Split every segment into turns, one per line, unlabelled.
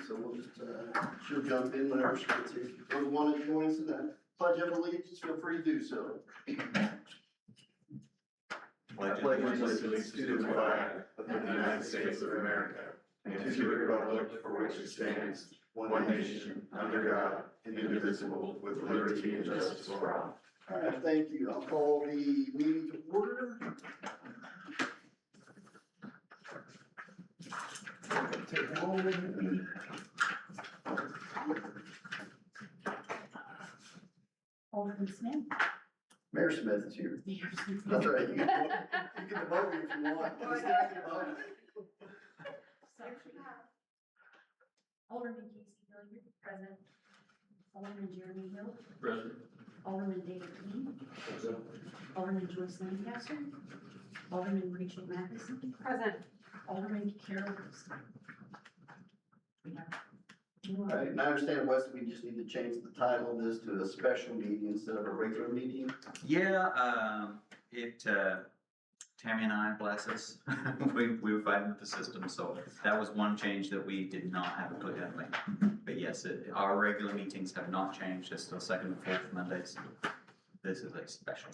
so we'll just, she'll jump in whenever she gets here. If you don't want to join us in that pledge of allegiance, feel free to do so.
Pledge allegiance to the flag of the United States of America and to the republic for which it stands, one nation, under God, indivisible, with liberty and justice for all.
All right, thank you. I'll call the meeting to order. Take a moment.
Alderman Smith.
Mayor Smith is here.
Mayor Smith.
That's right. You can vote if you want.
Alderman Casey Hilliard, present. Alderman Jeremy Hill.
Present.
Alderman David Lee. Alderman Joyce Lancaster. Alderman Rachel Matheson. Present. Alderman Carol Wilson.
All right, and I understand, Wes, we just need to change the title of this to a special meeting instead of a regular meeting.
Yeah, Tammy and I, bless us, we were fighting with the system, so that was one change that we did not have evidently. But yes, our regular meetings have not changed, it's still second and fourth Mondays. This is a special.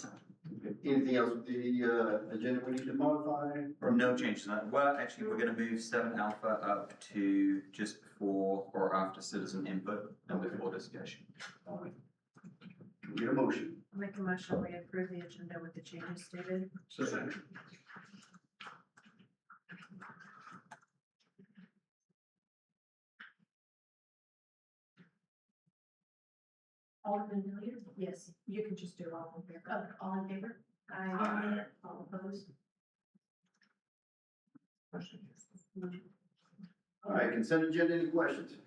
Anything else with the agenda we need to modify?
Or no change to that. Well, actually, we're gonna move 7 Alpha up to just before or after citizen input and before discussion.
Can we get a motion?
I'll make a motion, we approve the agenda with the changes stated.
Second.
Alderman Hilliard.
Yes, you can just do all of them.
All in favor?
Aye.
All opposed?
All right, consent agenda, any questions?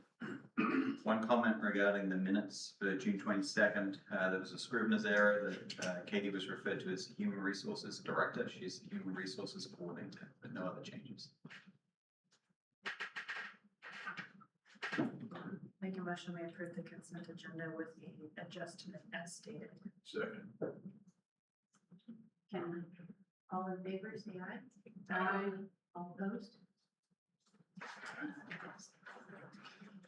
One comment regarding the minutes for June 22nd. There was a scrivener's error that Katie was referred to as Human Resources Director. She's the Human Resources Coordinator, but no other changes.
Make a motion, we approve the consent agenda with the adjustment as stated.
Second.
Ken, all in favor, say aye.
Aye.
All opposed?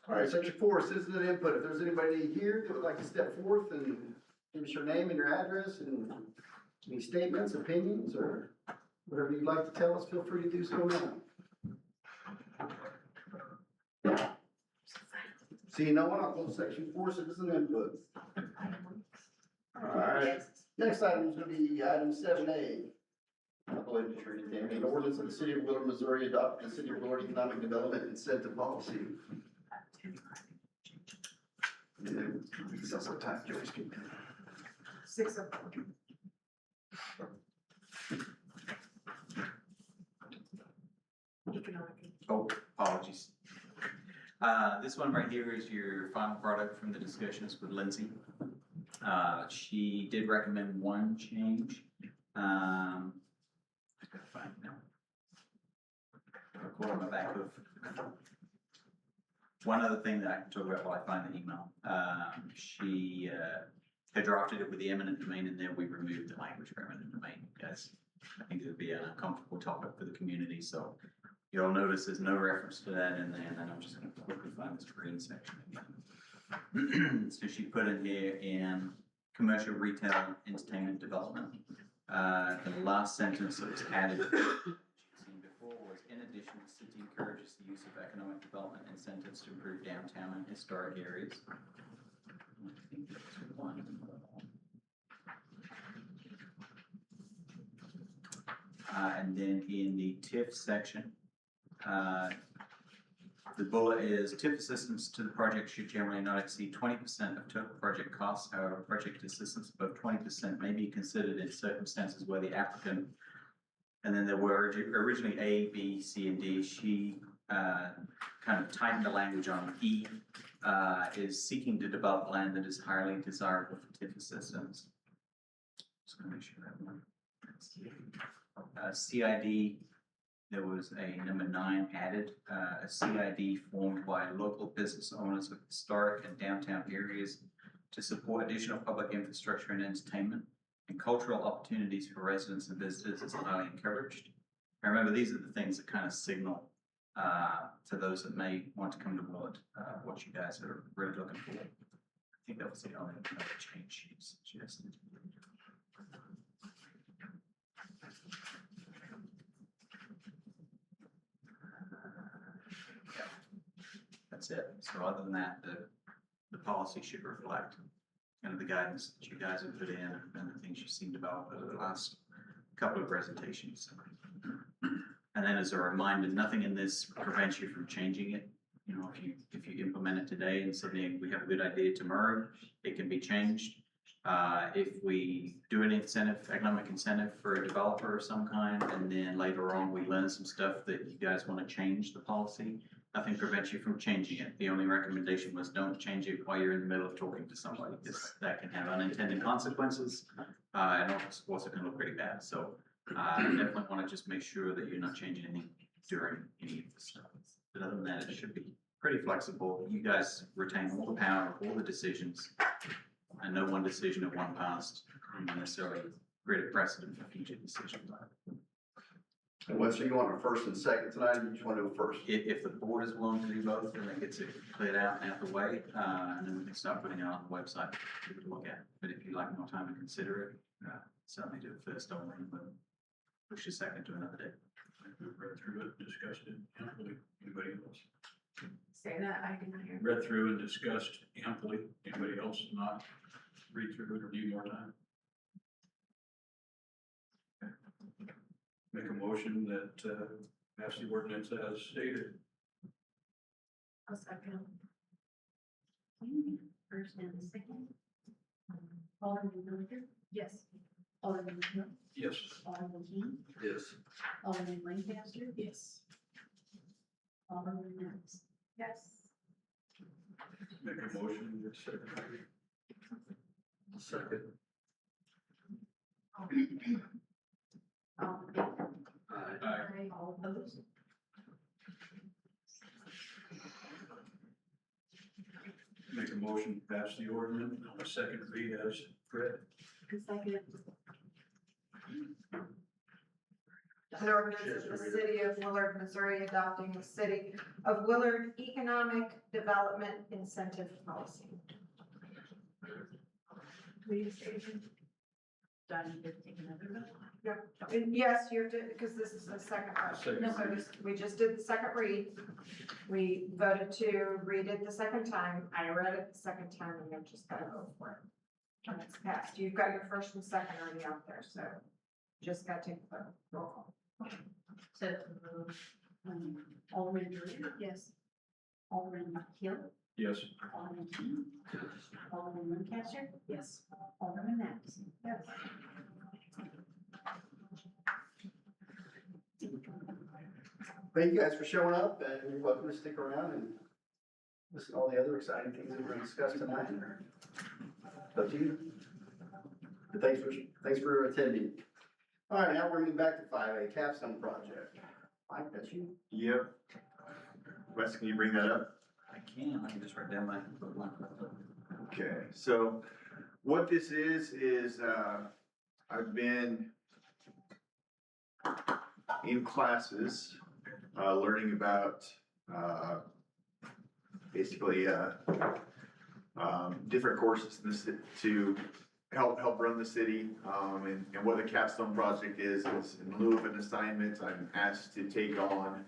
All right, section 4, citizen input. If there's anybody here that would like to step forth and give us your name and your address and any statements, opinions, or whatever you'd like to tell us, feel free to do so now. Seeing no one, I'll close section 4, citizen input. All right, next item is going to be item 7A. I'll go ahead and read it, Tammy. An ordinance of the city of Willard, Missouri adopting the city of Willard economic development incentive policy. That's what time Joyce can.
6 of
Oh, apologies. This one right here is your final product from the discussions with Lindsay. She did recommend one change. I gotta find it now. I'll go on my back of. One other thing that I can talk about while I find the email. She had drafted it with the eminent domain in there. We removed the language for eminent domain because I think it would be an uncomfortable topic for the community. So you'll notice there's no reference to that in there, and then I'm just going to quickly find this green section again. So she put in here in commercial, retail, entertainment development. The last sentence that was added she'd seen before was, in addition, the city encourages the use of economic development incentives to improve downtown and historic areas. I think that's one. And then in the TIF section, the bullet is TIF assistance to the project should generally not exceed 20% of total project costs. However, project assistance above 20% may be considered in circumstances where the applicant, and then there were originally A, B, C, and D. She kind of tightened the language on E, is seeking to develop land that is highly desirable for TIF assistance. Just gonna make sure that one. CID, there was a number 9 added, a CID formed by local business owners of historic and downtown areas to support additional public infrastructure and entertainment and cultural opportunities for residents and visitors is highly encouraged. I remember these are the things that kind of signal to those that may want to come to Willard, what you guys are really looking for. I think that was the only other change she suggested. Yeah, that's it. So other than that, the policy should reflect kind of the guidance that you guys have put in and the things you've seen develop over the last couple of presentations. And then as a reminder, nothing in this prevents you from changing it. You know, if you implement it today and suddenly we have a good idea tomorrow, it can be changed. If we do an economic incentive for a developer of some kind, and then later on we learn some stuff that you guys want to change the policy, nothing prevents you from changing it. The only recommendation was don't change it while you're in the middle of talking to somebody, because that can have unintended consequences. And also can look pretty bad. So I definitely want to just make sure that you're not changing anything during any of this stuff. But other than that, it should be pretty flexible. You guys retain all the power, all the decisions, and no one decision at one past necessarily create a precedent for future decisions.
And what, so you want a first and second tonight, or you just want to do a first?
If the board is willing to do both, then that gets it cleared out and out the way, and then we can start putting it on the website for you to look at. But if you'd like more time to consider it, certainly do it first only, but push the second to another day.
Read through it, discussed it amply. Anybody else?
Say that, I didn't hear.
Read through and discussed amply. Anybody else not read through it or need more time? Okay. Make a motion that, pass the ordinance as stated.
A second.
First and the second. Alderman Miller,
Yes.
Alderman Hill,
Yes.
Alderman King,
Yes.
Alderman Lancaster,
Yes.
Alderman Max.
Yes.
Make a motion that
Second.
All in favor?
Aye.
All opposed?
make a motion to pass the ordinance on a second read as read.
Second.
An ordinance of the city of Willard, Missouri, adopting the city of Willard Economic Development Incentive Policy.
Please, Donnie, you take another vote?
And yes, you have to, because this is the second
Second.
one. So we just did the second read. We voted to read it the second time. I read it the second time and then just gotta vote for it. And it's passed. You've got your first and second already out there, so just gotta take the roll call.
So, Alderman Drew,
Yes.
Alderman Hill,
Yes.
Alderman King, Alderman Lancaster,
Yes.
Alderman Max.
Yes.
Thank you guys for showing up, and you're welcome to stick around and listen to all the other exciting things that we're gonna discuss tonight. Up to you. But thanks for attending. All right, now we're moving back to 5A capstone project. Mike, that's you.
Yep. Wes, can you bring that up?
I can just write down my one.
Okay, so what this is, I've been in classes, learning about, basically, different courses in this, to help run the city, and what the capstone project is in lieu of an assignment, I'm asked to take on,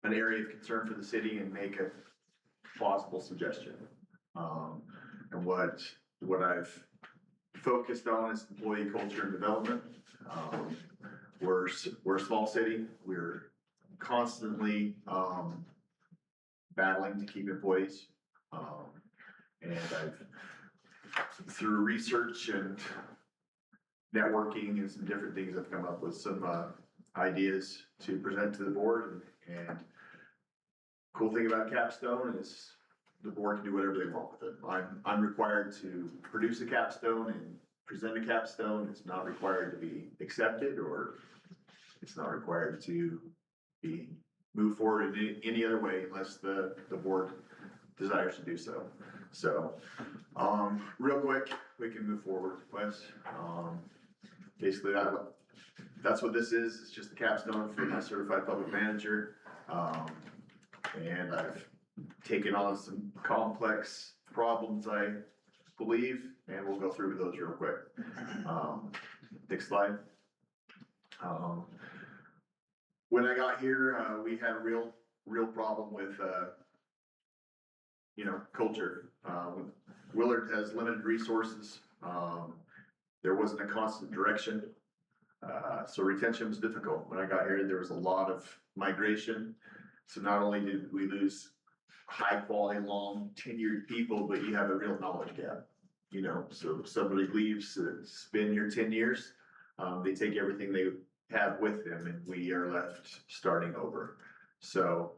an area of concern for the city and make a plausible suggestion. And what I've focused on is employee culture and development. We're a small city. We're constantly, battling to keep employees. And through research and networking and some different things, I've come up with some, ideas to present to the board. And cool thing about capstone is the board can do whatever they want with it. I'm required to produce a capstone and present a capstone. It's not required to be accepted, or it's not required to be moved forward in any other way unless the board desires to do so. So, real quick, we can move forward, Wes. Basically, that's what this is. It's just the capstone for my certified public manager. And I've taken on some complex problems, I believe, and we'll go through those real quick. Next slide. When I got here, we had a real problem with, culture. Willard has limited resources. There wasn't a constant direction. So retention was difficult. When I got here, there was a lot of migration. So not only did we lose high quality, long tenured people, but you have a real knowledge gap. So if somebody leaves, it's been here 10 years, they take everything they have with them and we are left starting over. So,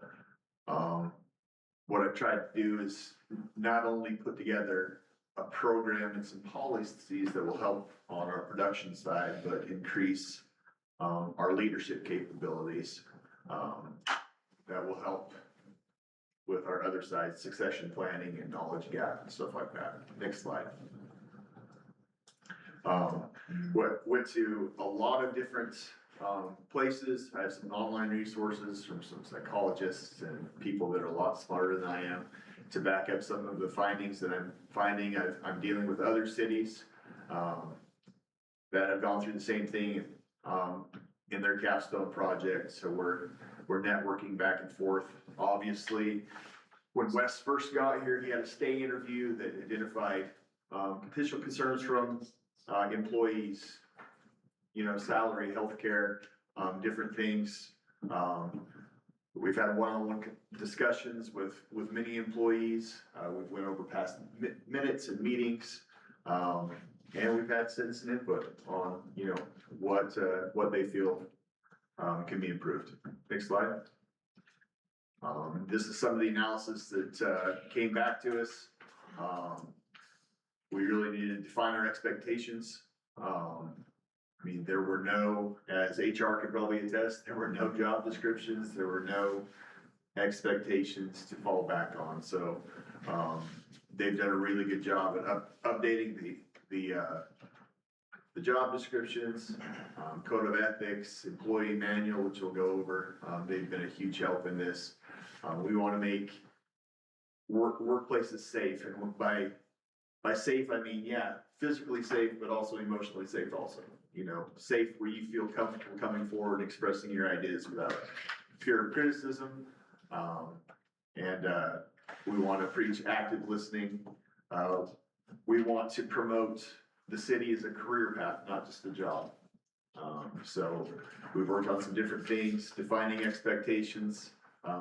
what I've tried to do is not only put together a program and some policies that will help on our production side, but increase, our leadership capabilities, that will help with our other side, succession planning and knowledge gap and stuff like that. Next slide. Went to a lot of different places. I have some online resources from some psychologists and people that are a lot smarter than I am to back up some of the findings that I'm finding. I'm dealing with other cities that have gone through the same thing in their capstone project. So we're networking back and forth. Obviously, when Wes first got here, he had a stay interview that identified potential concerns from employees, salary, healthcare, different things. We've had one-on-one discussions with many employees. We went over past minutes and meetings, and we've had citizen input on, what they feel can be improved. Next slide. This is some of the analysis that came back to us. We really needed to define our expectations. There were no, as HR could probably attest, there were no job descriptions, there were no expectations to fall back on. So they've done a really good job at updating the job descriptions, code of ethics, employee manual, which we'll go over. They've been a huge help in this. We want to make workplaces safe, and by safe, I mean, physically safe, but also emotionally safe also. Safe where you feel comfortable coming forward and expressing your ideas without fear of criticism. And we want to preach active listening. We want to promote the city as a career path, not just a job. So we've worked on some different things, defining expectations,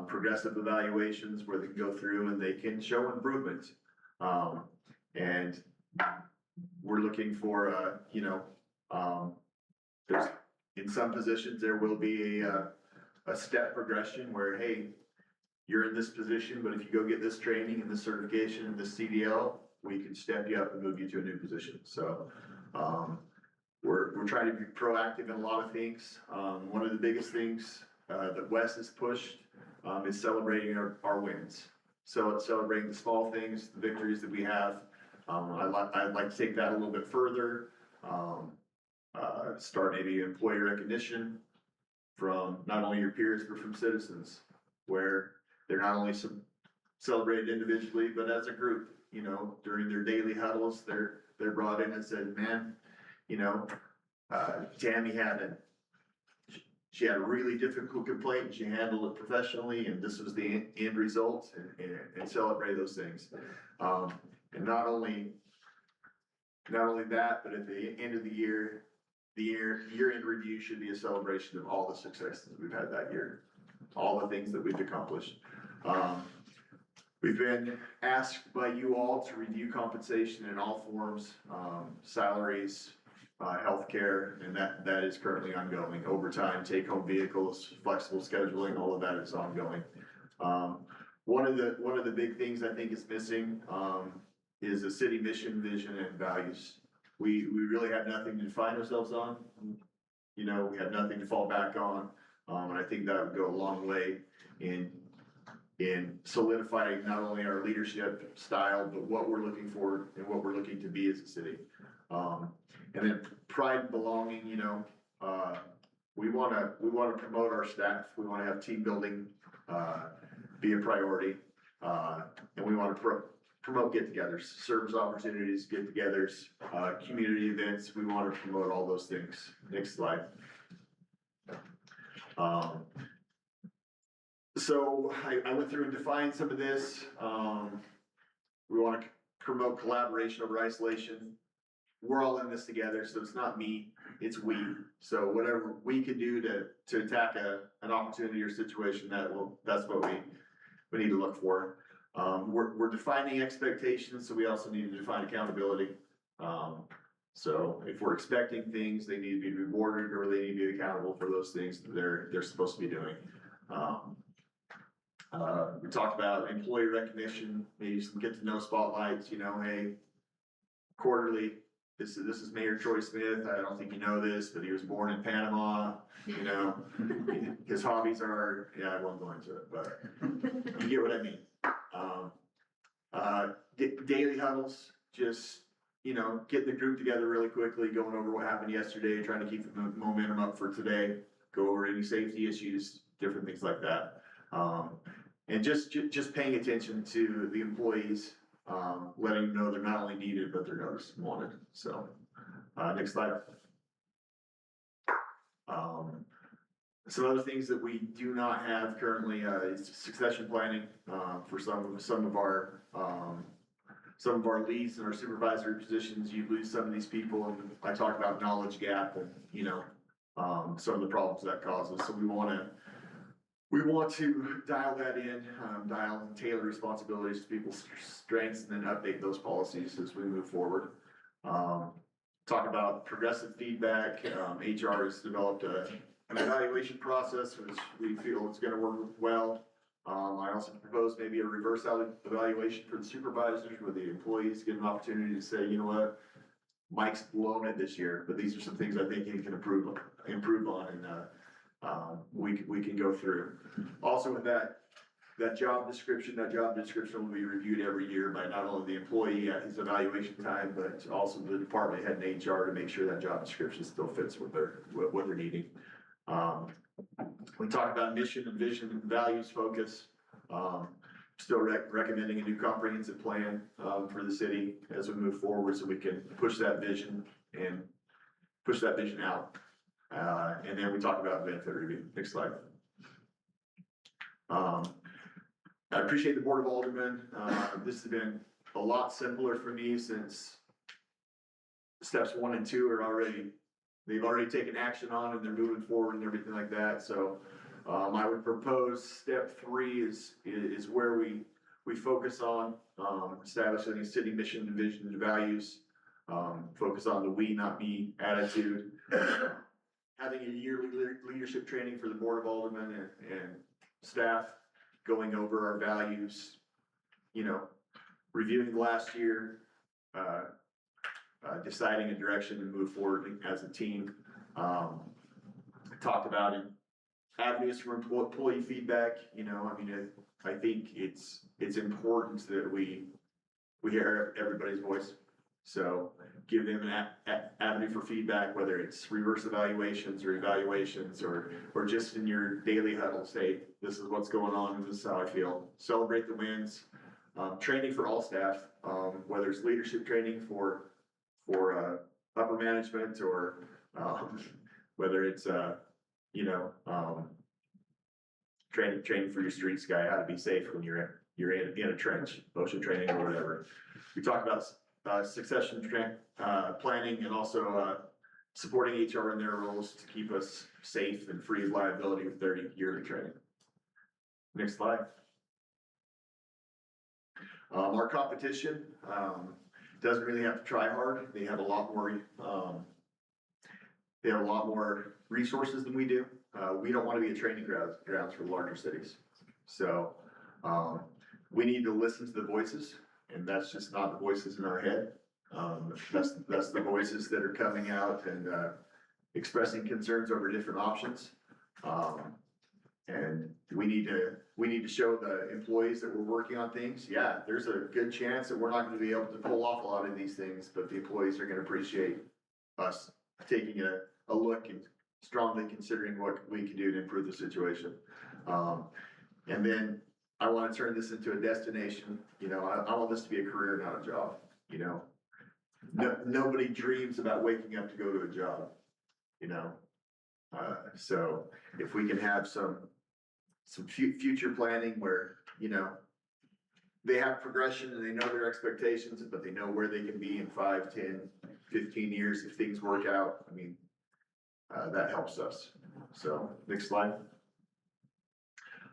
progressive evaluations where they can go through and they can show improvement. And we're looking for, there's, in some positions, there will be a step progression where, hey, you're in this position, but if you go get this training and this certification and this CDL, we can step you up and move you to a new position. So, we're trying to be proactive in a lot of things. One of the biggest things, that Wes has pushed, is celebrating our wins. So celebrating the small things, the victories that we have. I'd like to take that a little bit further. Start maybe employee recognition from not only your peers, but from citizens, where they're not only celebrated individually, but as a group. During their daily huddles, they're brought in and said, man, Tammy she had a really difficult complaint and she handled it professionally, and this was the end result, and celebrate those things. And not only that, but at the end of the year-end review should be a celebration of all the successes we've had that year, all the things that we've accomplished. We've been asked by you all to review compensation in all forms, salaries, healthcare, and that is currently ongoing. Overtime, take-home vehicles, flexible scheduling, all of that is ongoing. One of the big things I think is missing is a city mission, vision, and values. We really have nothing to define ourselves on. We have nothing to fall back on, and I think that would go a long way in solidifying not only our leadership style, but what we're looking for and what we're looking to be as a city. And then pride and belonging, we wanna promote our staff, we wanna have team building, be a priority. And we wanna promote get-togethers, service opportunities, get-togethers, community events, we wanna promote all those things. Next slide. So I went through and defined some of this. We want to promote collaboration over isolation. We're all in this together, so it's not me, it's we. So whatever we can do to attack an opportunity or situation, that's what we need to look for. We're defining expectations, so we also need to define accountability. So if we're expecting things, they need to be rewarded or they need to be accountable for those things that they're supposed to be doing. We talked about employee recognition, maybe some get to know spotlights, you know, hey, quarterly, this is Mayor Troy Smith. I don't think you know this, but he was born in Panama, you know. His hobbies are, yeah, I won't go into it, but you get what I mean. Daily huddles, just, you know, getting the group together really quickly, going over what happened yesterday, trying to keep the momentum up for today, go over any safety issues, different things like that. And just paying attention to the employees, letting them know they're not only needed, but they're noticed and wanted. So, next slide. Some other things that we do not have currently is succession planning for some of our leads and our supervisory positions. You lose some of these people, and I talked about knowledge gap and, you know, some of the problems that causes. So we want to dial that in, dial and tailor responsibilities to people's strengths, and then update those policies as we move forward. Talk about progressive feedback. HR has developed an evaluation process, which we feel is gonna work well. I also proposed maybe a reverse evaluation for the supervisors, where the employees get an opportunity to say, you know what, Mike's blown it this year, but these are some things I think he can improve on, and we can go through. Also with that job description will be reviewed every year by not only the employee at his evaluation time, but also the department head and HR to make sure that job description still fits what they're needing. We talked about mission and vision and values focus. Still recommending a new comprehensive plan for the city as we move forward, so we can push that vision out. And then we talk about benefit review. Next slide. I appreciate the Board of Aldermen. This has been a lot simpler for me since steps 1 and 2 they've already taken action on, and they're moving forward and everything like that. So I would propose step 3 is where we focus on establishing a city mission, vision, and values. Focus on the we, not me attitude. Having a yearly leadership training for the Board of Aldermen and staff, going over our values, you know, reviewing the last year, deciding a direction to move forward as a team. Talked about it. Avenues for employee feedback, you know, I mean, I think it's important that we hear everybody's voice. So give them an avenue for feedback, whether it's reverse evaluations or just in your daily huddle, say, this is what's going on, and this is how I feel. Celebrate the wins. Training for all staff, whether it's leadership training for upper management, or whether it's training for your streets guy, how to be safe when you're in a trench, OSHA training or whatever. We talked about succession planning, and also supporting HR in their roles to keep us safe and free of liability with their yearly training. Next slide. Our competition doesn't really have to try hard. They have a lot more resources than we do. We don't want to be a training grounds for larger cities. So we need to listen to the voices, and that's just not the voices in our head. That's the voices that are coming out and expressing concerns over different options. And we need to show the employees that we're working on things. Yeah, there's a good chance that we're not going to be able to pull off a lot of these things, but the employees are going to appreciate us taking a look and strongly considering what we can do to improve the situation. And then I want to turn this into a destination, you know, I want this to be a career, not a job, you know? Nobody dreams about waking up to go to a job, you know? So if we can have some future planning where, you know, they have progression and they know their expectations, but they know where they can be in 5, 10, 15 years if things work out, I mean, that helps us. So next slide.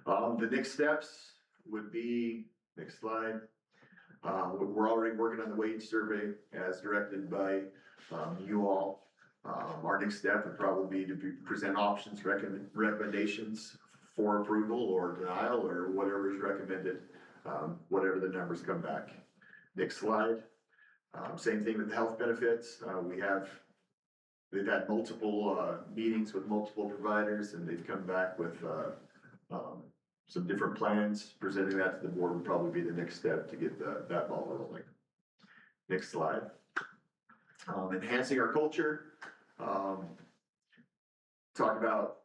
The next steps would be, next slide. We're already working on the wage survey as directed by you all. Our next step would probably be to present options, recommendations for approval or denial or whatever is recommended, whatever the numbers come back. Next slide. Same thing with the health benefits. They've had multiple meetings with multiple providers and they've come back with some different plans. Presenting that to the board would probably be the next step to get that ball rolling. Next slide. Enhancing our culture. Talk about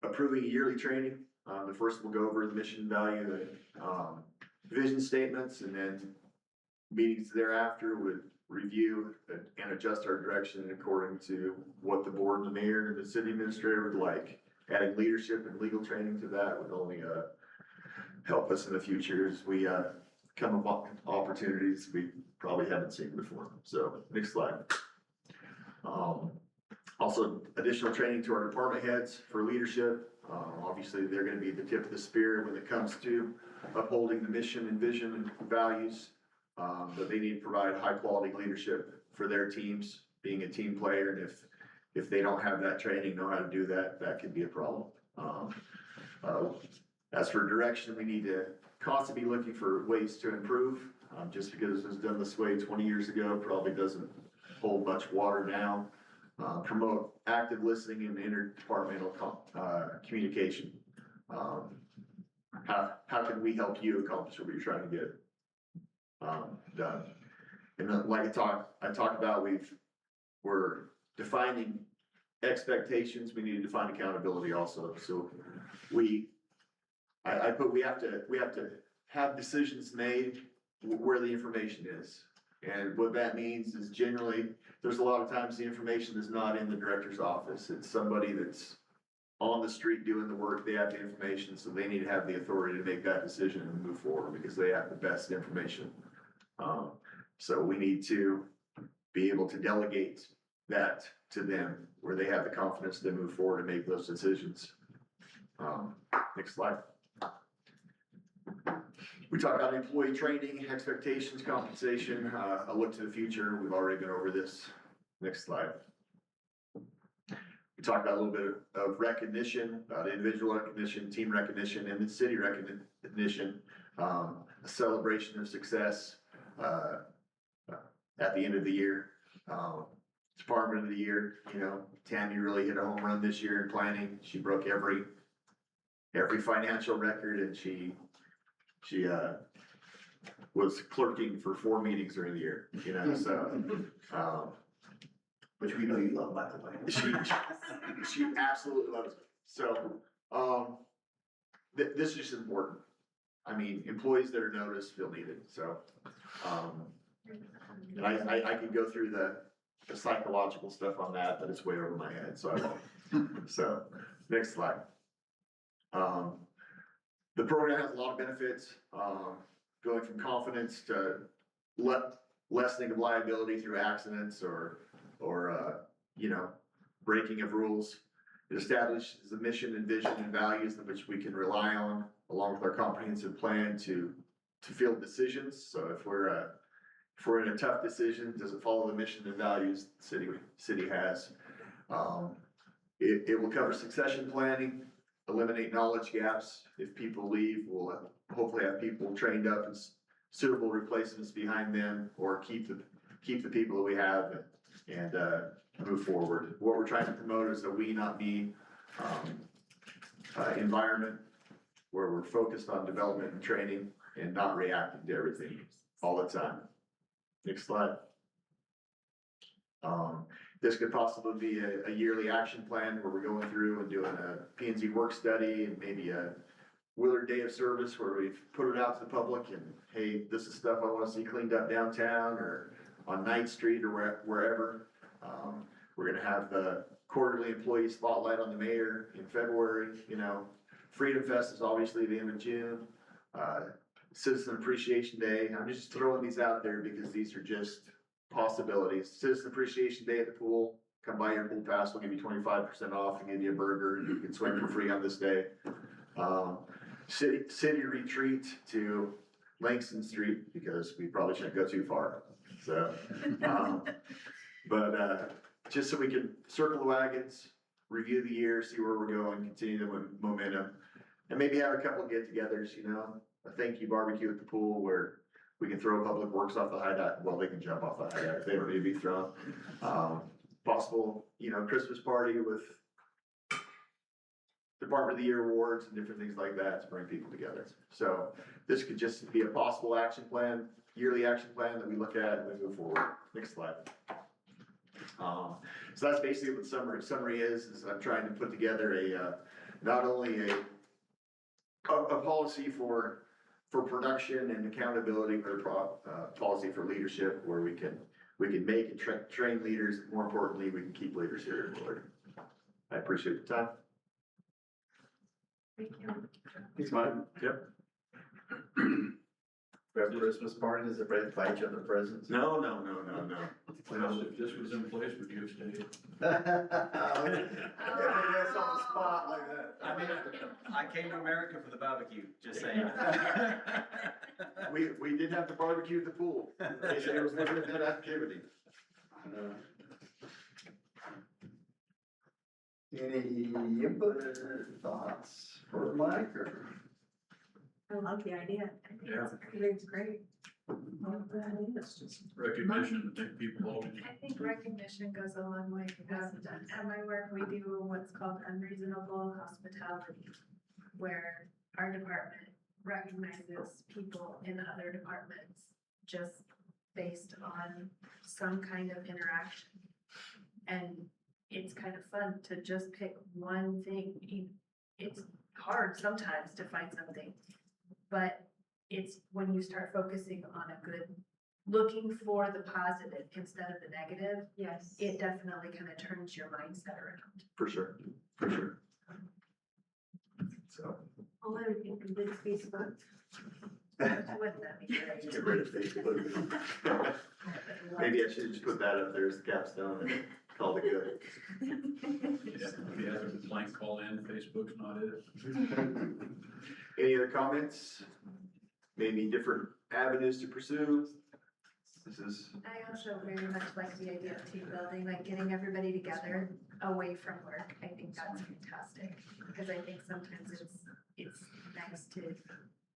approving yearly training. The first we'll go over the mission, value, and vision statements, and then meetings thereafter would review and adjust our direction according to what the board and the mayor and the city administrator would like. Adding leadership and legal training to that would only help us in the future as we come up opportunities we probably haven't seen before. So next slide. Also additional training to our department heads for leadership. Obviously they're going to be the tip of the spear when it comes to upholding the mission and vision and values. But they need to provide high quality leadership for their teams, being a team player, and if they don't have that training, know how to do that, that could be a problem. As for direction, we need to constantly be looking for ways to improve. Just because it was done this way 20 years ago probably doesn't hold much water now. Promote active listening and interdepartmental communication. How can we help you accomplish what you're trying to get done? And then, like I talked about, we're defining expectations. We need to define accountability also. So we have to have decisions made where the information is. And what that means is generally, there's a lot of times the information is not in the director's office. It's somebody that's on the street doing the work. They have the information, so they need to have the authority to make that decision and move forward because they have the best information. So we need to be able to delegate that to them where they have the confidence to move forward and make those decisions. Next slide. We talk about employee training, expectations, compensation, a look to the future. We've already been over this. Next slide. We talked about a little bit of recognition, about individual recognition, team recognition, and then city recognition, a celebration of success at the end of the year. Department of the year, you know, Tammy really hit a home run this year in planning. She broke every financial record, and she was clerking for 4 meetings during the year, you know, so,
Which we know you love, by the way.
she absolutely loves it. So, this is just important. I mean, employees that are noticed feel needed, so, and I could go through the psychological stuff on that, but it's way over my head, so I won't. So, next slide. The program has a lot of benefits, going from confidence to lessening of liability through accidents or you know, breaking of rules. It establishes the mission and vision and values in which we can rely on, along with our comprehensive plan to field decisions. So if we're in a tough decision, does it follow the mission and values the city has? It will cover succession planning, eliminate knowledge gaps. If people leave, we'll hopefully have people trained up and suitable replacements behind them, or keep the people that we have and move forward. What we're trying to promote is a we, not me environment where we're focused on development and training and not reacting to everything all the time. Next slide. this could possibly be a yearly action plan where we're going through and doing a P and Z work study and maybe a Willard Day of Service where we put it out to the public and, hey, this is stuff I wanna see cleaned up downtown or on Ninth Street or wherever. We're gonna have the quarterly employee spotlight on the mayor in February, you know. Freedom Fest is obviously the end of June. Citizen Appreciation Day, I'm just throwing these out there because these are just possibilities. Citizen Appreciation Day at the pool, come buy your pool pass, we'll give you 25% off and give you a burger and you can swim for free on this day. City retreat to Langston Street because we probably shouldn't go too far. So, just so we can circle the wagons, review the year, see where we're going, continue the momentum, and maybe have a couple of get-togethers, you know, a thank you barbecue at the pool where we can throw public works off the high dive. Well, they can jump off the high dive if they don't need to be thrown. Possible, you know, Christmas party with Department of the Year awards and different things like that to bring people together. So this could just be a possible action plan, yearly action plan that we look at and we move forward. Next slide. So that's basically what the summary is I'm trying to put together not only a policy for production and accountability, but a policy for leadership where we can make and train leaders. More importantly, we can keep leaders here in Willard. I appreciate the time.
Thank you.
Thanks, Mike.
Yep.
We have a Christmas party, does everybody buy each other presents?
No.
If this was in place, would you have stayed?
Everybody else on the spot like that.
I mean, I came to America for the barbecue, just saying.
We did have the barbecue at the pool. They said it was limited activity.
Any input or thoughts for Mike or?
I love the idea.
Yeah.
I think it's great. It's just.
Recognition, I think people always.
I think recognition goes a long way. At my work, we do what's called unreasonable hospitality, where our department recognizes people in other departments just based on some kind of interaction. And it's kind of fun to just pick one thing. It's hard sometimes to find something, but it's when you start focusing on looking for the positive instead of the negative,
Yes.
it definitely kind of turns your mindset around.
For sure. So.
All I would think of is Facebook.
Wouldn't that be great?
Get rid of Facebook. Maybe I should just put that up there as the capstone and call it good.
Yeah, if you have a complaint, call in, Facebook's not it.
Any other comments? Maybe different avenues to pursue? This is,
I also very much like the idea of team building, like getting everybody together away from work. I think that's fantastic, because I think sometimes it's nice to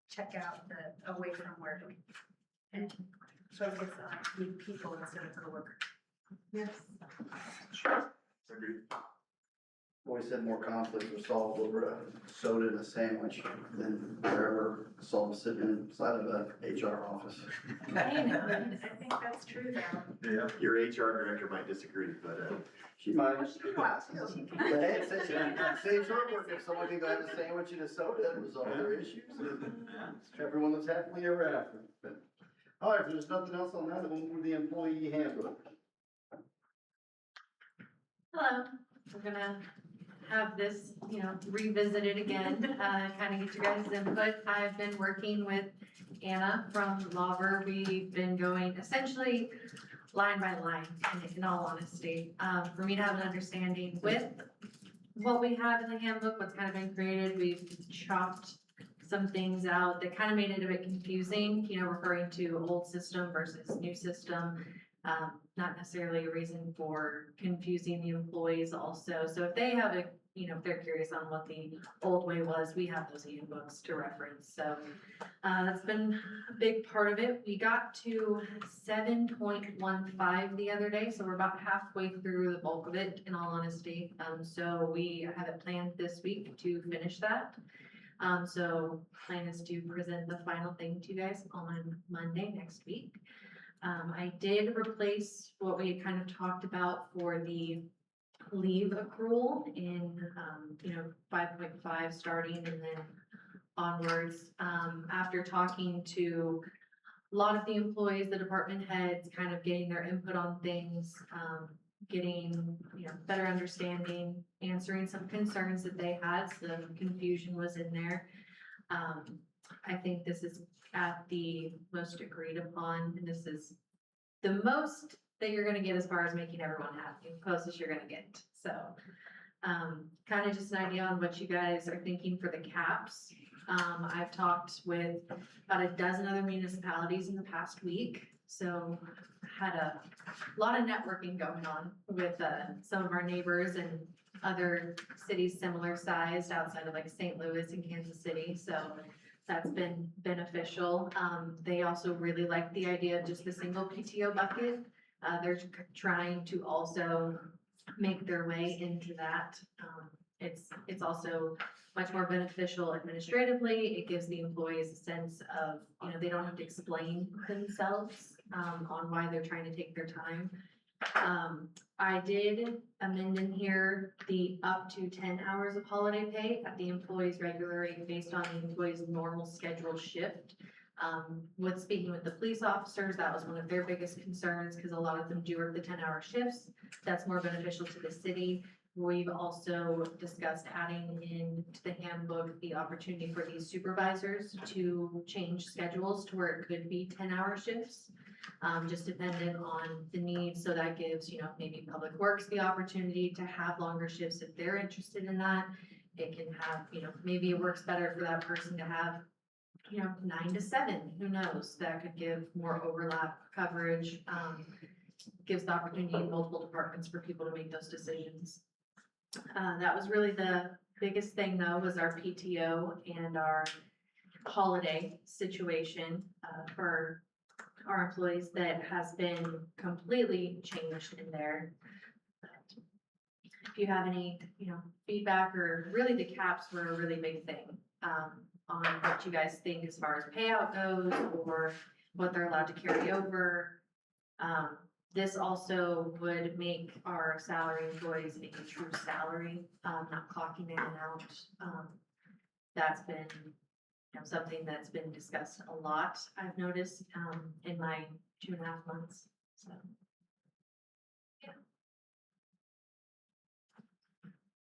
check out the away from work and focus on the people instead of the work.
Yes.
agreed.
Always had more conflict was solved over a soda and a sandwich than wherever solved sitting inside of a HR office.
I know, and I think that's true though.
Yeah. Your HR director might disagree, but,
She might.
Well, she can go out too.
But hey, it saves her work if someone can go have a sandwich and a soda and resolve their issues. Everyone lives happily ever after. But, all right, if there's nothing else on that, we'll move the employee handbook.
Hello, we're gonna have this, revisit it again, kind of get your guys' input. I've been working with Anna from Lauber. We've been going essentially line by line, in all honesty, for me to have an understanding with what we have in the handbook, what's kind of been created. We've chopped some things out that kind of made it a bit confusing, referring to old system versus new system. Not necessarily a reason for confusing the employees also. So if they have if they're curious on what the old way was, we have those handbooks to reference. So that's been a big part of it. We got to 7.15 the other day, so we're about halfway through the bulk of it, in all honesty. So we have it planned this week to finish that. So plan is to present the final thing to you guys on Monday next week. I did replace what we had kind of talked about for the leave accrual in, 5.5 starting and then onwards. After talking to a lot of the employees, the department heads, kind of getting their input on things, getting, better understanding, answering some concerns that they had, some confusion was in there. I think this is at the most agreed upon, and this is the most that you're gonna get as far as making everyone happy, closest you're gonna get, so. Kind of just an idea on what you guys are thinking for the caps. I've talked with about a dozen other municipalities in the past week, so had a lot of networking going on with, some of our neighbors and other cities similar sized outside of like St. Louis and Kansas City, so that's been beneficial. They also really like the idea of just the single PTO bucket. They're trying to also make their way into that. It's also much more beneficial administratively. It gives the employees a sense of, they don't have to explain themselves, on why they're trying to take their time. I did amend in here the up to 10 hours of holiday pay at the employee's regular rate based on the employee's normal scheduled shift. With speaking with the police officers, that was one of their biggest concerns because a lot of them do work the 10-hour shifts. That's more beneficial to the city. We've also discussed adding in to the handbook the opportunity for these supervisors to change schedules to where it could be 10-hour shifts, just dependent on the needs. So that gives, maybe Public Works the opportunity to have longer shifts if they're interested in that. It can have, maybe it works better for that person to have 9 to 7, who knows? That could give more overlap coverage, gives the opportunity in multiple departments for people to make those decisions. That was really the biggest thing though, was our PTO and our holiday situation, for our employees that has been completely changed in there. If you have any, feedback, or really the caps were a really big thing, on what you guys think as far as payout goes or what they're allowed to carry over. This also would make our salary employees make a true salary, not clocking in and out. That's been, something that's been discussed a lot, I've noticed, in my 2.5 months, so.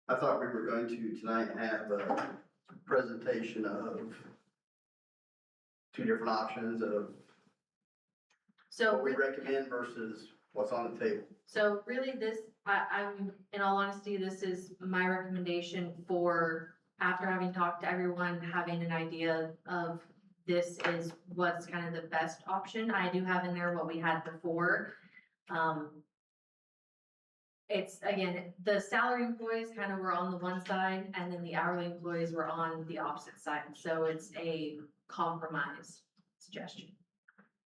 I thought we were going to tonight have a presentation of 2 different options of
So
what we recommend versus what's on the table.
So really this, I'm, in all honesty, this is my recommendation for, after having talked to everyone, having an idea of this is what's kind of the best option. I do have in there what we had before. It's, again, the salary employees kind of were on the one side and then the hourly employees were on the opposite side. So it's a compromise suggestion.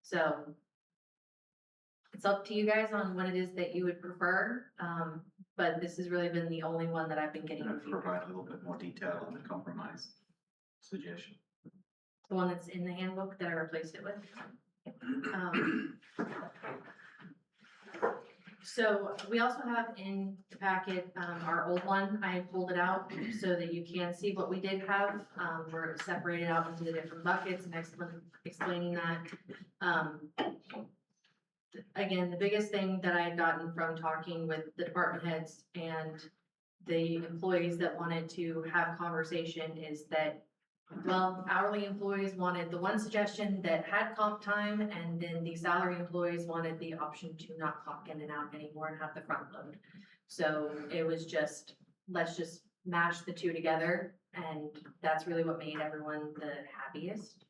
So it's up to you guys on what it is that you would prefer, but this has really been the only one that I've been getting.
Can I provide a little bit more detail on the compromise suggestion?
The one that's in the handbook that I replaced it with. So we also have in the packet, our old one. I pulled it out so that you can see what we did have. We're separated out into the different buckets and explaining that. Again, the biggest thing that I had gotten from talking with the department heads and the employees that wanted to have conversation is that, well, hourly employees wanted the one suggestion that had comp time, and then the salary employees wanted the option to not clock in and out anymore and have the front load. So it was just, let's just mash the two together, and that's really what made everyone the happiest.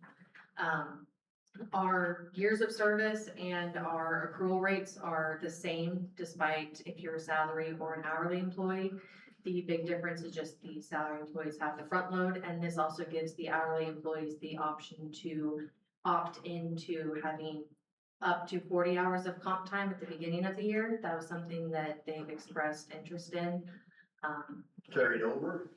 Our years of service and our accrual rates are the same, despite if you're a salary or an hourly employee. The big difference is just the salary employees have the front load, and this also gives the hourly employees the option to opt into having up to 40 hours of comp time at the beginning of the year. That was something that they've expressed interest in.
Carried over?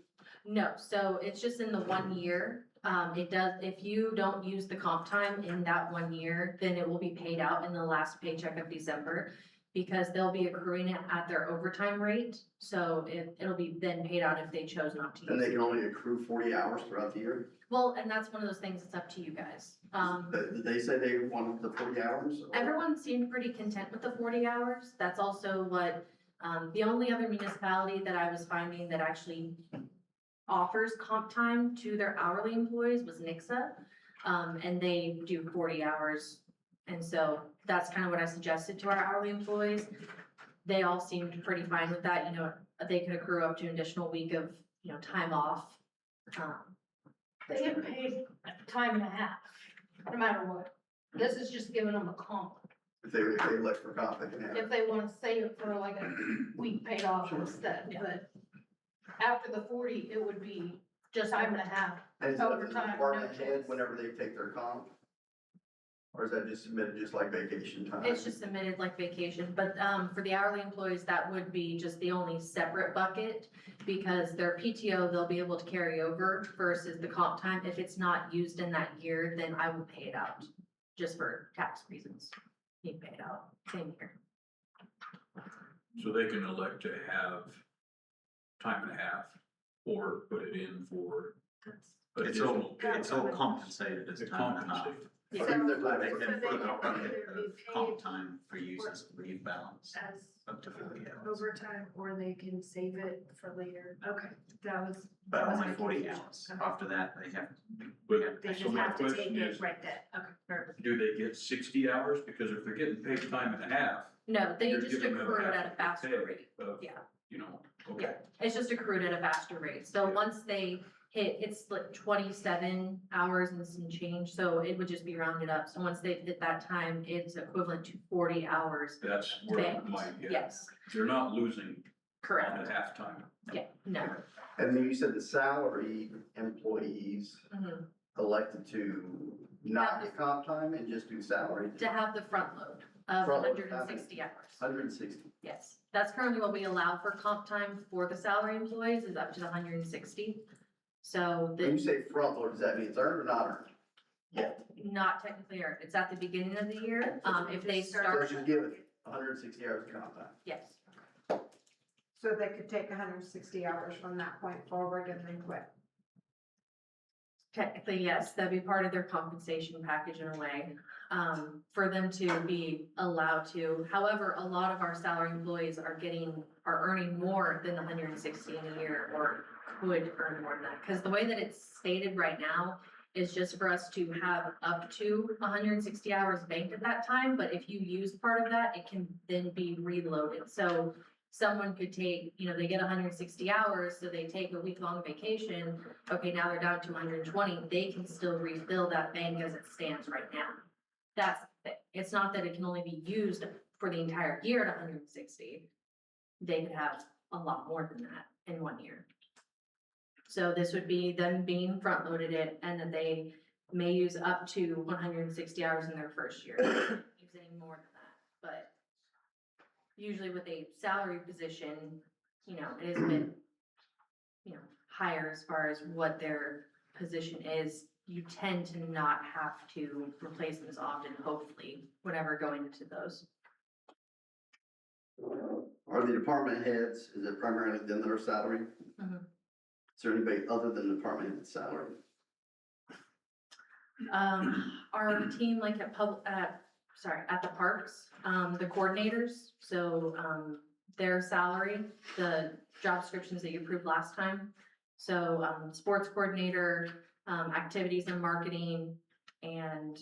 No, so it's just in the 1 year. It does, if you don't use the comp time in that 1 year, then it will be paid out in the last paycheck of December. Because they'll be accruing it at their overtime rate, so it'll be then paid out if they chose not to use it.
And they can only accrue 40 hours throughout the year?
Well, and that's one of those things, it's up to you guys.
Did they say they wanted the 40 hours? or-
Everyone seemed pretty content with the 40 hours. That's also what, the only other municipality that I was finding that actually offers comp time to their hourly employees was Nixa. And they do 40 hours. And so that's kind of what I suggested to our hourly employees. They all seemed pretty fine with that, you know, they could accrue up to an additional week of, you know, time off.
They get paid time and a half, no matter what. This is just giving them a comp.
If they elect for comp, they can have it.
If they wanna save it for like a week paid off instead,
Yeah.
but after the 40, it would be
Just
time and a half.
And is that the
overtime, no
department head
choice.
whenever they take their comp? Or is that just submitted just like vacation time?
It's just submitted like vacation, but, for the hourly employees, that would be just the only separate bucket. Because their PTO, they'll be able to carry over versus the comp time. If it's not used in that year, then I will pay it out, just for tax reasons. You pay it out, same here.
So they can elect to have time and a half or put it in for additional.
It's all compensated as
It's
time and a half.
compensated.
Yeah.
Even if
But they
they're-
can
So they
put
can
a bucket
either be
of
paid
comp time for use as leave balance,
as
up to 40 hours.
overtime, or they can save it for later. Okay, that was.
But
that was
only
my
40
confusion.
hours.
Okay.
After that, they have,
But
They
so
just
my
have to take
question
it
is,
right then. Okay, perfect.
do they get 60 hours? Because if they're getting paid time and a half,
No, they
you're
just
giving them
accrue it
half
at a
of
faster
their pay
rate.
of,
Yeah.
you know,
Yeah,
okay.
it's just accrued at a faster rate. So
Yeah.
once they hit, it's like 27 hours and some change, so it would just be rounded up. So once they hit that time, it's equivalent to 40 hours.
That's where
banked.
my, yeah,
Yes,
they're not losing on
correct.
the halftime.
Yeah, no.
And then you said the salary employees
Mhm.
elected to not get comp time and just do salary?
To have the front load of
Front load,
160 hours.
160.
Yes, that's currently what we allow for comp time for the salary employees is up to the 160. So
When you
the,
say front load, does that mean it's earned or not earned? Yeah.
not technically earned, it's at the beginning of the year. If they
So
start,
it's just given 160 hours of comp time.
yes,
So they could take 160 hours from that point forward and then quit.
technically, yes, that'd be part of their compensation package in a way. For them to be allowed to. However, a lot of our salary employees are earning more than the 160 in a year or could earn more than that. Because the way that it's stated right now is just for us to have up to 160 hours banked at that time. But if you use part of that, it can then be reloaded. So someone could take, you know, they get 160 hours, so they take a week-long vacation. Okay, now they're down to 120. They can still refill that bank as it stands right now. That's, it's not that it can only be used for the entire year at 160. They could have a lot more than that in 1 year. So this would be them being front-loaded it, and then they may use up to 160 hours in their first year. Use any more than that, but usually with a salary position, you know, it has been, you know, higher as far as what their position is. You tend to not have to replace them as often, hopefully, whenever going into those.
Are the department heads, is it primarily them that are salary?
Mhm.
Is there anybody other than the department head salary?
Our team, like at at the parks, the coordinators, so, their salary, the job descriptions that you approved last time. So, sports coordinator, activities and marketing, and,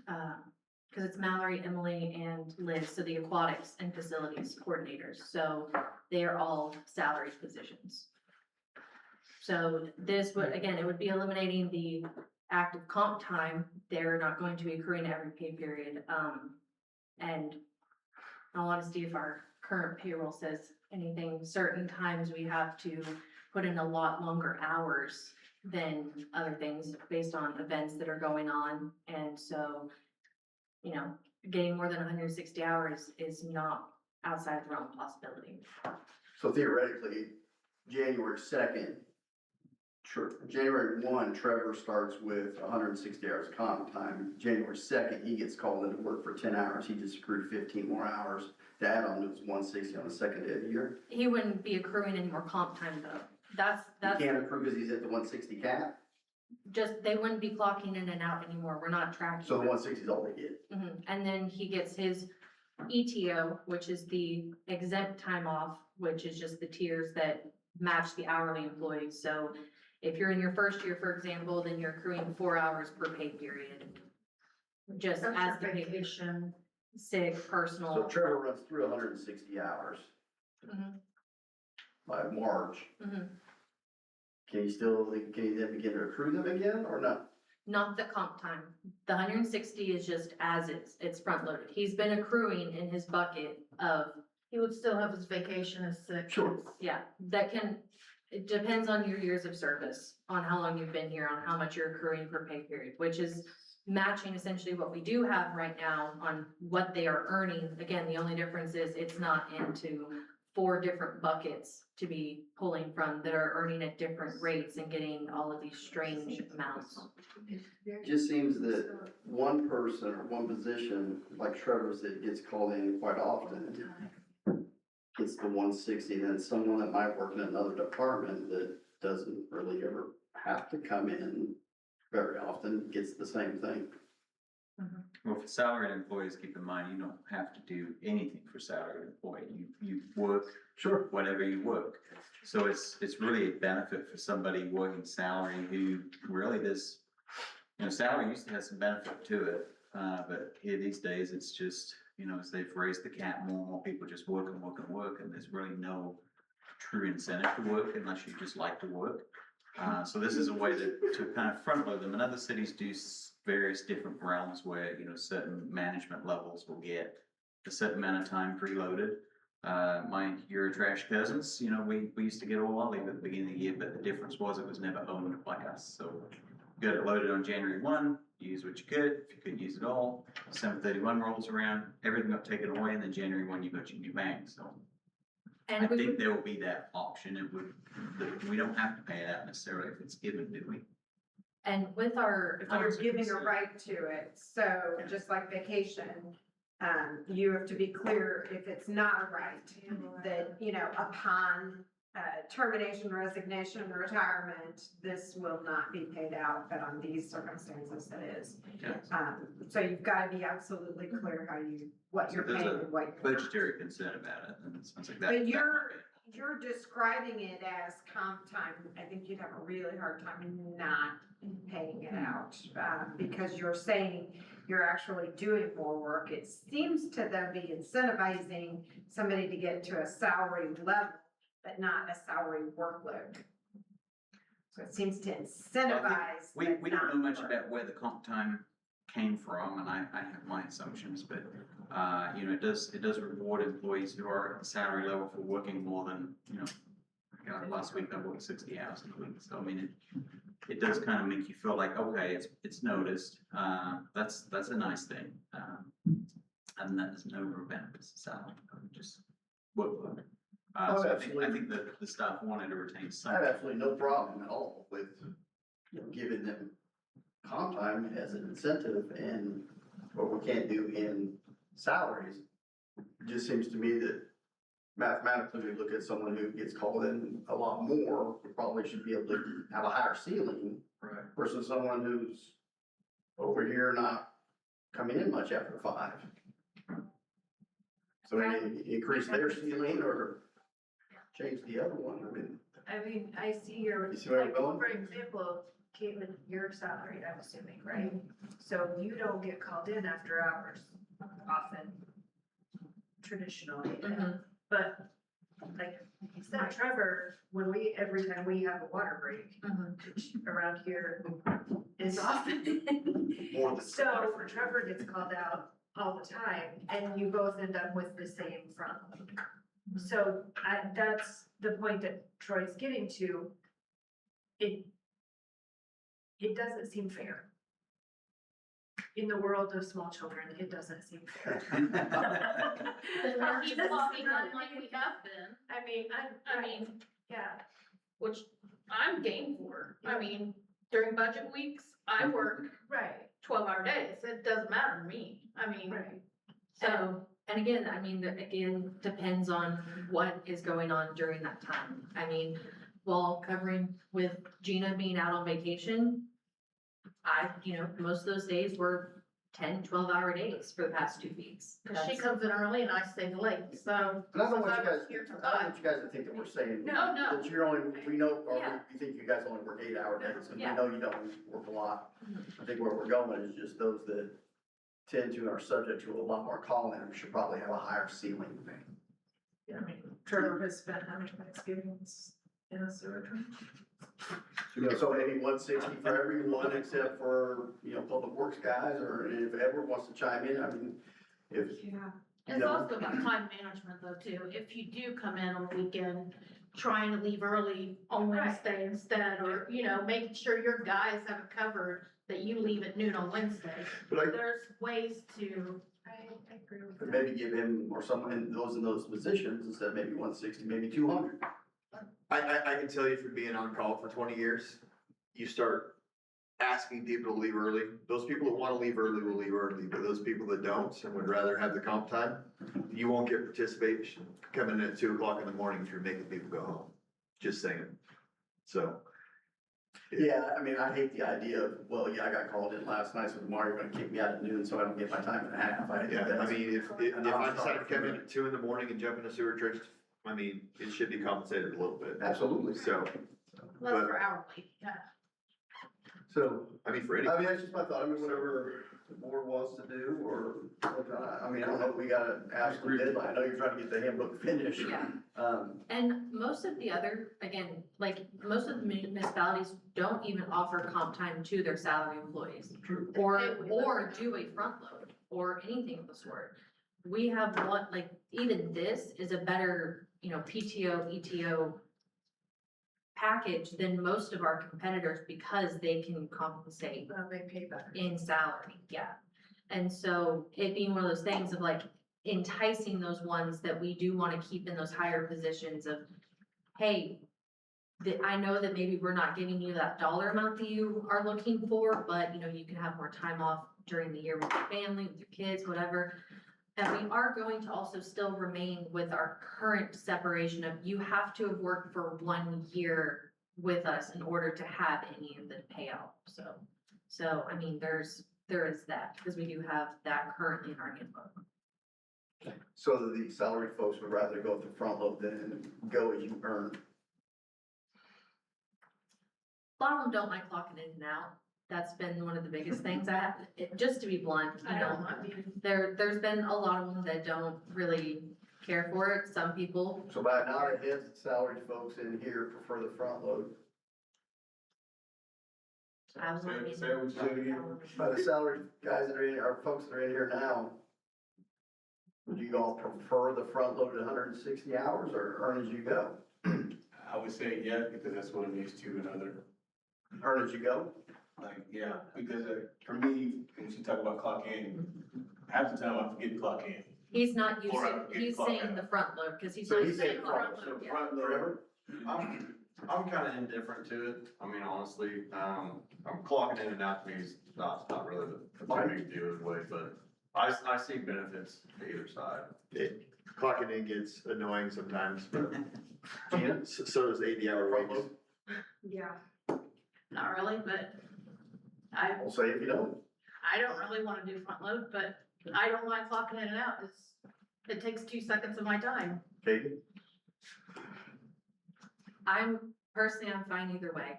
cause it's Mallory, Emily, and Liz, so the aquatics and facilities coordinators, so they are all salaried positions. So this would, again, it would be eliminating the active comp time. They're not going to be accruing every pay period. And in all honesty, if our current payroll says anything, certain times we have to put in a lot longer hours than other things based on events that are going on. And so, you know, getting more than 160 hours is not outside the realm of possibility.
So theoretically, January 2nd, January 1, Trevor starts with 160 hours of comp time. January 2nd, he gets called into work for 10 hours. He just accrued 15 more hours to add on to his 160 on the second day of the year.
He wouldn't be accruing any more comp time though. That's
He can't accrue because he's at the 160 cap,
just, they wouldn't be clocking in and out anymore. We're not tracking.
so the 160 is all they get.
And then he gets his ETO, which is the exempt time off, which is just the tiers that match the hourly employees. So if you're in your first year, for example, then you're accruing 4 hours per pay period. Just
That's
as
your
the pay,
vacation.
sick,
So
personal.
Trevor runs through 160 hours
Mhm.
by March.
Mhm.
Can he then begin to accrue them again or not?
Not the comp time. The 160 is just as is, it's front loaded. He's been accruing in his bucket of,
He would still have his vacation as sick.
Sure.
yeah, it depends on your years of service, on how long you've been here, on how much you're accruing per pay period, which is matching essentially what we do have right now on what they are earning. Again, the only difference is it's not into 4 different buckets to be pulling from that are earning at different rates and getting all of these strange amounts.
It just seems that one person or one position, like Trevor's, that gets called in quite often, gets the 160, then someone that might work in another department that doesn't really ever have to come in very often gets the same thing.
Well, for salaried employees, keep in mind, you don't have to do anything for salaried employee. You work
Sure.
whatever you work. So it's really a benefit for somebody working salary who really does, salary used to have some benefit to it. But here these days, it's just, as they've raised the cap more people just work and work and work, and there's really no true incentive to work unless you just like to work. So this is a way to kind of front load them. And other cities do various different realms where, certain management levels will get a certain amount of time preloaded. My Eurotrash cousins, we used to get all our leave at the beginning of the year, but the difference was it was never owned by us. So you got it loaded on January 1, use what you could. If you couldn't use it all, December 31 rolls around, everything got taken away, and then January 1, you got your new bank. So I
And we
think
would,
there will be that option. We don't have to pay it out necessarily if it's given, do we?
and with our,
You're giving a right to it, so just like vacation, you have to be clear if it's not a right, that, upon termination, resignation, retirement, this will not be paid out, but on these circumstances it is.
Yes.
So you've got to be absolutely clear what
So
you're
there's
paying
a
and what you're not.
budgetary concern about it, and it sounds like that.
But
that
you're describing it as comp time. I think you'd have a really hard time not paying it out, because you're saying you're actually doing more work. It seems to them be incentivizing somebody to get to a salary level, but not a salary workload. So it seems to incentivize.
We
but
don't know
not
much
work.
about where the comp time came from, and I have my assumptions, but, it does reward employees who are at the salary level for working more than, last week I worked 60 hours a week, so I mean, it does kind of make you feel like, okay, it's noticed, that's a nice thing. And that there's no real benefits to salary, just workload. So I think that the staff wanted to retain some.
I have absolutely no problem at all with, giving them comp time as an incentive and what we can't do in salaries. It just seems to me that mathematically, we look at someone who gets called in a lot more, we probably should be able to have a higher ceiling
Right.
versus someone who's over here not coming in much after 5. So maybe increase their ceiling or change the other one.
I mean, I see your,
You see where I'm
like,
going?
for example, Caitlin, you're salaried, I'm assuming, right? So you don't get called in after hours often, traditionally,
Mhm.
but like you said, Trevor, every time we have a water break, which around here is often.
More than
So Trevor gets called out all the time and you both end up with the same front load. So that's the point that Troy's getting to. It doesn't seem fair. In the world of small children, it doesn't seem fair.
Keep walking on like we have been.
I mean, yeah,
which I'm game for. I mean, during budget weeks, I work
Right,
12-hour days. It doesn't matter to me. I mean,
right.
So, and again, I mean, again, depends on what is going on during that time. I mean, while covering with Gina being out on vacation, most of those days were 10, 12-hour days for the past 2 weeks.
cause she comes in early and I stay late, so.
And I don't
since
want you
was
guys,
here till
I don't
five.
want you guys to think that we're saying.
No, no.
That you're only, we know, or
Yeah.
we think you guys only work 8-hour days, and we
Yeah.
know you don't work a lot. I think where we're going is just those that tend to and are subject to a lot more calling, should probably have a higher ceiling.
Yeah, I mean, Trevor has spent how much experience in a sewer train?
You know, so maybe 160 for everyone except for, public works guys, or if Edward wants to chime in, I mean, if.
Yeah.
It's
No.
also about time management though too. If you do come in on the weekend, trying to leave early on Wednesday instead, or, making sure your guys have it covered, that you leave at noon on Wednesday.
But
There's ways to,
I agree with
But
that.
maybe give him or someone in those positions instead of maybe 160, maybe 200.
I can tell you from being on call for 20 years, you start asking people to leave early. Those people that wanna leave early will leave early, but those people that don't and would rather have the comp time, you won't get participation coming in at 2 o'clock in the morning if you're making people go home. Just saying. So.
Yeah, I mean, I hate the idea of, well, yeah, I got called in last night, so tomorrow you're gonna kick me out at noon, so I don't get my time and a half.
Yeah, I mean, if I decide to come in at 2 in the morning and jump in a sewer trench, I mean, it should be compensated a little bit.
Absolutely.
So,
less for hourly, yeah.
So,
I mean, for any.
I mean, that's just my thought, I mean, whatever the board wants to do, or, I mean, I don't know, if we gotta ask the deadline, I know you're trying to get the handbook finished.
Yeah.
Um,
And most of the other, again, like, most of the municipalities don't even offer comp time to their salary employees. Or do a front load, or anything of the sort. We have one, like, even this is a better, PTO, ETO package than most of our competitors because they can compensate
They pay better.
in salary, yeah. And so it being one of those things of like enticing those ones that we do wanna keep in those higher positions of, hey, I know that maybe we're not giving you that dollar amount that you are looking for, but you can have more time off during the year with your family, with your kids, whatever. And we are going to also still remain with our current separation of you have to have worked for 1 year with us in order to have any of the payout, so, I mean, there is that, because we do have that currently in our handbook.
so that the salaried folks would rather go with the front load than go as you earn.
A lot of them don't like clocking in and out. That's been one of the biggest things just to be blunt,
I don't, I mean,
there's been a lot of them that don't really care for it. Some people,
So by a nod of heads, the salaried folks in here prefer the front load.
I was wondering.
By the salaried guys that are in, or folks that are in here now, would you all prefer the front loaded 160 hours or earn as you go?
I would say yes, because that's what I'm used to in other,
Earn as you go?
yeah, because for me, when you talk about clock in, half the time I forget to clock in.
He's not
Or
using, he's
clock
saying
out.
the front load, because he's
So
not
he's
saying
saying
the
front,
front
so
load, yeah.
front load.
I'm kind of indifferent to it. I mean, honestly, I'm clocking in and out to me is not really a big deal anyway, but I see benefits to either side.
Clocking in gets annoying sometimes, but
Gina?
so does 80-hour
Front
weeks.
load?
Yeah.
not really, but
We'll say if you don't.
I don't really wanna do front load, but I don't mind clocking in and out. It takes 2 seconds of my time.
Katie?
I'm fine either way,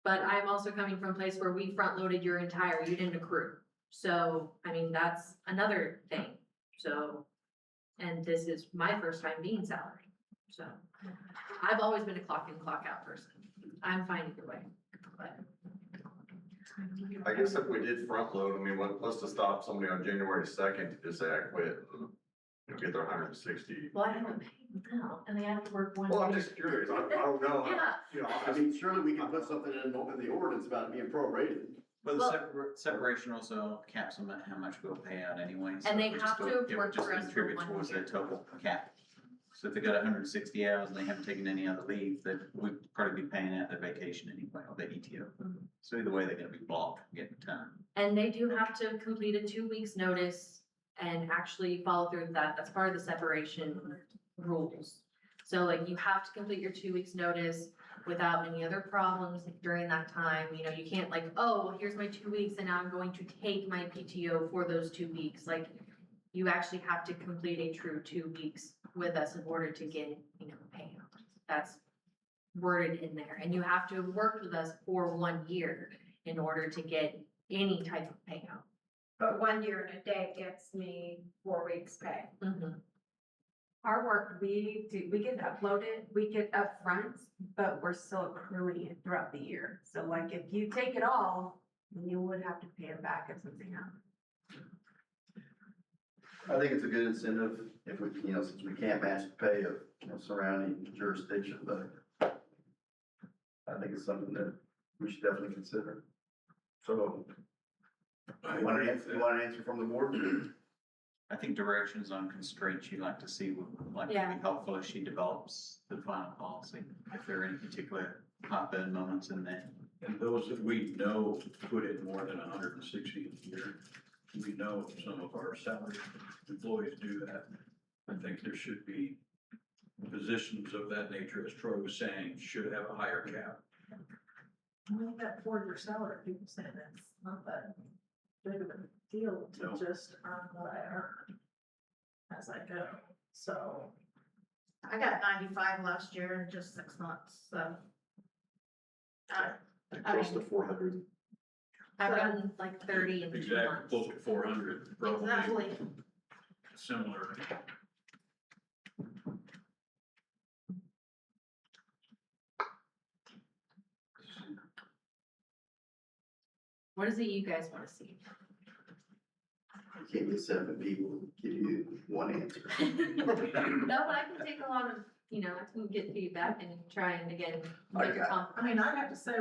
but I'm also coming from a place where we front loaded your entire, you didn't accrue. So, I mean, that's another thing, so, and this is my first time being salaried, so. I've always been a clock in, clock out person, I'm fine either way, but.
I guess if we did front load, I mean, what's to stop somebody on January 2nd to just say I quit and get their 160?
Well, I haven't paid them now, and they have to work one.
Well, I'm
day.
just curious, I don't know.
Yeah.
You know,
I mean, surely we can put something in the ordinance about it being prorated.
But
Well-
the separation also caps them at how much we'll pay out anyway. so
And they
it would
have
just
to have
it would
worked
just
for us for
contribute
1
towards
year.
their total cap. So if they got 160 hours and they haven't taken any other leave, then we'd probably be paying out their vacation anyway, or their ETO. So either way, they're gonna be blocked from getting time.
And they do have to complete a 2 weeks notice and actually follow through with that. That's part of the separation rules. So like you have to complete your 2 weeks notice without any other problems during that time. You know, you can't like, oh, well, here's my 2 weeks and now I'm going to take my PTO for those 2 weeks. Like you actually have to complete a true 2 weeks with us in order to get, you know, payout. That's worded in there. And you have to have worked with us for 1 year in order to get any type of payout.
But 1 year and a day gets me 4 weeks pay.
Our work, we get uploaded, we get upfront, but we're still accruing it throughout the year. So like if you take it all, then you would have to pay it back if something happened.
I think it's a good incentive if we, since we can't match the pay of, surrounding jurisdiction, but I think it's something that we should definitely consider. So, you want an answer from the board?
I think directions on constraints you'd like to see would like to
Yeah.
be helpful as she develops the final policy. If there are any particular heartburn moments in there.
And those that we know put in more than 160 a year, we know some of our salaried employees do that. I think there should be positions of that nature, as Troy was saying, should have a higher cap.
I mean, that 4-year salary, people say that's not that big of a deal
No.
to just earn what I earn as I go. So I got 95 last year in just 6 months, so.
Close to 400.
I've gotten like 30 in 2
Exactly,
months.
close to 400, probably
Exactly.
similar.
What is it you guys wanna see?
You can't get 7 people, give you one answer.
No, but I can take a lot of, I can get feedback and try and again, make a compromise.
I mean, I'd have to say,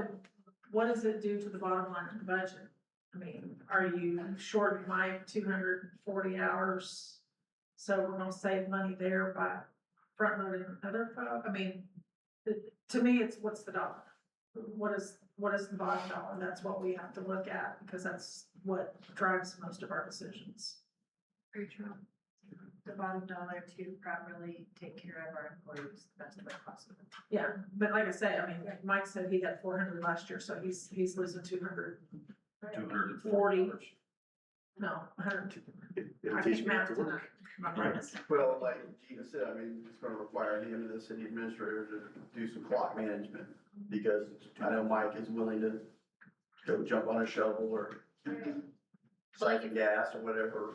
what does it do to the bottom line of the budget? I mean, are you shorting my 240 hours? So we're gonna save money there by front loading other folk? I mean, to me, it's what's the dollar? What is the bottom dollar? That's what we have to look at, because that's what drives most of our decisions.
Very true. The bottom dollar to properly take care of our employees the best way possible.
Yeah, but like I say, I mean, Mike said he got 400 last year, so he's losing 200.
240 hours.
No, 100.
It'll
I
teach
think
me
math
not to work.
tonight. My brain's-
Well, like Gina said, I mean, it's gonna require him and the city administrator to do some clock management, because I know Mike is willing to go jump on a shovel or siphon gas or whatever.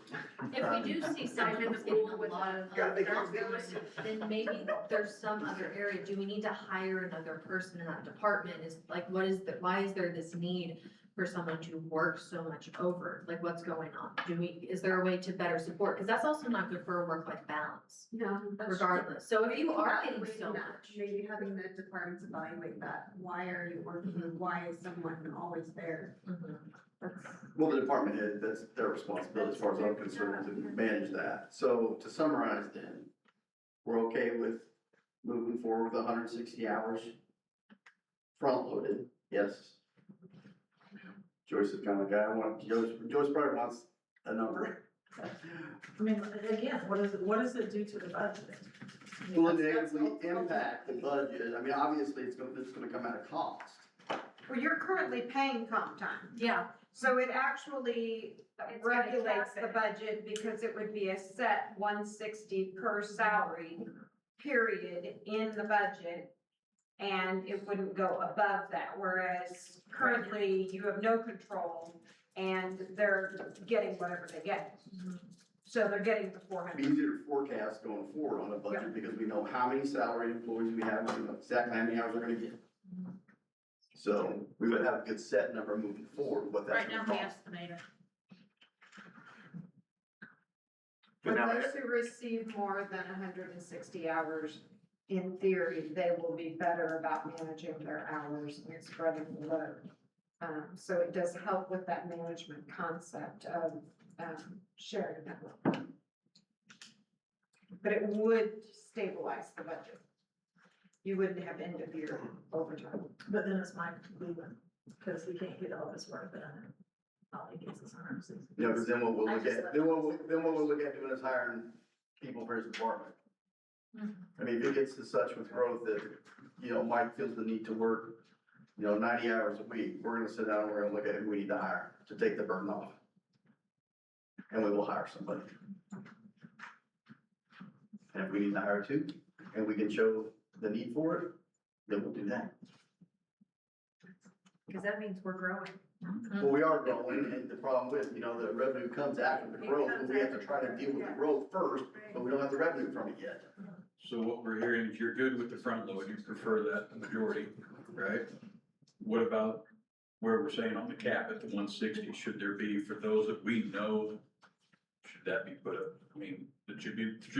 If we do see siphons getting a lot of, then maybe there's some other area. Do we need to hire another person in that department? Why is there this need for someone to work so much over? Like, what's going on? Is there a way to better support? Because that's also not good for a work-life balance,
No.
regardless. So if you are getting so much.
Maybe having the departments evaluate that. Why are you working? Why is someone always there?
Well, the department head, that's their responsibility as far as I'm concerned to manage that. So to summarize then, we're okay with moving forward with 160 hours front loaded, yes. Joyce is kind of like, Joyce probably wants a number.
I mean, again, what does it do to the budget? I mean,
Will it
that's-
negatively impact the budget? I mean, obviously, it's gonna come at a cost.
Well, you're currently paying comp time.
Yeah,
So it actually
It's gonna
regulates
cap
the
it.
budget because it would be a set 160 per salary period in the budget. And it wouldn't go above that, whereas currently you have no control and they're getting whatever they get. So they're getting the
It'd
400.
be easier to forecast going forward on a budget because we know how many salaried employees we have, we know exactly how many hours we're gonna get. So we would have a good set number moving forward, what that's
Right now,
gonna
we
cost.
estimate it.
For those who receive more than 160 hours, in theory, they will be better about managing their hours and spreading the load. So it does help with that management concept of sharing that load. but it would stabilize the budget. You wouldn't have end of year overtime.
But then it's Mike leaving, because he can't get all his work done. All he gets is 160.
You know, cause then what we'll
I
look
just
at,
left
then what we'll look at doing is hiring people for his department. I mean, if it gets to such with growth that, you know, Mike feels the need to work, you know, 90 hours a week, we're gonna sit down and we're gonna look at who we need to hire to take the burden off. And we will hire somebody. And if we need to hire two, and we can show the need for it, then we'll do that.
Cause that means we're growing.
Well, we are growing, and the problem with, you know, the revenue comes after the growth, but we have to try to deal with the growth first, but we don't have the revenue from it yet.
So what we're hearing is you're good with the front load, you prefer that majority, right? What about where we're saying on the cap at the 160, should there be, for those that we know, should that be put up? I mean, should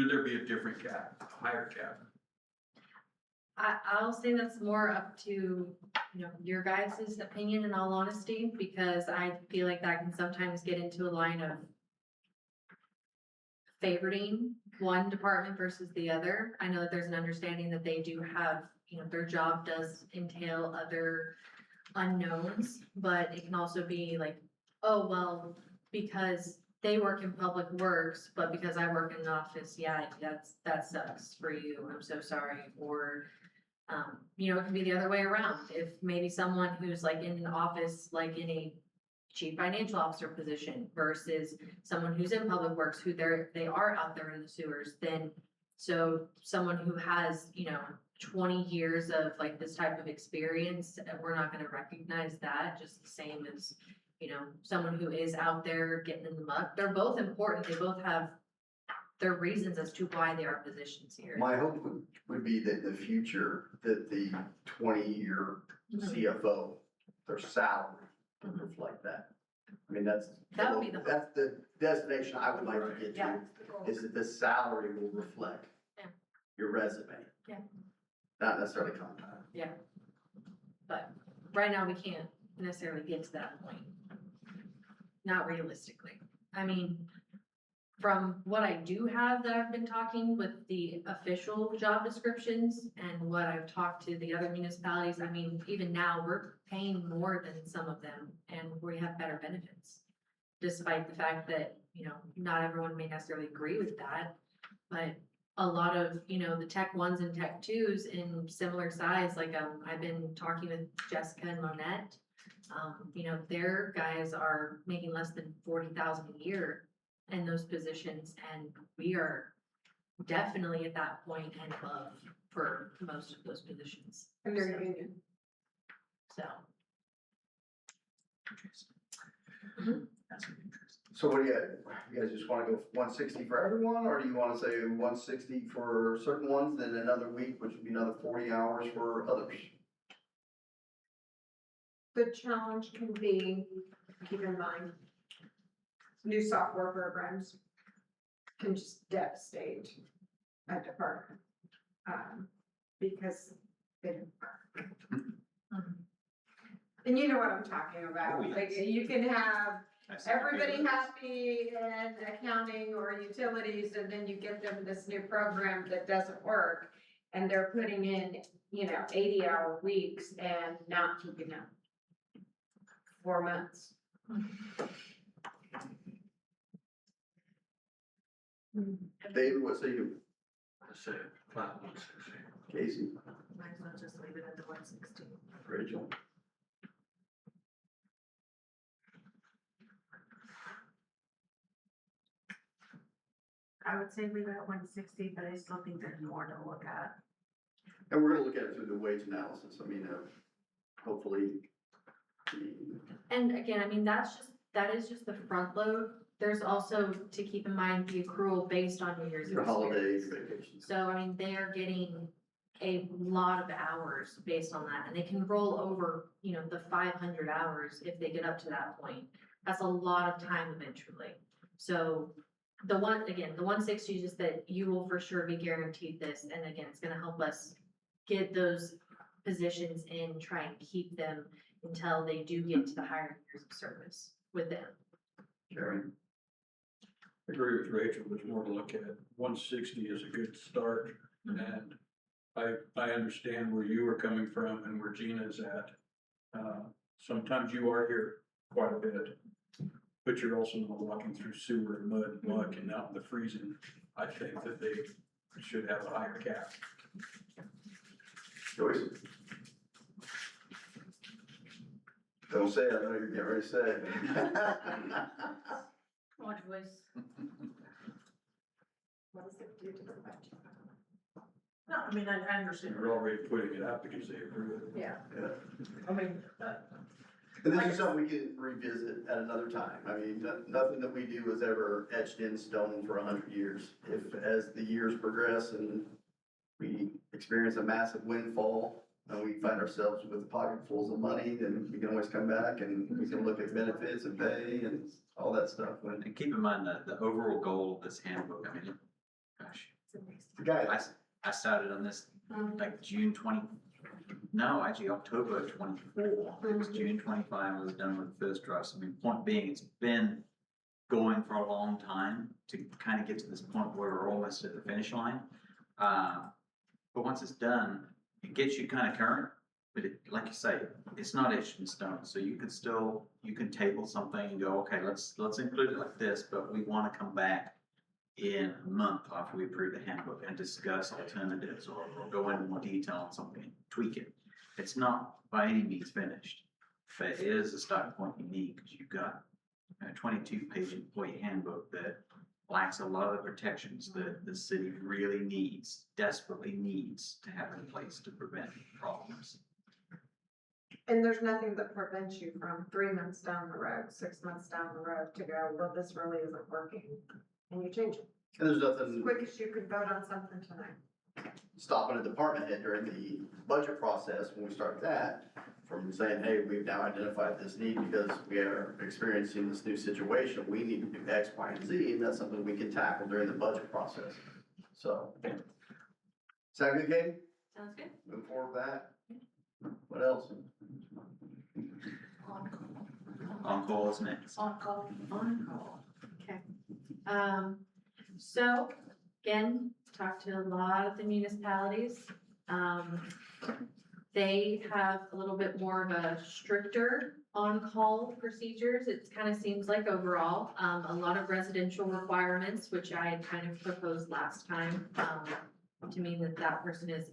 there be a different cap, a higher cap?
I'll say that's more up to, you know, your guys' opinion in all honesty, because I feel like that can sometimes get into a line of favoriting one department versus the other. I know that there's an understanding that they do have, you know, their job does entail other unknowns, but it can also be like, oh, well, because they work in public works, but because I work in the office, yeah, that sucks for you, I'm so sorry. Or, you know, it can be the other way around. If maybe someone who's like in an office, like in a chief financial officer position versus someone who's in public works, who they are out there in the sewers, then so someone who has, you know, 20 years of like this type of experience, we're not gonna recognize that just the same as, you know, someone who is out there getting in the muck. They're both important. They both have their reasons as to why they are positions here.
My hope would be that in the future, that the 20-year CFO, their salary would reflect that. I mean, that's the destination I would like to get
Yeah.
to, is that the salary will reflect
Yeah.
your resume.
Yeah.
Not necessarily content.
Yeah. But right now, we can't necessarily get to that point. Not realistically. I mean, from what I do have that I've been talking with the official job descriptions and what I've talked to the other municipalities, I mean, even now, we're paying more than some of them and we have better benefits. Despite the fact that, you know, not everyone may necessarily agree with that, but a lot of, you know, the tech ones and tech twos in similar size, like, I've been talking with Jessica and Monette. You know, their guys are making less than 40,000 a year in those positions, and we are definitely at that point and above for most of those positions.
And they're union.
So,
That's of interest.
So what do you guys just wanna go 160 for everyone, or do you wanna say 160 for certain ones, then another week, which would be another 40 hours for others?
The challenge can be, keep in mind, new software programs can just devastate a department. Because they don't work. And you know what I'm talking about,
Oh, yes.
like, you can have
I've seen
everybody
videos.
happy in accounting or utilities, and then you get them this new program that doesn't work. And they're putting in, you know, 80-hour weeks and not keeping up. 4 months.
David, what say you?
I say flat 160.
Casey,
Might as well just leave it at the 160.
Rachel?
I would say leave it at 160, but I still think there's more to look at.
And we're gonna look at it through the wage analysis, I mean, hopefully.
and again, I mean, that is just the front load. There's also to keep in mind the accrual based on New Year's.
Your holidays,
experience.
vacations.
So, I mean, they are getting a lot of hours based on that, and they can roll over, you know, the 500 hours if they get up to that point. That's a lot of time eventually. So the 160 is just that you will for sure be guaranteed this, and again, it's gonna help us get those positions in, try and keep them until they do get to the higher years of service with them.
Karen?
agree with Rachel, there's more to look at. 160 is a good start, and I understand where you are coming from and where Gina's at. Sometimes you are here quite a bit, but you're also not walking through sewer and mud and muck and out in the freezing. I think that they should have a higher cap.
Joyce? Don't say it, I know you're getting ready to say it.
Come on, Joyce.
What does it do to the budget?
No, I mean, I understand.
They're already putting it out because they approve it.
Yeah.
Yeah.
I mean,
And this is something we can revisit at another time. I mean, nothing that we do is ever etched in stone for 100 years. If, as the years progress and we experience a massive windfall, and we find ourselves with pocketfuls of money, then we can always come back and we can look at benefits and pay and all that stuff. When
And keep in mind that the overall goal of this handbook, I mean, gosh,
the guy,
I started on this like June 20, no, actually October 24. It was June 25, I was done with the first draft. I mean, point being, it's been going for a long time to kind of get to this point where we're almost at the finish line. But once it's done, it gets you kind of current, but it, like you say, it's not etched in stone. So you can still, you can table something and go, okay, let's include it like this, but we want to come back in a month after we approve the handbook and discuss alternatives or go into more detail on something, tweak it. It's not by any means finished, but it is a starting point you need because you've got a 22-page employee handbook that lacks a lot of the protections that the city really needs, desperately needs to have in place to prevent problems.
And there's nothing that prevents you from 3 months down the road, 6 months down the road to go, well, this really isn't working. And you change it.
and there's
As
nothing
quick as you could vote on something tonight.
stopping a department head during the budget process when we start that from saying, hey, we've now identified this need because we are experiencing this new situation. We need to do X, Y, and Z, and that's something we can tackle during the budget process. So, sound good, Katie?
Sounds good.
Move forward with that. What else?
On call is next.
On call.
On call, okay. So, again, talked to a lot of the municipalities. They have a little bit more of a stricter on-call procedures. It kind of seems like overall, a lot of residential requirements, which I had kind of proposed last time, to mean that that person is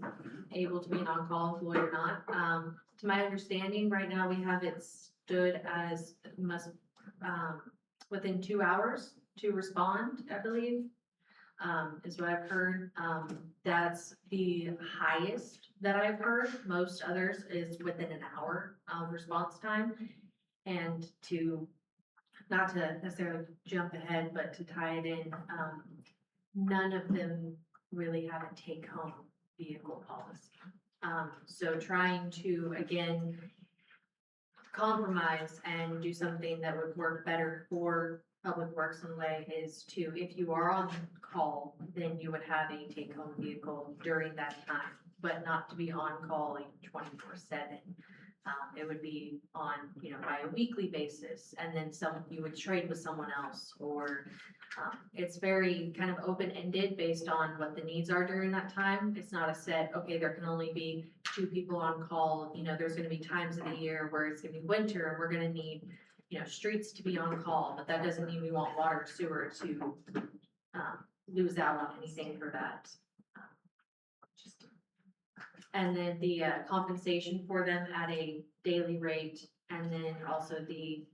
able to be an on-call employee or not. To my understanding, right now, we have it stood as must, within 2 hours to respond, I believe, is what I've heard. That's the highest that I've heard. Most others is within an hour of response time. And to, not to necessarily jump ahead, but to tie it in, none of them really have a take-home vehicle policy. So trying to, again, compromise and do something that would work better for Public Works and Way is to, if you are on call, then you would have a take-home vehicle during that time, but not to be on call like 24/7. It would be on, by a weekly basis, and then you would trade with someone else, or it's very kind of open-ended based on what the needs are during that time. It's not a set, okay, there can only be 2 people on call. There's gonna be times of the year where it's gonna be winter and we're gonna need, streets to be on call, but that doesn't mean we want water and sewer to lose out on anything for that. And then the compensation for them at a daily rate, and then also the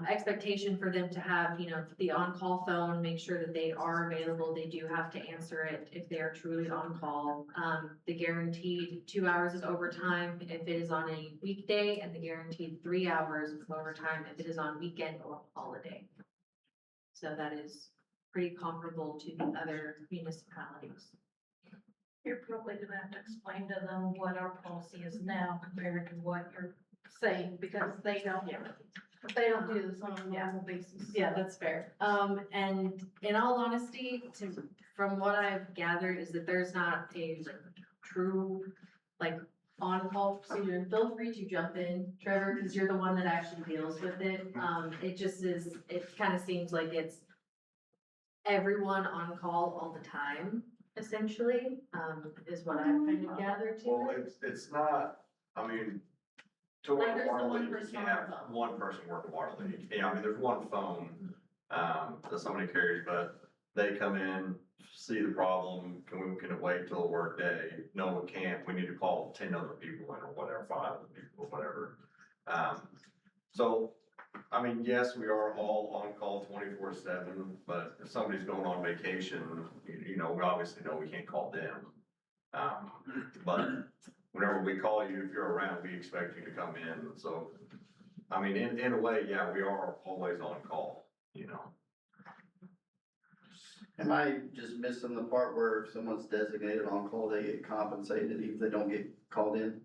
expectation for them to have, the on-call phone, make sure that they are available. They do have to answer it if they are truly on call. The guaranteed 2 hours of overtime if it is on a weekday, and the guaranteed 3 hours of overtime if it is on weekend or holiday. So that is pretty comparable to the other municipalities.
You're probably gonna have to explain to them what our policy is now compared to what you're saying, because they don't do this on a normal basis.
Yeah, that's fair. And in all honesty, from what I've gathered is that there's not a true, on-call procedure, and feel free to jump in, Trevor, because you're the one that actually deals with it. It just is, it kind of seems like it's everyone on call all the time, essentially, is what I've kind of gathered to
Well,
it.
it's not, I mean, to
Like,
work
there's the
water
one
leak, you
person
can't
on
have
the phone.
one person working water leak. Yeah, I mean, there's one phone, that somebody carries, but they come in, see the problem, can it wait till the work day? No, we can't, we need to call 10 other people in or whatever, 5 other people, whatever. So, I mean, yes, we are all on call 24/7, but if somebody's going on vacation, you know, we obviously know we can't call them. But whenever we call you, if you're around, we expect you to come in, so, I mean, in a way, yeah, we are always on call, you know?
Am I just missing the part where if someone's designated on call, they get compensated even if they don't get called in?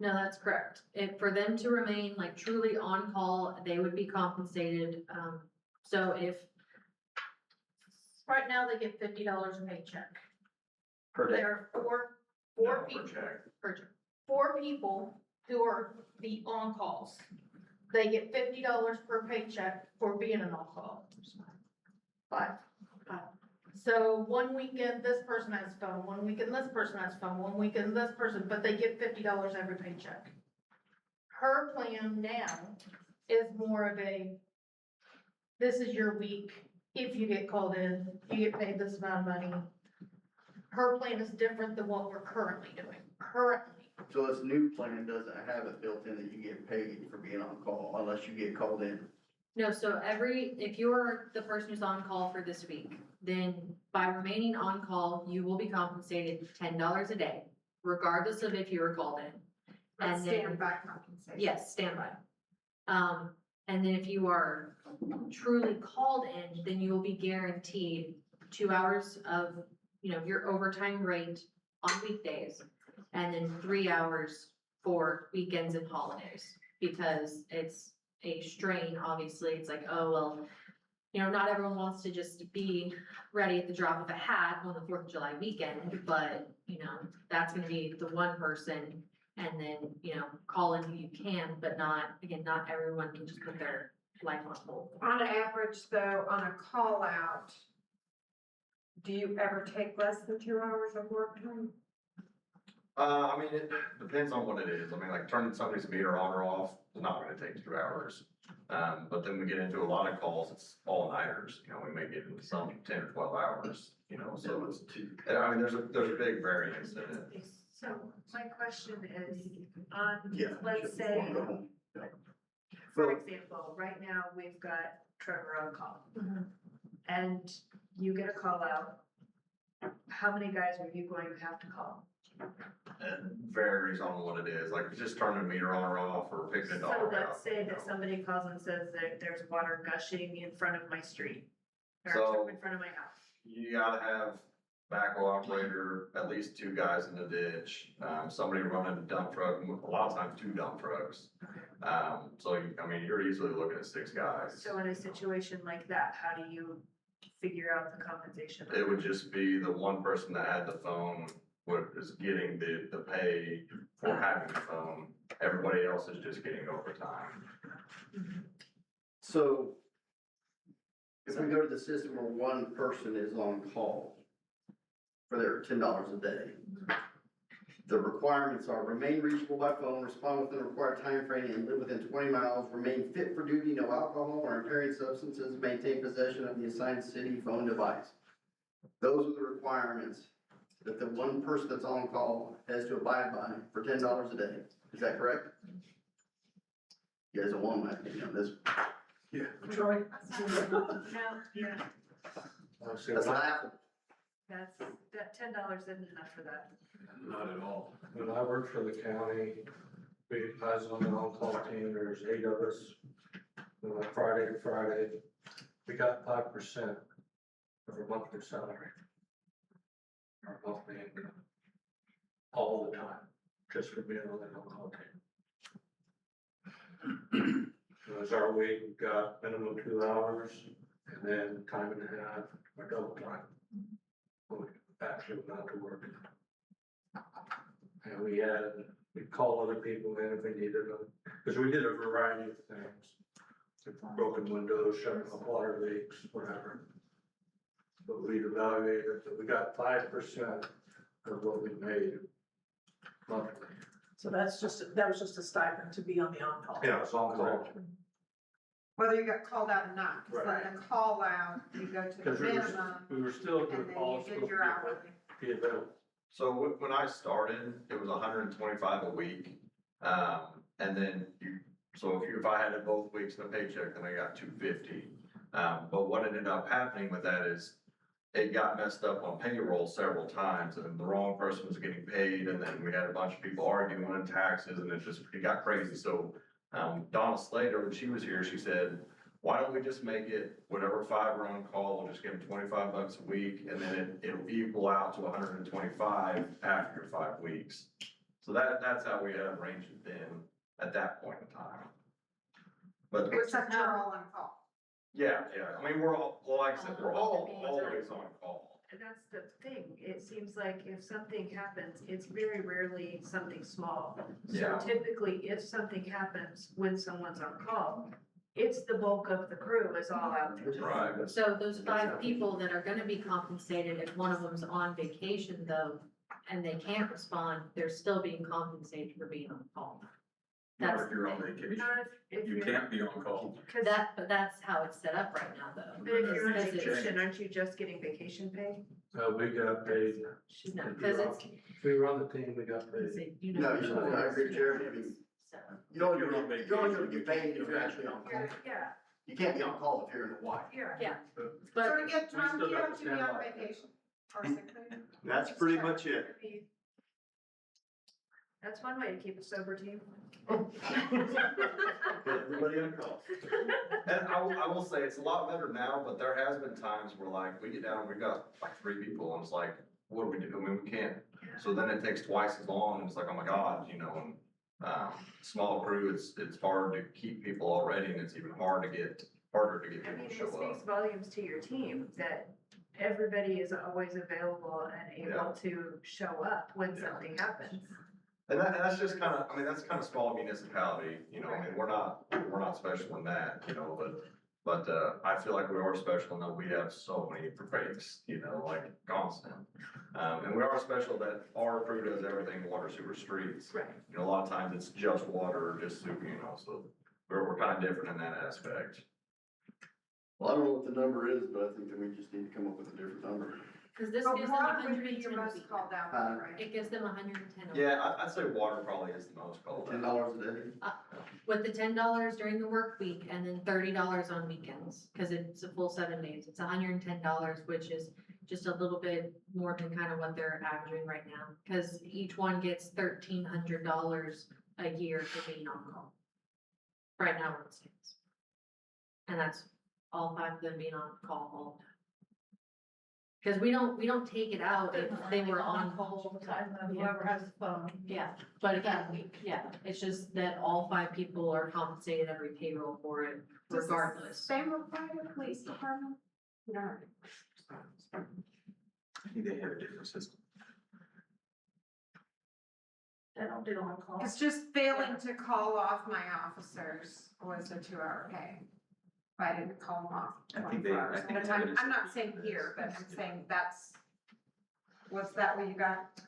No, that's correct. If, for them to remain like truly on call, they would be compensated. So if,
Right now, they get $50 a paycheck.
Per day?
There are
No,
four
per
people,
check.
four people who are the on-calls. They get $50 per paycheck for being an on-call. 5. So one weekend, this person has a phone, one weekend, this person has a phone, one weekend, this person, but they get $50 every paycheck. Her plan now is more of a, this is your week. If you get called in, you get paid this amount of money. Her plan is different than what we're currently doing.
So this new plan doesn't have it built in that you get paid for being on call unless you get called in?
no, so if you're the person who's on call for this week, then by remaining on call, you will be compensated $10 a day, regardless of if you were called in.
That's
And then,
standby compensation.
yes, standby. And then if you are truly called in, then you will be guaranteed 2 hours of, you know, your overtime rate on weekdays, and then 3 hours for weekends and holidays, because it's a strain, obviously. It's like, oh, well, you know, not everyone wants to just be ready at the drop of a hat on the 4th of July weekend, but, you know, that's gonna be the one person. And then, you know, call in who you can, but not, again, not everyone can just put their life on hold.
On average, though, on a call out, do you ever take less than 2 hours of work time?
I mean, it depends on what it is. I mean, like turning somebody's meter on or off is not gonna take 2 hours. But then we get into a lot of calls, it's all nighters, you know, we may get into some 10 or 12 hours, you know, so it's, I mean, there's a big variance in it.
So my question is, on,
Yeah.
let's say,
Go home.
for example, right now, we've got Trevor on call. And you get a call out. How many guys are you going to have to call?
It varies on what it is, like just turning a meter on or off or picking a
So
dog out.
let's say that somebody calls and says that there's water gushing in front of my street.
So-
Or in front of my house.
You gotta have backhoe operator, at least 2 guys in the ditch, somebody running a dump truck, a lot of times 2 dump trucks. So, I mean, you're easily looking at 6 guys.
So in a situation like that, how do you figure out the compensation?
It would just be the one person that had the phone is getting the pay for having the phone. Everybody else is just getting overtime.
So if we go to the system where one person is on call for their $10 a day, the requirements are remain reachable by phone, respond within the required time frame, and live within 20 miles, remain fit for duty, no alcohol or impairing substances, maintain possession of the assigned city phone device. Those are the requirements that the one person that's on call has to abide by for $10 a day. Is that correct? You guys don't want my opinion on this.
Troy?
No, yeah,
That's laughable.
that $10 isn't enough for that.
Not at all. When I worked for the county, I was on the on-call team, there's 8 of us. And like Friday to Friday, we got 5% of our monthly salary. Our monthly income. All the time, just for being on that on-call team. It was our week, we got minimum 2 hours, and then time and a half, or double time. When we actually went out to work. And we had We'd call other people in if we needed them, because we did a variety of things. Broken windows, shutting off water leaks, whatever. But we'd evaluated that we got 5% of what we made monthly.
So that was just a stipend to be on the on-call.
Yeah, it's on call.
Whether you got called out or not, cause then the call out, you go to the
Because
minimum,
we were still
and
doing
then
calls.
you get your hourly.
Be available.
So when I started, it was 125 a week. And then if I had it both weeks in a paycheck, then I got 250. But what ended up happening with that is it got messed up on payroll several times and the wrong person was getting paid. And then we had a bunch of people arguing on taxes and it got crazy. So, Donna Slater, when she was here, she said, why don't we just make it whatever 5 are on call, we'll just give them $25 a week, and then it'll equal out to 125 after your 5 weeks. So that's how we had arranged it then, at that point in time. But,
Except you're all on call.
yeah, I mean, we're all, well, like I said, we're all always on call.
And that's the thing, it seems like if something happens, it's very rarely something small. So
Yeah.
typically, if something happens when someone's on call, it's the bulk of the crew is all out there.
Right.
So those 5 people that are gonna be compensated, if one of them's on vacation though, and they can't respond, they're still being compensated for being on call.
Not
That's
if you're on vacation.
Not if
You
you're,
can't be on call.
but that's how it's set up right now though.
but if you're on
Because it's-
vacation, aren't you just getting vacation pay?
We got paid.
No, cause it's,
If we were on the team, we got paid.
you
No,
know.
you know, I agree, Jeremy. I mean,
So,
you're only
You're on
gonna get paid if you're actually on call.
Yeah,
You can't be on call if you're in Hawaii.
yeah.
yeah,
So
but
to get time,
still
you
got
have
to
to be
stand
on
by.
vacation or sick leave.
That's pretty much it.
That's one way to keep a sober team.
Everybody on call.
And I will say, it's a lot better now, but there has been times where like, we get down, we've got like 3 people, and it's like, what do we do? I mean, we can't. So then it takes twice as long, and it's like, oh my God, you know, and, small crew, it's hard to keep people already, and it's even harder to get
I
people
mean,
to
it
show
speaks
up.
volumes to your team that everybody is always available and able to show up when
Yeah.
something happens.
And that's just kind of, I mean, that's kind of small municipality, you know, I mean, we're not special in that, you know, but I feel like we are special in that we have so many breaks, you know, like constant. And we are special that our crew does everything, water, sewer, streets.
Right.
You know, a lot of times it's just water or just soup, you know, so we're kind of different in that aspect.
Well, I don't know what the number is, but I think that we just need to come up with a different number.
cause this
But
gives them
water would be
110
your
a
most
week.
called out, right?
It gives them 110 a week.
Yeah, I'd say water probably is the most called out.
$10 a day.
With the $10 during the work week and then $30 on weekends, cause it's a full 7 days. It's $110, which is just a little bit more than kind of what they're averaging right now. Cause each one gets $1,300 a year for being on call. Right now, where it stands. And that's all 5 of them being on call all the time. Cause we don't take it out if they were on call.
All the time, whoever has the phone.
Yeah, but again, yeah, it's just that all 5 people are compensated every payroll for it
Does the
regardless.
Same apply to the police department? No.
I think they have a different system.
They don't do on call.
It's just failing to call off my officers was a 2-hour pay. If I didn't call them off
I think
24 hours
I think
at a time.
it's-
I'm not saying here, but I'm saying was that what you got?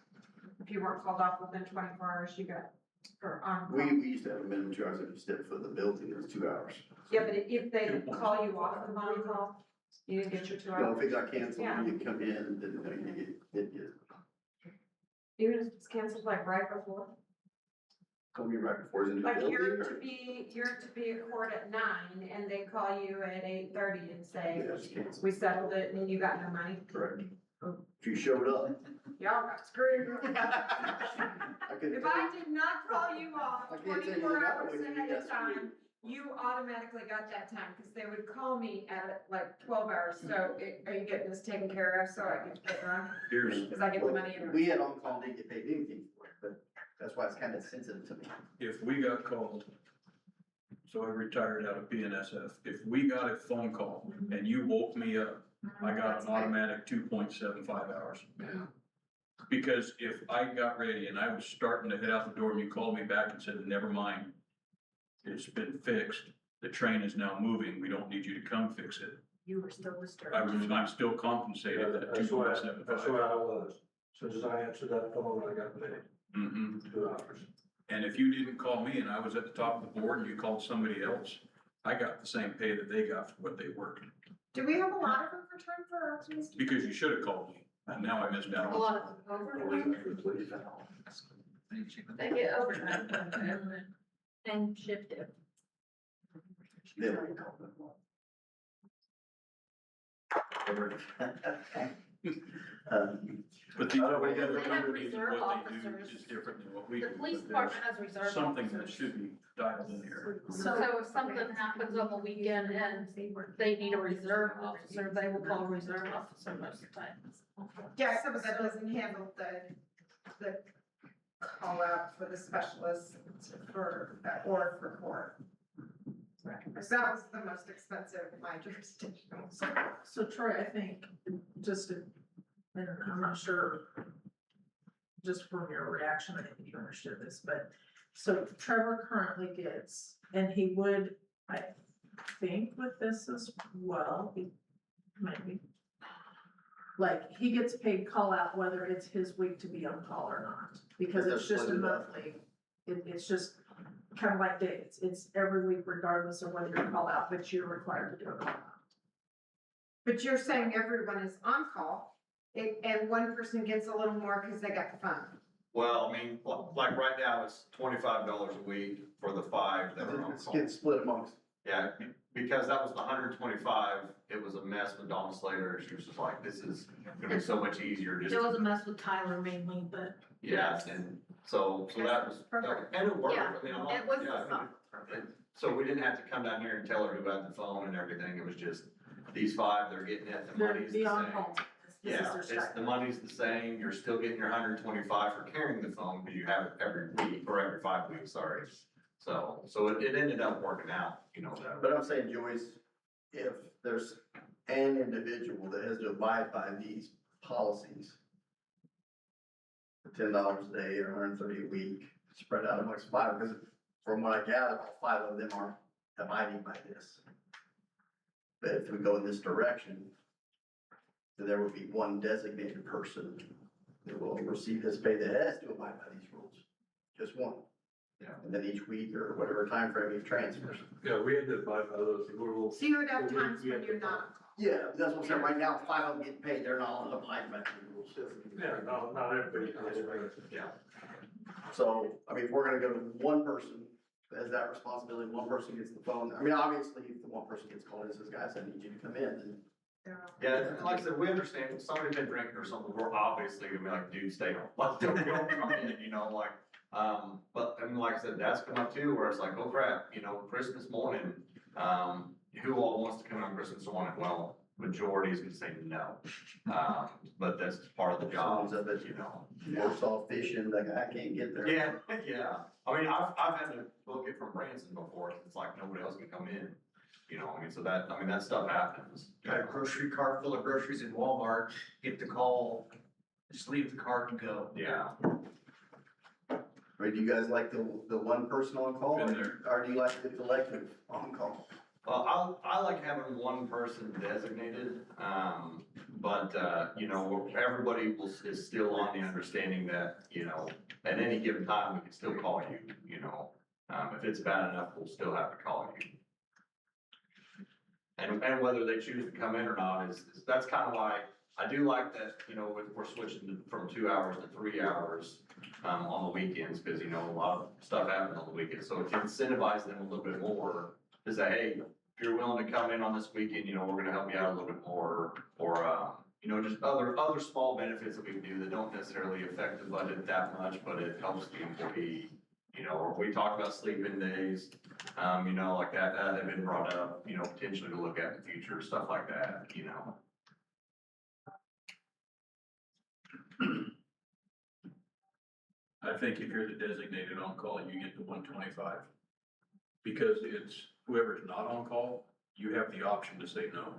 If you weren't called off within 24 hours, you got for on call?
We used to have a minimum 2 hours if you stepped foot in the building, it was 2 hours.
Yeah, but if they call you off the on call, you didn't get your 2
So
hours.
if it got canceled,
Yeah.
you come in, then you get,
Even if it's canceled like right before?
call me right before it's in the
Like
building.
you're to
or-
be at court at 9 and they call you at 8:30 and say,
Yeah, it's canceled.
we settled it and you got no money.
Correct. If you showed up.
Y'all got screwed.
I couldn't
If
tell
I
you-
did not call you off
I can't tell you
24
that
hours
when you
ahead
got
of time,
screwed.
you automatically got that time, because they would call me at like 12 hours, so are you getting this taken care of, so I can get on?
Here's,
Because I get the money in.
We had on call, didn't get paid anything for it, but that's why it's kind of sensitive to me.
if we got called, so I retired out of BNSF, if we got a phone call and you woke me up, I got an automatic 2.75 hours. Because if I got ready and I was starting to head out the door and you called me back and said, never mind, it's been fixed, the train is now moving, we don't need you to come fix it.
You were still disturbed.
I'm still compensated at
That's where I
2.75.
was. As soon as I answered that phone, I got paid
Mhm.
2 hours.
And if you didn't call me and I was at the top of the board and you called somebody else, I got the same pay that they got for what they worked.
Do we have a lot of overtime for our police?
Because you should have called me, and now I missed out
A
on.
lot of overtime, they get overtime and shifted.
Then we call them.
But the other
They have
companies and
reserve
what they do
officers.
is different than what we do.
The police
but there's
department has reserve
something that
officers.
should be dialed in here.
So if something happens on the weekend and they need a reserve officer, they will call a reserve officer most of the time.
Yeah, some of that doesn't handle the call out for the specialists for, or for court. Because that was the most expensive in my jurisdiction.
So Troy, I think, just, and I'm not sure, just from your reaction, I think you understood this, but, so Trevor currently gets, and he would, I think with this as well, maybe. Like, he gets paid call out whether it's his week to be on call or not, because
They're
it's just a
split it up.
monthly, it's just kind of like dates, it's every week regardless of whether you call out, but you're required to do a call out.
But you're saying everyone is on call, and one person gets a little more because they got the phone.
Well, I mean, like right now, it's $25 a week for the 5 that are on
It's
call.
getting split amongst.
Yeah, because that was the 125, it was a mess with Donna Slater, she was just like, this is gonna be so much easier, just.
It was a mess with Tyler mainly, but
Yeah,
yes.
and so that was, and it worked, I mean, I'm not,
It was
yeah,
the
I mean, so we didn't have to come down here and tell her who had the phone and everything, it was just, these 5, they're getting it, the
They're
money's the
the
same.
on-call. This is
Yeah,
their
it's,
stipend.
the money's the same, you're still getting your 125 for carrying the phone, because you have it every week, or every 5 weeks, sorry. So it ended up working out, you know, that.
But I'm saying, Joyce, if there's an individual that has to abide by these policies, $10 a day or $130 a week, spread out amongst 5, because from what I gather, all 5 of them are abiding by this. But if we go in this direction, then there would be one designated person that will receive this pay that has to abide by these rules, just one.
Yeah.
And then each week or whatever time frame he transfers.
Yeah, we had to abide by those rules.
So you would have times when you're not.
Yeah, that's what I'm saying, right now, 5 of them get paid, they're not all abiding by the rules.
Yeah, no, not everybody.
Yeah.
So, I mean, if we're gonna go to one person that has that responsibility, one person gets the phone, I mean, obviously, if the one person gets called and says, guys, I need you to come in, then.
Yeah, like I said, we understand, if somebody's been drinking or something, we're obviously gonna be like, dude, stay home, like, don't come in, you know, like, but, I mean, like I said, that's come up too, where it's like, oh crap, you know, Christmas morning, who all wants to come on Christmas morning? Well, majority is gonna say no, but that's part of the job,
Sounds of it.
you know.
Works all fishing, the guy can't get there.
Yeah, yeah, I mean, I've had to book it from Branson before, it's like nobody else can come in, you know, I mean, so that, I mean, that stuff happens.
Got a grocery cart full of groceries in Walmart, get the call, just leave the cart and go.
Yeah.
Or do you guys like the one person on call,
Been there.
or do you like the collective on call?
Well, I like having one person designated, but, you know, everybody is still on the understanding that, you know, at any given time, we can still call you, you know. If it's bad enough, we'll still have to call you. And whether they choose to come in or not that's kind of why I do like that, you know, we're switching from 2 hours to 3 hours, on the weekends, because, you know, a lot of stuff happens on the weekends, so to incentivize them a little bit more, to say, hey, if you're willing to come in on this weekend, you know, we're gonna help you out a little bit more, or, you know, just other small benefits that we can do that don't necessarily affect the budget that much, but it helps the employee, you know, or we talked about sleeping days, you know, like that have been brought up, you know, potentially to look at in the future, stuff like that, you know.
I think if you're the designated on call, you get the 125. Because it's whoever's not on call, you have the option to say no.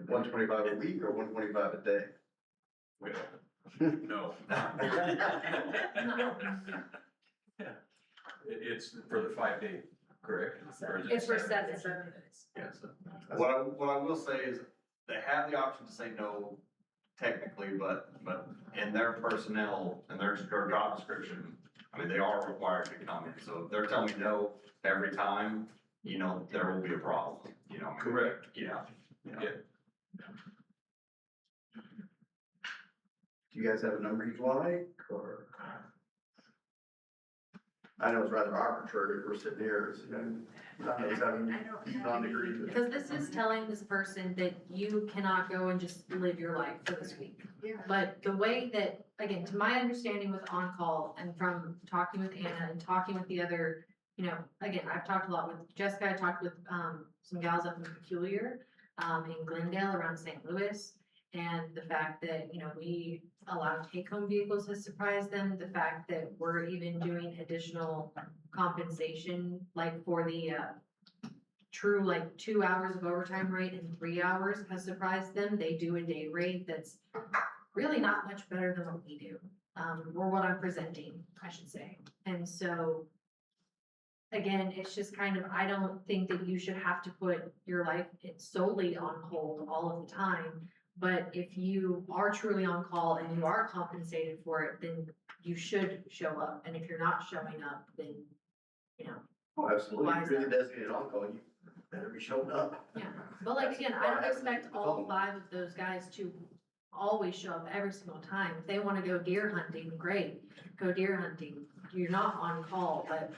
125 a week or 125 a day?
No. It's for the 5 day, correct? Or is it
It's for
7?
7.
Yes. What I will say is, they have the option to say no technically, but in their personnel and their job description, I mean, they are required to come in. So if they're telling me no every time, you know, there will be a problem, you know.
Correct.
Yeah.
Yeah.
Do you guys have a number you'd like, or? I know it's rather arbitrary, we're sitting here, it's, non-degree.
Because this is telling this person that you cannot go and just live your life for this week.
Yeah.
But the way that, again, to my understanding with on-call and from talking with Anna and talking with the other, you know, again, I've talked a lot with Jessica, I talked with, some gals up in Peculiar, in Glendale around St. Louis. And the fact that, you know, we allow take-home vehicles has surprised them. The fact that we're even doing additional compensation, like for the, true, like 2 hours of overtime rate and 3 hours has surprised them. They do a day rate that's really not much better than what we do. Or what I'm presenting, I should say. And so, again, it's just kind of, I don't think that you should have to put your life solely on hold all of the time. But if you are truly on call and you are compensated for it, then you should show up. And if you're not showing up, then, you know.
Oh, absolutely,
Why
if
is
you're the
that?
designated on-call, you better be showing up.
Yeah, but like, again, I don't expect all 5 of those guys to always show up every single time. If they wanna go deer hunting, great, go deer hunting. You're not on call, but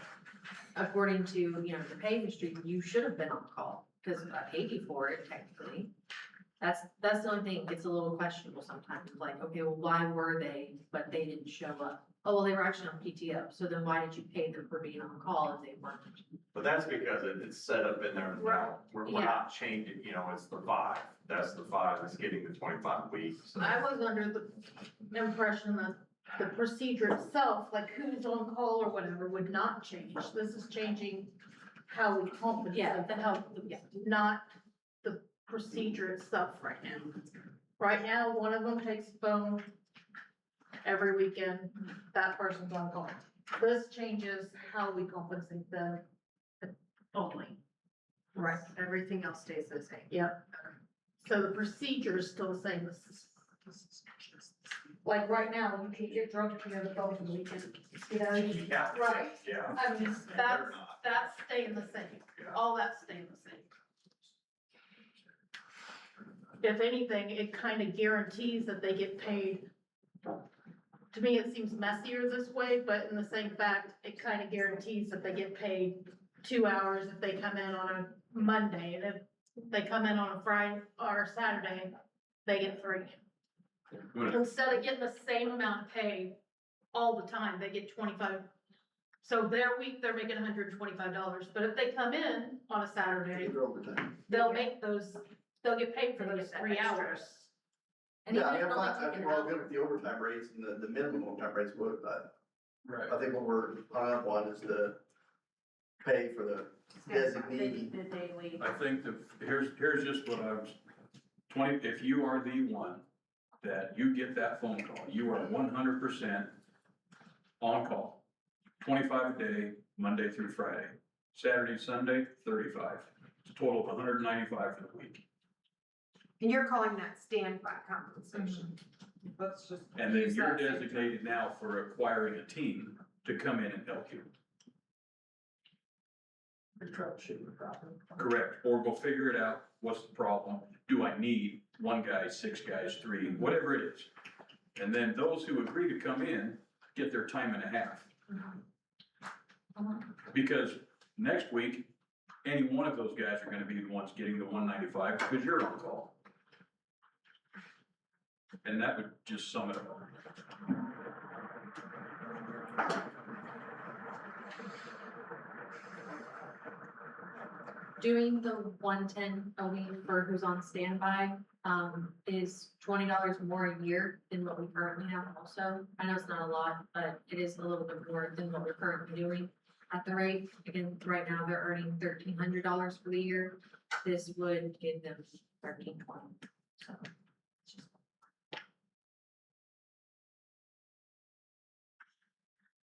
according to, you know, the pay history, you should have been on call, cause I paid you for it technically. That's the only thing, it's a little questionable sometimes, like, okay, well, why were they, but they didn't show up? Oh, well, they were actually on PTO, so then why did you pay them for being on call if they weren't?
But that's because it's set up in there.
Right.
We're
Yeah.
not changing, you know, it's the 5. That's the 5 that's getting the 25 weeks. So.
I was under the impression that the procedure itself, like who's on call or whatever, would not change. This is changing how we compensate.
Yeah, the health, yeah.
Not the procedure itself right now. Right now, one of them takes a phone every weekend, that person's on call. This changes how we compensate them only.
Right, everything else stays the same.
Yep. So the procedure is still the same. Like right now, you can get drunk if you have a phone for the weekend. You know,
Yeah.
right.
Yeah.
I mean, that's staying the same. All that's staying the same. If anything, it kind of guarantees that they get paid. To me, it seems messier this way, but in the same fact, it kind of guarantees that they get paid 2 hours if they come in on a Monday. And if they come in on a Friday or Saturday, they get 3. Instead of getting the same amount of pay all the time, they get 25. So their week, they're making $125. But if they come in on a Saturday, they'll make those, they'll get paid for those 3 hours.
And
Yeah, I
even
mean,
if
I
they're only
think
taking
we're all
an
good
hour.
with the overtime rates and the minimum overtime rates, but
Right.
I think what we're hung up on is the pay for the designee.
The daily.
I think that, here's just what I was, if you are the one that you get that phone call, you are 100% on call. 25 a day, Monday through Friday. Saturday, Sunday, 35. It's a total of 195 for the week.
And you're calling that standby compensation. Let's just.
And then
use
you're
that same
designated now for acquiring a team to come in and help you.
Troubleshooting the problem.
Correct, or go figure it out, what's the problem? Do I need 1 guy, 6 guys, 3, whatever it is? And then those who agree to come in get their time and a half. Because next week, any one of those guys are gonna be the ones getting the 195 because you're on call. And that would just sum it up.
Doing the 110 a week for who's on standby, is $20 more a year than what we currently have also. I know it's not a lot, but it is a little bit more than what we're currently doing at the rate. Again, right now they're earning $1,300 for the year. This would give them $1,320. So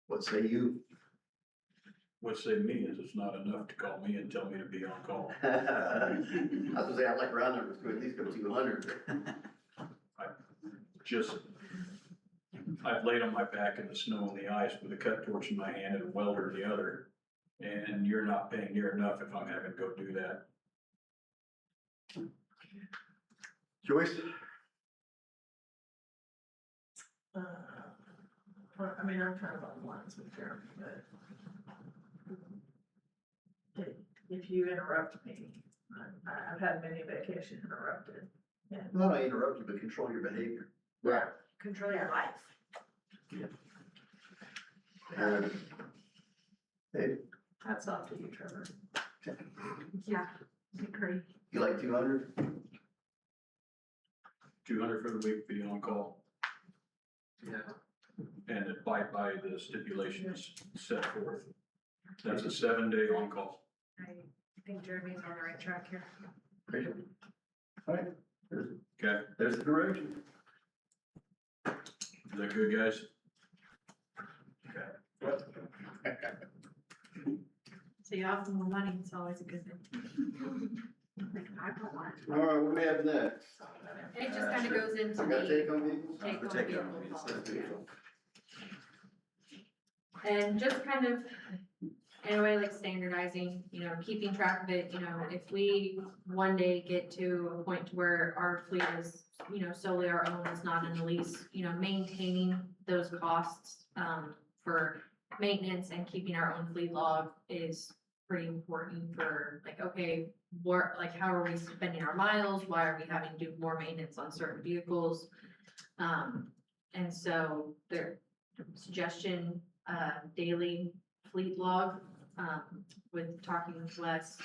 What say you?
What say me is it's not enough to call me and tell me to be on call.
I was gonna say, I'd like round numbers to at least go 200.
I've laid on my back in the snow and the ice with a cut torch in my hand and a welder in the other. And you're not paying near enough if I'm having to go do that.
Joyce?
Well, I mean, I'm kind of on lines with Jeremy, but if you interrupt me, I've had many vacation interrupted.
Not only interrupt you, but control your behavior.
Right.
Control your life.
Hey,
Hats off to you, Trevor.
Yeah, agree.
you like 200?
200 for the week, be on call,
Yeah.
and abide by the stipulations set forth. That's a 7-day on call.
I think Jeremy's on the right track here.
Appreciate it. All right,
Okay,
there's the direction.
is that good, guys?
So you offer more money, it's always a good thing.
All right, what do we have next?
It just kind of goes into
I got
the
take on vehicles?
take
The
on
take
vehicle
on
policy.
vehicles.
And just kind of, in a way, like standardizing, keeping track of it, if we one day get to a point to where our fleet is, solely our own, it's not in a lease, maintaining those costs, for maintenance and keeping our own fleet log is pretty important for like, okay, how are we spending our miles? Why are we having to do more maintenance on certain vehicles? And so their suggestion, daily fleet log, with talking with Wes,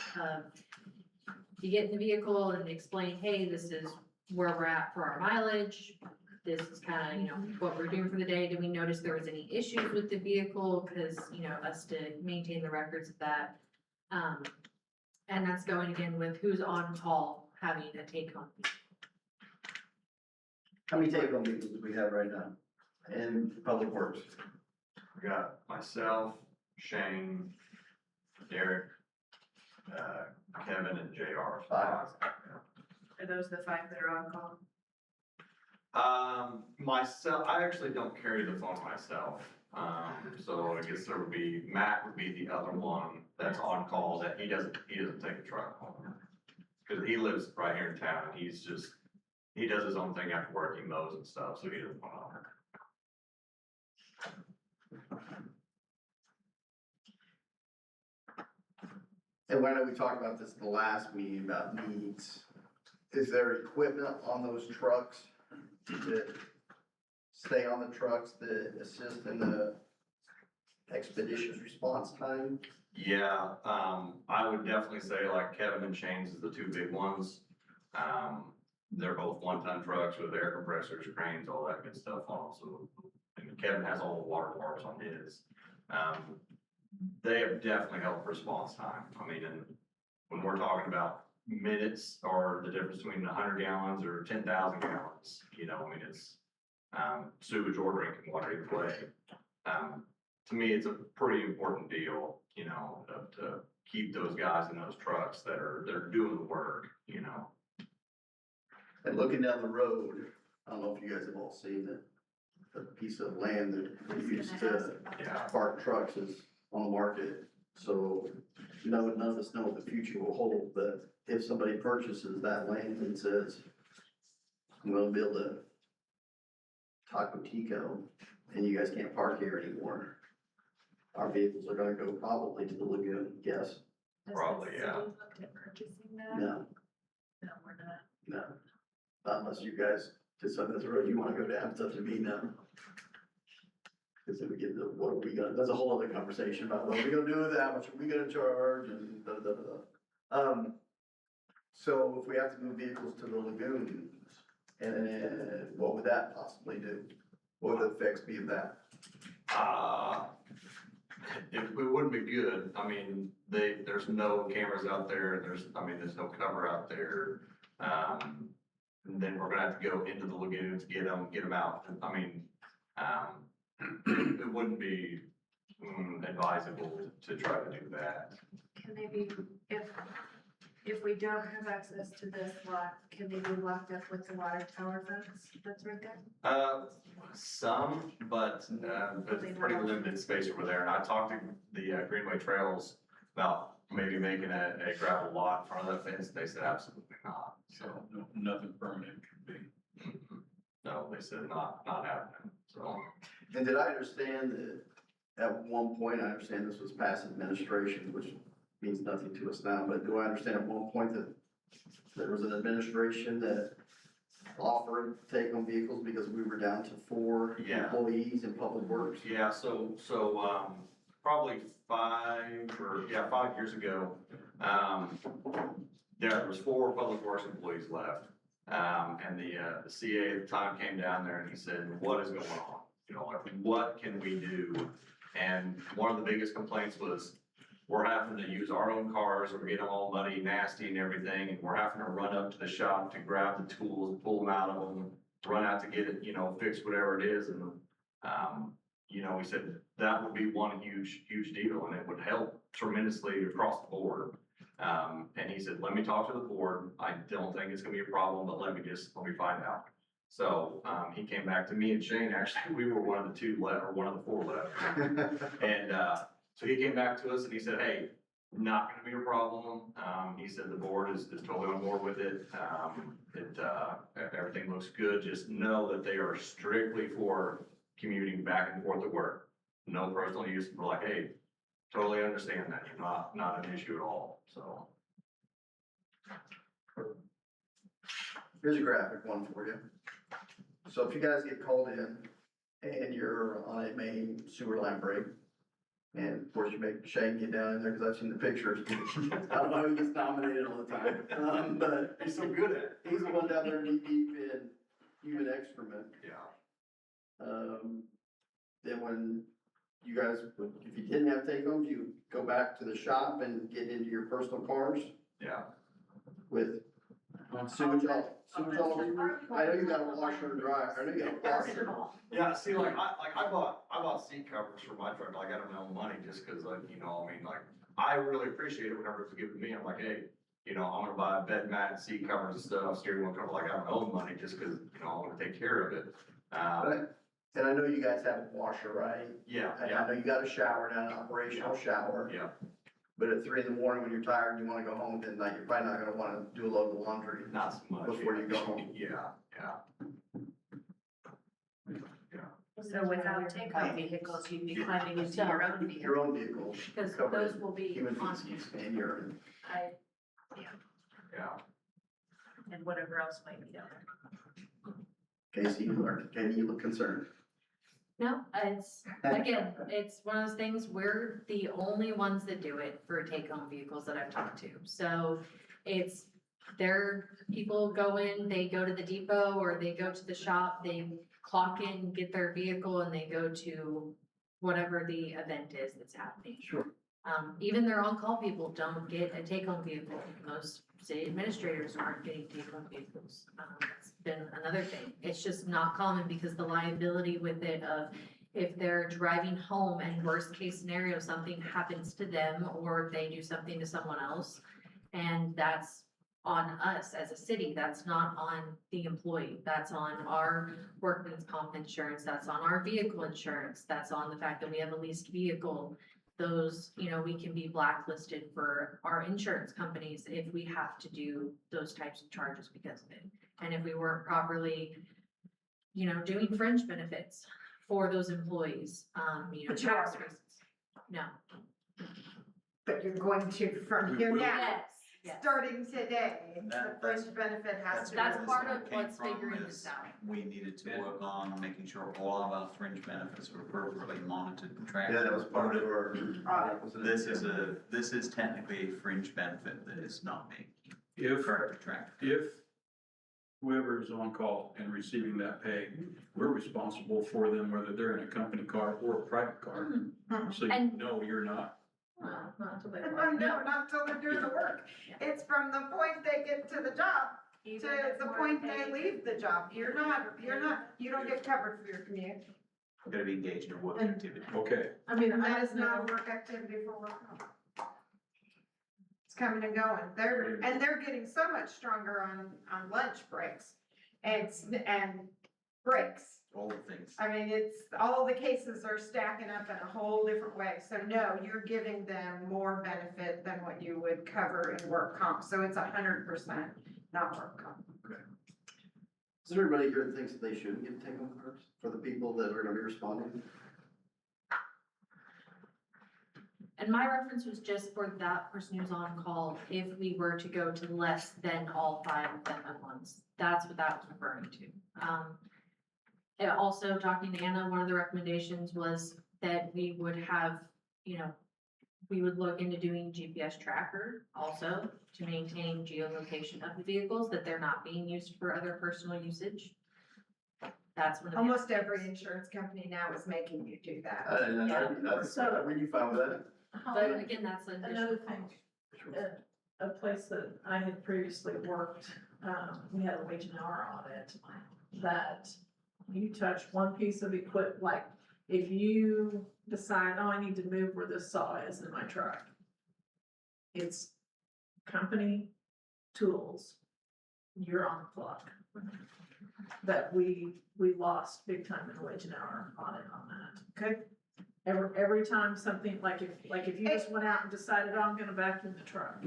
you get in the vehicle and explain, hey, this is where we're at for our mileage. This is kind of, what we're doing for the day. Did we notice there was any issues with the vehicle? Cause, us to maintain the records of that. And that's going again with who's on call having a take home.
How many take on vehicles do we have right now in Public Works?
We got myself, Shane, Derek, Kevin and JR.
5.
Are those the 5 that are on call?
Myself, I actually don't carry the phone myself. So I guess there would be, Matt would be the other one that's on call that he doesn't take a truck home. Cause he lives right here in town and he does his own thing after work, he mows and stuff, so he doesn't want to.
And I know we talked about this in the last meeting about needs. Is there equipment on those trucks that stay on the trucks that assist in the expeditious response time?
Yeah, I would definitely say like Kevin and Shane's is the 2 big ones. They're both 1-ton trucks with air compressors, cranes, all that good stuff on them. So, and Kevin has all the water parts on his. They have definitely helped response time. I mean, and when we're talking about minutes or the difference between 100 gallons or 10,000 gallons, I mean, it's sewage or drinking water either way. To me, it's a pretty important deal, to keep those guys in those trucks that are doing the work,
And looking down the road, I don't know if you guys have all seen the piece of land that we used to park trucks is on the market. So none of us know what the future will hold, but if somebody purchases that land and says, I'm gonna build a Taco Tico and you guys can't park here anymore, our vehicles are gonna go probably to the lagoon, yes?
Probably, yeah.
Looked at purchasing that?
No,
No, we're not.
no. Unless you guys decide that's the road you wanna go down, it's up to me now. Cause then we get to, what are we gonna, that's a whole other conversation about what are we gonna do with that, how much are we gonna charge and da, da, da, da. So if we have to move vehicles to the lagoons, and what would that possibly do? What would the effects be of that?
It wouldn't be good. I mean, there's no cameras out there. There's no cover out there. And then we're gonna have to go into the lagoons, get them out. I mean, it wouldn't be advisable to try to do that.
Can they be, if we don't have access to this lot, can they be locked up with the water tower fence that's right there?
Some, but it's pretty limited space over there. And I talked to the Greenway Trails about maybe making a gravel lot in front of that fence. They said absolutely not. So,
Nothing permanent could be.
no, they said not happening, so.
And did I understand that at one point, I understand this was past administration, which means nothing to us now, but do I understand at one point that there was an administration that offered take-home vehicles because we were down to 4
Yeah.
employees in public works?
Yeah, so, probably 5 years ago, there was 4 public works employees left. And the CA at the time came down there and he said, what is going on? You know, like, what can we do? And one of the biggest complaints was, we're having to use our own cars, we're getting all muddy, nasty and everything, and we're having to run up to the shop to grab the tools, pull them out of them, run out to get it, fix whatever it is, and, he said that would be one huge deal, and it would help tremendously across the board. And he said, let me talk to the board, I don't think it's gonna be a problem, but let me find out. So, he came back to me and Shane, actually, we were one of the 2 left, or one of the 4 left. And, so he came back to us and he said, hey, not gonna be a problem. He said the board is totally on board with it. Everything looks good. Just know that they are strictly for commuting back and forth to work. No personal use. We're like, hey, totally understand that. Not an issue at all, so.
Here's a graphic one for you. So if you guys get called in and you're on a main sewer line break, and of course you make Shane get down in there, because I've seen the pictures. I don't know who gets nominated all the time, but
He's so good at it.
he's the one down there knee deep in human excrement.
Yeah.
Then when you guys, if you didn't have take-homes, you go back to the shop and get into your personal cars
Yeah.
with sewage all over you. I know you got a washer and dryer, I know you got a washer.
Yeah, see, I bought seat covers for my truck, like, out of my own money, just cause I really appreciate it whenever it's given to me, I'm like, hey, I'm gonna buy a bed mat, seat covers and stuff, steering wheel cover, like, out of my own money, just cause, I wanna take care of it.
And I know you guys have a washer, right?
Yeah,
And I know you got a shower down, an operational shower.
yeah,
But at 3 in the morning when you're tired and you wanna go home, then like, you're probably not gonna wanna do a load of laundry.
not so much.
Before you go home.
Yeah.
So without take-home vehicles, you'd be climbing into your own vehicle.
Your own vehicle.
Because
covered
those
in
will be
Human
on,
feces and urine.
Yeah.
and whatever else might be down there.
Casey, you look concerned.
No, it's one of those things, we're the only ones that do it for take-home vehicles that I've talked to. So people go in, they go to the depot or they go to the shop, they clock in, get their vehicle and they go to whatever the event is that's happening.
Sure.
Even their on-call people don't get a take-home vehicle. Most city administrators aren't getting take-home vehicles. It's been another thing. It's just not common because the liability with it of if they're driving home and worst case scenario, something happens to them or they do something to someone else. And that's on us as a city. That's not on the employee. That's on our workman's comp insurance. That's on our vehicle insurance. That's on the fact that we have a leased vehicle. Those, we can be blacklisted for our insurance companies if we have to do those types of charges because of it. And if we weren't properly, doing fringe benefits for those employees, tax reasons. No.
But you're going to from here now,
Yes.
starting today, the
That's-
fringe benefit has to.
That's
be-
part of
Came
what's
from
figuring
is
this out.
We needed to work on making sure all of our fringe benefits were appropriately monitored and tracked.
Yeah, that was part of our.
This is technically a fringe benefit that is not being
If,
correctly tracked.
if whoever is on call and receiving that pay, we're responsible for them, whether they're in a company car or a private car. So
And-
no, you're not.
Not until they
No,
work.
not until they're doing the work. It's from the point they get to the job
Even
to the
before
point
they-
they leave the job. You don't get covered for your commute.
Gotta be engaged in a work
And-
activity.
Okay,
I mean,
And
I
that is
don't
not a
know,
work activity for work. It's coming and going. They're getting so much stronger on lunch breaks and breaks.
All the things.
I mean, all the cases are stacking up in a whole different way. So no, you're giving them more benefit than what you would cover in work comp. So it's 100% not work comp.
Is there anybody here that thinks that they shouldn't get take-home cards for the people that are gonna be responding?
And my reference was just for that person who's on call, if we were to go to less than all 5 of them at once. That's what that was referring to. And also talking to Anna, one of the recommendations was that we would have, we would look into doing GPS tracker also to maintain geolocation of the vehicles, that they're not being used for other personal usage. That's one of the.
Almost every insurance company now is making you do that.
When you found that?
But again, that's an additional
another thing, a place that I had previously worked, we had a wage and hour audit that you touch one piece of equipment, like if you decide, oh, I need to move where this saw is in my truck. It's company tools, you're on the clock. That we lost big time in the wage and hour audit on that.
Okay.
Every time something, like if you just went out and decided, oh, I'm gonna vacuum the truck.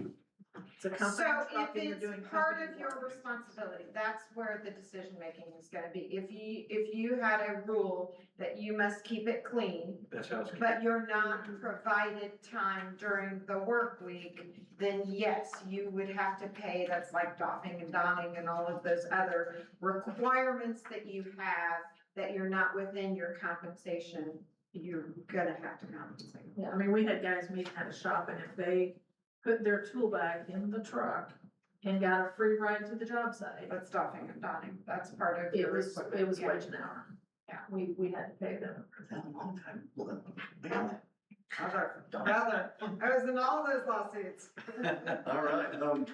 It's a company
So
truck
if
and you're
it's
doing
part
company
of your
work.
responsibility, that's where the decision making is gonna be. If you had a rule that you must keep it clean,
that's housekeeping.
but you're not provided time during the work week, then yes, you would have to pay, that's like doffing and donning and all of those other requirements that you have, that you're not within your compensation, you're gonna have to compensate.
Yeah, I mean, we had guys meeting at a shop and if they put their tool bag in the truck and got a free ride to the job site,
That's doffing and donning, that's part of
it
your.
was
yeah.
wage an hour.
Yeah.
We had to pay them.
I was in all those lawsuits.
All right,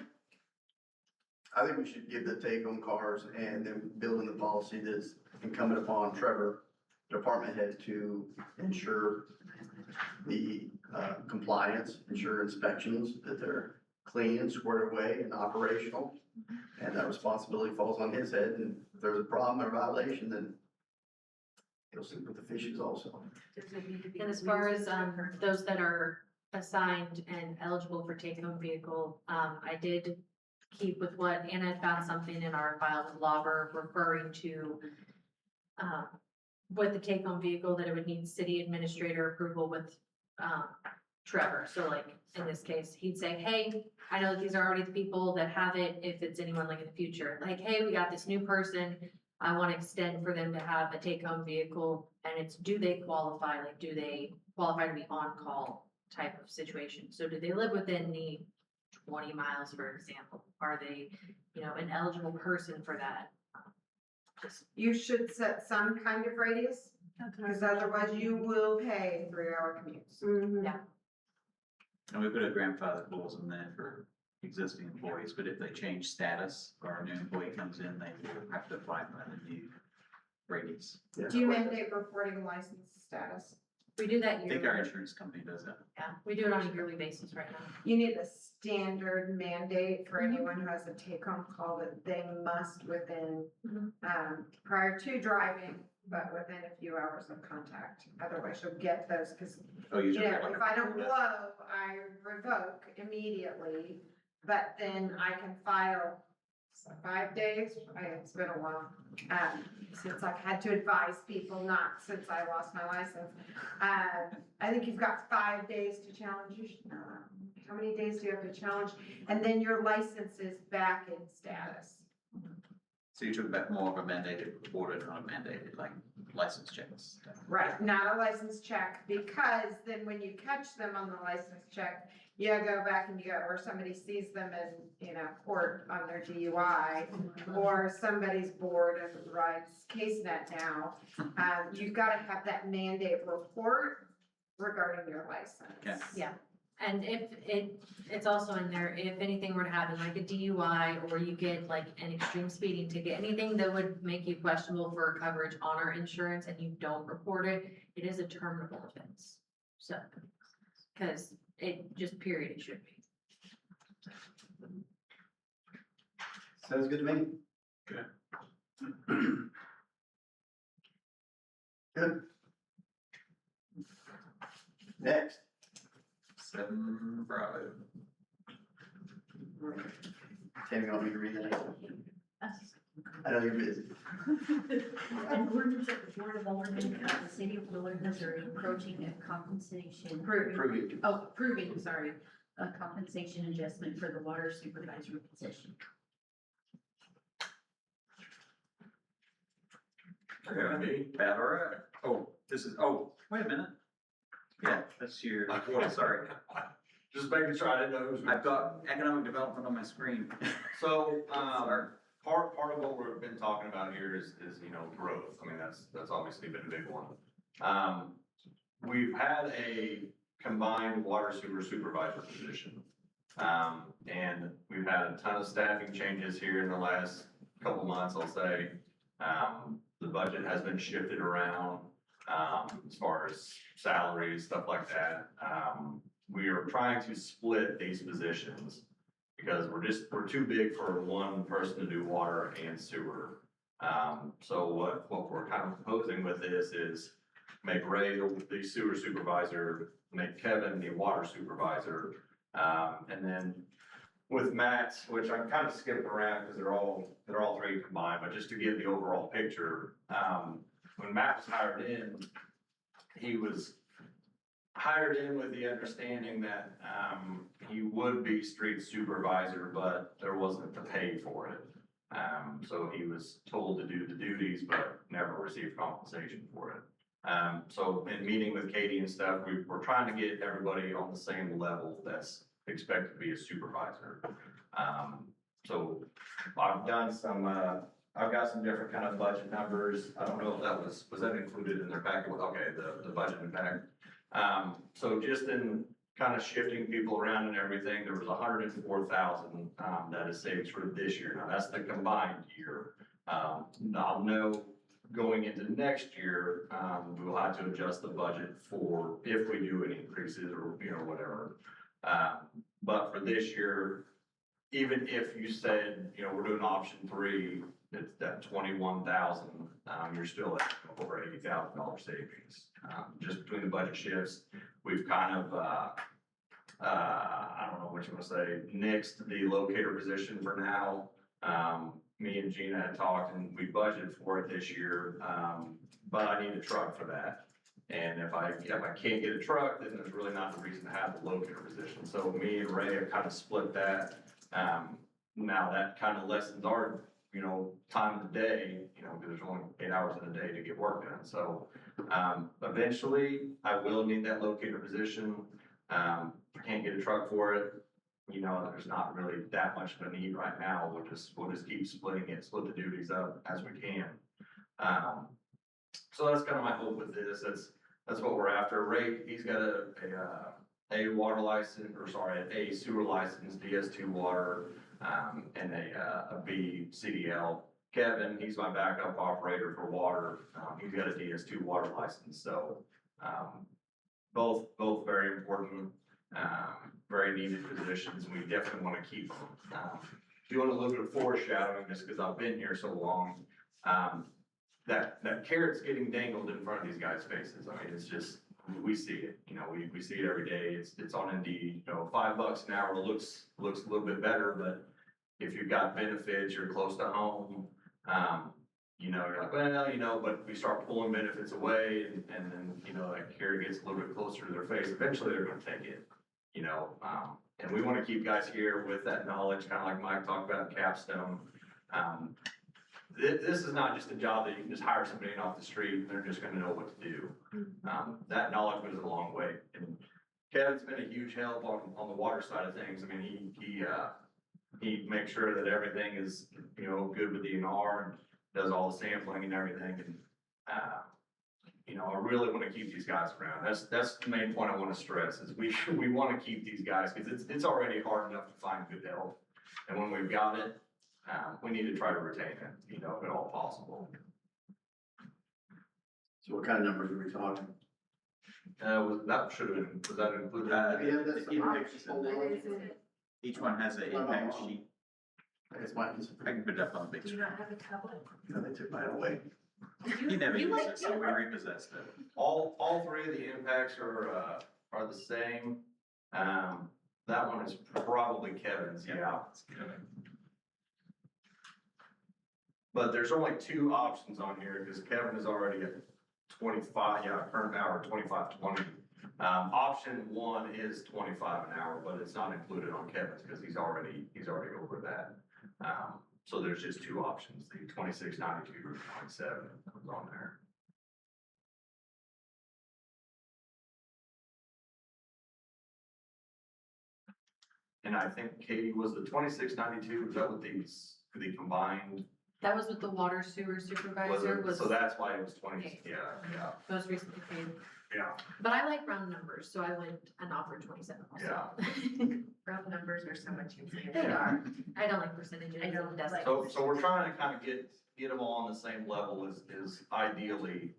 I think we should give the take-home cars and then building the policy that's incumbent upon Trevor, department head, to ensure the compliance, ensure inspections, that they're clean and squared away and operational. And that responsibility falls on his head, and if there's a problem or violation, then he'll sleep with the fishes also.
And as far as, those that are assigned and eligible for take-home vehicle, I did keep with what Anna had found something in our file with Lauber referring to, with the take-home vehicle, that it would need city administrator approval with, Trevor. So like, in this case, he'd say, hey, I know that these are already the people that have it, if it's anyone like in the future, like, hey, we got this new person, I want to extend for them to have a take-home vehicle, and it's, do they qualify, like, do they qualify to be on-call type of situation? So do they live within the 20 miles, for example? Are they, an eligible person for that? Just,
You should set some kind of radius, because otherwise you will pay 3-hour commutes.
yeah,
And we put a grandfather clause in there for existing employees, but if they change status or a new employee comes in, they will have to apply for the new radius.
Do you mandate reporting license status?
we do that
I think our
yearly.
insurance company does that.
Yeah, we do it on a yearly basis right now.
You need a standard mandate for anyone who has a take-home call that they must within, prior to driving, but within a few hours of contact. Otherwise you'll get those, because
Oh, you just.
if I don't blow, I revoke immediately, but then I can file 5 days. It's been a while, since I've had to advise people, not since I lost my license. I think you've got 5 days to challenge. How many days do you have to challenge? And then your license is back in status.
So you took back more of a mandated report, not a mandated, like, license checks.
Right, not a license check, because then when you catch them on the license check, you go back and or somebody sees them in, court on their DUI, or somebody's bored and rides CaseNet now. You've gotta have that mandate report regarding your license.
Okay.
Yeah. And it's also in there, if anything were to happen, like a DUI, or you get like an extreme speeding ticket, anything that would make you questionable for coverage on our insurance and you don't report it, it is a terminable offense. So, cause it just period, it should be.
Sounds good to me.
Okay.
Good. Next.
7-5.
Tammy, you want me to read the next one? I know you're busy.
An ordinance of the Board of Aldermen of the City of Willard, Missouri, approaching a compensation.
Approving.
Approving, sorry, a compensation adjustment for the water supervisory position.
Yeah, me.
Bad, all right. Oh, wait a minute. Yeah, that's your, sorry.
Just making sure I didn't know who was.
I've got economic development on my screen.
So, part of what we've been talking about here is, growth. I mean, that's obviously been a big one. We've had a combined water sewer supervisor position. And we've had a ton of staffing changes here in the last couple months, I'll say. The budget has been shifted around, as far as salaries, stuff like that. We are trying to split these positions because we're too big for one person to do water and sewer. So what we're kind of proposing with this is make Ray the sewer supervisor, make Kevin the water supervisor. And then with Matt, which I'm kind of skipping around because they're all three combined, but just to give the overall picture, when Matt was hired in, he was hired in with the understanding that, he would be street supervisor, but there wasn't the pay for it. So he was told to do the duties, but never received compensation for it. So in meeting with Katie and stuff, we're trying to get everybody on the same level that's expected to be a supervisor. So I've done some, I've got some different kind of budget numbers. I don't know if that was that included in their packet? Okay, the budget impact. So just in kind of shifting people around and everything, there was 104,000, that is saved for this year. Now that's the combined year. I'll know going into next year, we'll have to adjust the budget for if we do any increases or, whatever. But for this year, even if you said, we're doing option 3, it's that 21,000, you're still at over $80,000 savings. Just between the budget shifts, we've kind of, I don't know what you want to say, nixed the locator position for now. Me and Gina had talked and we budgeted for it this year, but I need a truck for that. And if I can't get a truck, then there's really not a reason to have the locator position. So me and Ray have kind of split that. Now that kind of lessens our, time of the day, because there's only 8 hours in a day to get work done. So, eventually I will need that locator position. If I can't get a truck for it, there's not really that much of a need right now. We'll just keep splitting it, split the duties up as we can. So that's kind of my hope with this. That's what we're after. Ray, he's got a water license, a sewer license, DS2 water, and a B CDL. Kevin, he's my backup operator for water. He's got a DS2 water license. So, both very important, very needed positions. We definitely want to keep them. Doing a little bit of foreshadowing just because I've been here so long. That carrot's getting dangled in front of these guys' faces. I mean, it's just, we see it, we see it every day. It's on Indeed, $5 an hour looks a little bit better, but if you've got benefits, you're close to home, you're like, well, but we start pulling benefits away and then, that carrot gets a little bit closer to their face. Eventually they're gonna take it, and we want to keep guys here with that knowledge, kind of like Mike talked about Capstone. This is not just a job that you can just hire somebody in off the street and they're just gonna know what to do. That knowledge goes a long way. And Kevin's been a huge help on the water side of things. I mean, he makes sure that everything is, good with DNR and does all the sampling and everything. And, you know, I really want to keep these guys around. That's the main point I want to stress is we want to keep these guys because it's already hard enough to find good help. And when we've got it, we need to try to retain it, you know, if at all possible.
So what kind of numbers are we talking?
That should have been, was that included?
Yeah, that's the
impacts.
option.
Each one has an impact sheet.
It's mine.
I can put it up on the big
Do you
screen.
not have a tablet?
No, they took mine away.
You never use it, so we repossessed it.
All three of the impacts are the same. That one is probably Kevin's, yeah. But there's only two options on here because Kevin is already at 25, current hour 25.20. Option one is 25 an hour, but it's not included on Kevin's because he's already over that. So there's just two options, the 26.92 or 27 comes on there. And I think Katie was the 26.92, was that what the combined?
That was with the water sewer
Was
supervisor
it?
was
So that's why it was 20, yeah.
most recently paid.
Yeah.
But I like round numbers, so I went and offered 27 also.
Round numbers are so much easier.
They are. I don't like percentages.
I don't
That's
like-
So we're trying to kind of get them all on the same level is ideally,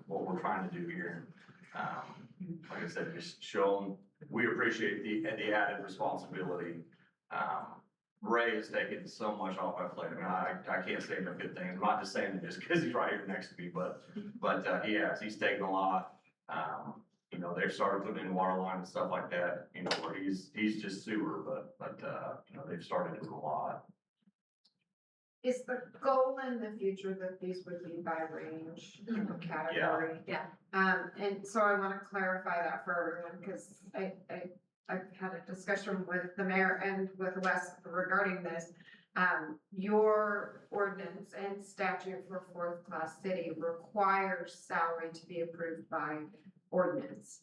what we're trying to do here. Like I said, just show them, we appreciate the added responsibility. Ray has taken so much off my plate. I mean, I can't say no good things. I'm not just saying it just because he's right here next to me, but he has. He's taken a lot. You know, they've started putting in water line and stuff like that, you know, where he's just sewer, but you know, they've started doing a lot.
Is the goal in the future that these would be by range category?
Yeah.
And so I want to clarify that for everyone, because I've had a discussion with the mayor and with Wes regarding this. Your ordinance and statute for fourth class city requires salary to be approved by ordinance.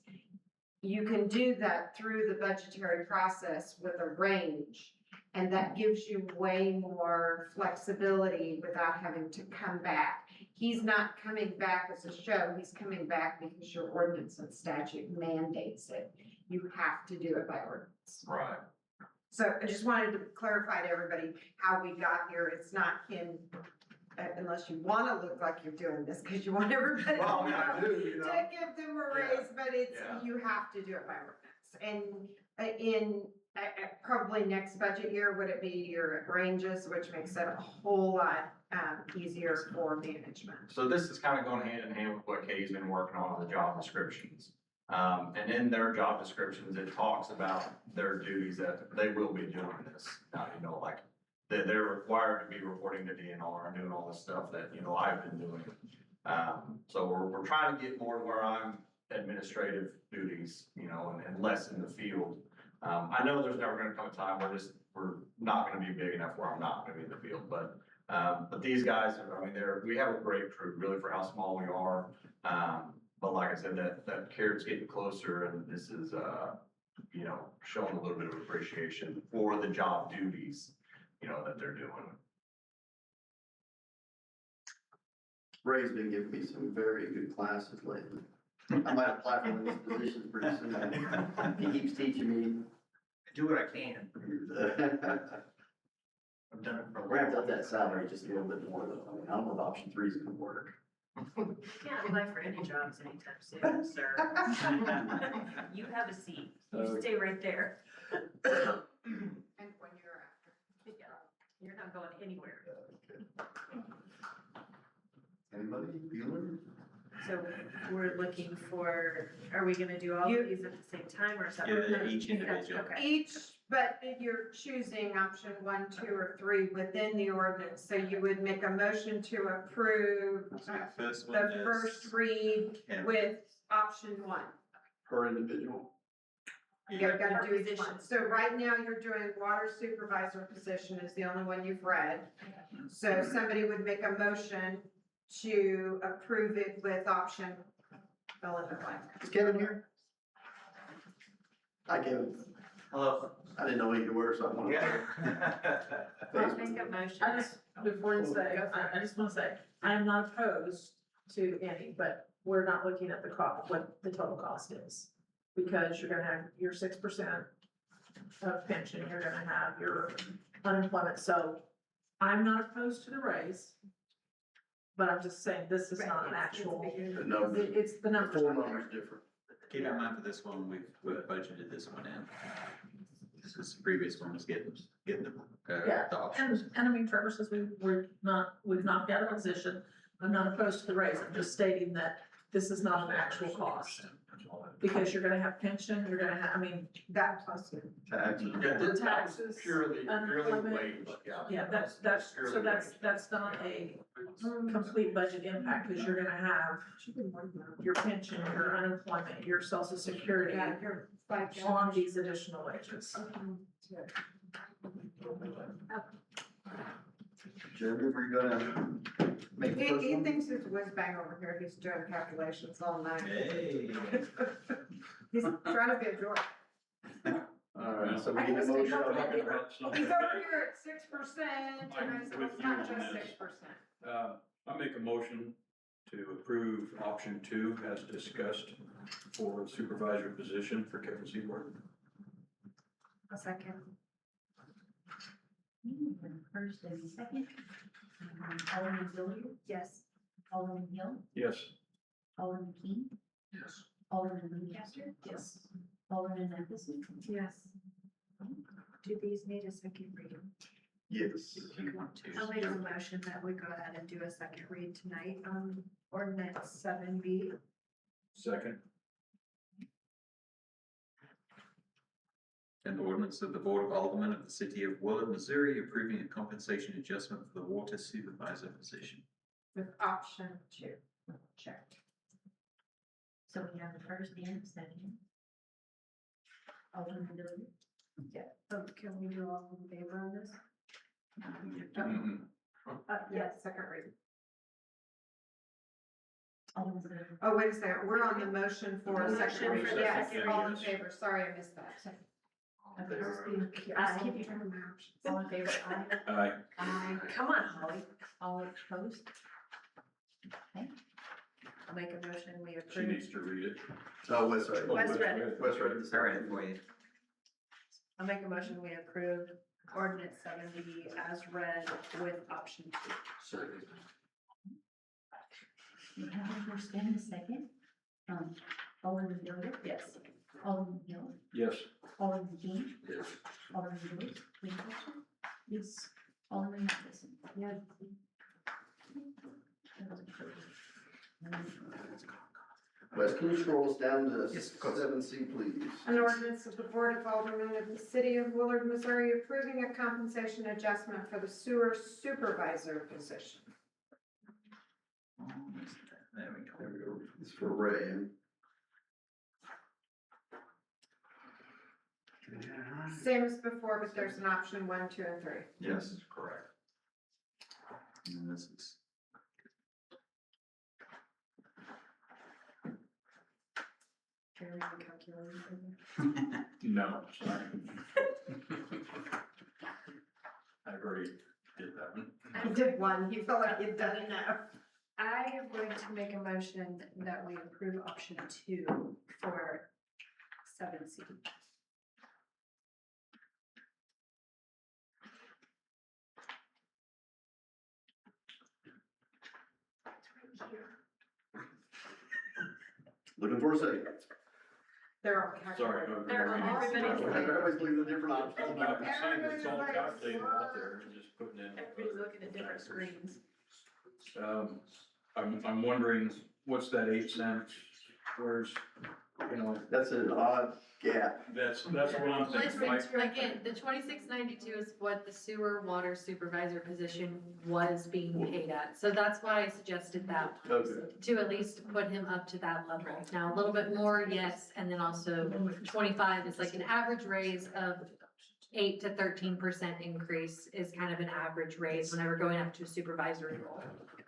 You can do that through the budgetary process with a range, and that gives you way more flexibility without having to come back. He's not coming back as a show, he's coming back because your ordinance and statute mandates it. You have to do it by ordinance.
Right.
So I just wanted to clarify to everybody how we got here. It's not him, unless you want to look like you're doing this because you want everybody
Well, I mean, I do, you know.
to give them a raise, but it's, you have to do it by ordinance. And in probably next budget year, would it be your ranges, which makes it a whole lot easier for management.
So this is kind of going hand in hand with what Katie's been working on the job descriptions. And in their job descriptions, it talks about their duties that they will be doing this. You know, like they're required to be reporting to DNR and doing all this stuff that, you know, I've been doing. So we're trying to get more to where I'm administrative duties, you know, and less in the field. I know there's never gonna come a time where we're not gonna be big enough where I'm not gonna be in the field, but these guys, I mean, we have a great crew really for how small we are. But like I said, that carrot's getting closer, and this is, you know, showing a little bit of appreciation for the job duties, you know, that they're doing.
Ray's been giving me some very good classes lately. I might apply for one of these positions pretty soon. He keeps teaching me.
I do what I can. I've done it for a
We're gonna have to
while.
up that salary just a little bit more though. I mean, I don't know if option 3 is gonna work.
You can't apply for any jobs anytime soon, sir. You have a seat. You stay right there.
And when you're after.
Yeah, you're not going anywhere.
Anybody, Bueller?
So we're looking for, are we gonna do all of these at the same time or separate?
Yeah, each individual.
Okay.
Each, but you're choosing option 1, 2, or 3 within the ordinance, so you would make a motion to approve
So the first one
the
is
first read
Kevin.
with option 1.
Per individual?
You gotta do each one. So right now, you're doing water supervisor position is the only one you've read. So somebody would make a motion to approve it with option, fill in the blank.
Is Kevin here? Hi, Kevin.
Hello.
I didn't know who you were, so I wanted
I'll make a motion.
I just, before you say, I just want to say, I am not opposed to any, but we're not looking at the cost, what the total cost is. Because you're gonna have your 6% of pension, you're gonna have your unemployment, so I'm not opposed to the raise. But I'm just saying, this is not an actual,
The numbers,
it's the
the
numbers.
full number's different.
Keep in mind for this one, we've budgeted this one in. This is, the previous one was getting the,
Yeah,
the options.
And I mean, Trevor says we've knocked out a position, I'm not opposed to the raise, I'm just stating that this is not an actual cost. Because you're gonna have pension, you're gonna have, I mean,
That plus.
Taxes.
Yeah, this
Taxes,
purely
unemployment.
wage, yeah.
yeah, that's not a complete budget impact, because you're gonna have your pension, your unemployment, your social security on these additional wages.
Jeremy, we're gonna make the
He,
first
he
one?
thinks it's whiz bang over here, he's doing calculations all night.
Hey.
He's trying to be a George.
Alright, so we
I
need a
just
motion.
don't know.
He's over here at 6%, and I said,
with
it's
you
not
on
just
this.
6%.
I make a motion to approve option 2 as discussed for supervisor position for Kevin Seaborn.
A second.
First and second. Alderman Hilliard,
Yes.
Alderman Hill,
Yes.
Alderman King,
Yes.
Alderman Lancaster.
Yes.
Alderman Matheson.
Yes. Do these need a second reading?
Yes.
If you want to.
I'll make a motion that we go ahead and do a second read tonight on ordinance 7B.
Second.
An ordinance of the Board of Aldermen of the City of Willard, Missouri, approving a compensation adjustment for the water supervisor position.
With option 2.
Checked. So we have the first and second. Alderman Hilliard.
Yeah. Oh, can we do all in favor on this?
Mhm.
Yes, second reading.
Alderman Hilliard.
Oh, wait a second, we're on the motion for a second
Motion
reading.
for the
Yes,
second
all in
reading.
favor, sorry, I missed that.
Okay,
I keep you from the
all in favor, aye.
Aye.
Aye.
Come on, Holly.
All opposed?
I'll make a motion, we
She
approve.
needs to read it.
Oh, West Side.
West Red.
West Red.
All right, for you.
I'll make a motion, we approve ordinance 7B as read with option 2.
We have a first and a second. Alderman Hilliard.
Yes.
Alderman Hill,
Yes.
Alderman King,
Yes.
Alderman Lewis, Lancaster,
Yes.
Alderman Matheson.
Yes.
Wes, can you scroll us down to
Yes, of course.
7C, please?
An ordinance of the Board of Aldermen of the City of Willard, Missouri, approving a compensation adjustment for the sewer supervisor position.
There we go.
There we go. It's for Ray.
Same as before, but there's an option 1, 2, and 3.
Yes, correct.
And this is.
Carry the calculator.
No, sorry. I already did that one.
I did one, you felt like you'd done enough.
I am going to make a motion that we approve option 2 for 7C.
Looking for a second.
They're all
Sorry.
calculated.
They're all- everybody's-
I always leave the different options.
I'm not saying it's all calculated out there, I'm just putting in.
Everybody's looking at different screens.
I'm wondering, what's that 8 cents? Where's, you know,
That's an odd gap.
that's what I'm thinking, like,
Again, the 2692 is what the sewer water supervisor position was being paid at. So that's why I suggested that,
Okay.
to at least put him up to that level. Now, a little bit more, yes, and then also 25 is like an average raise of 8 to 13% increase is kind of an average raise whenever going up to a supervisory role.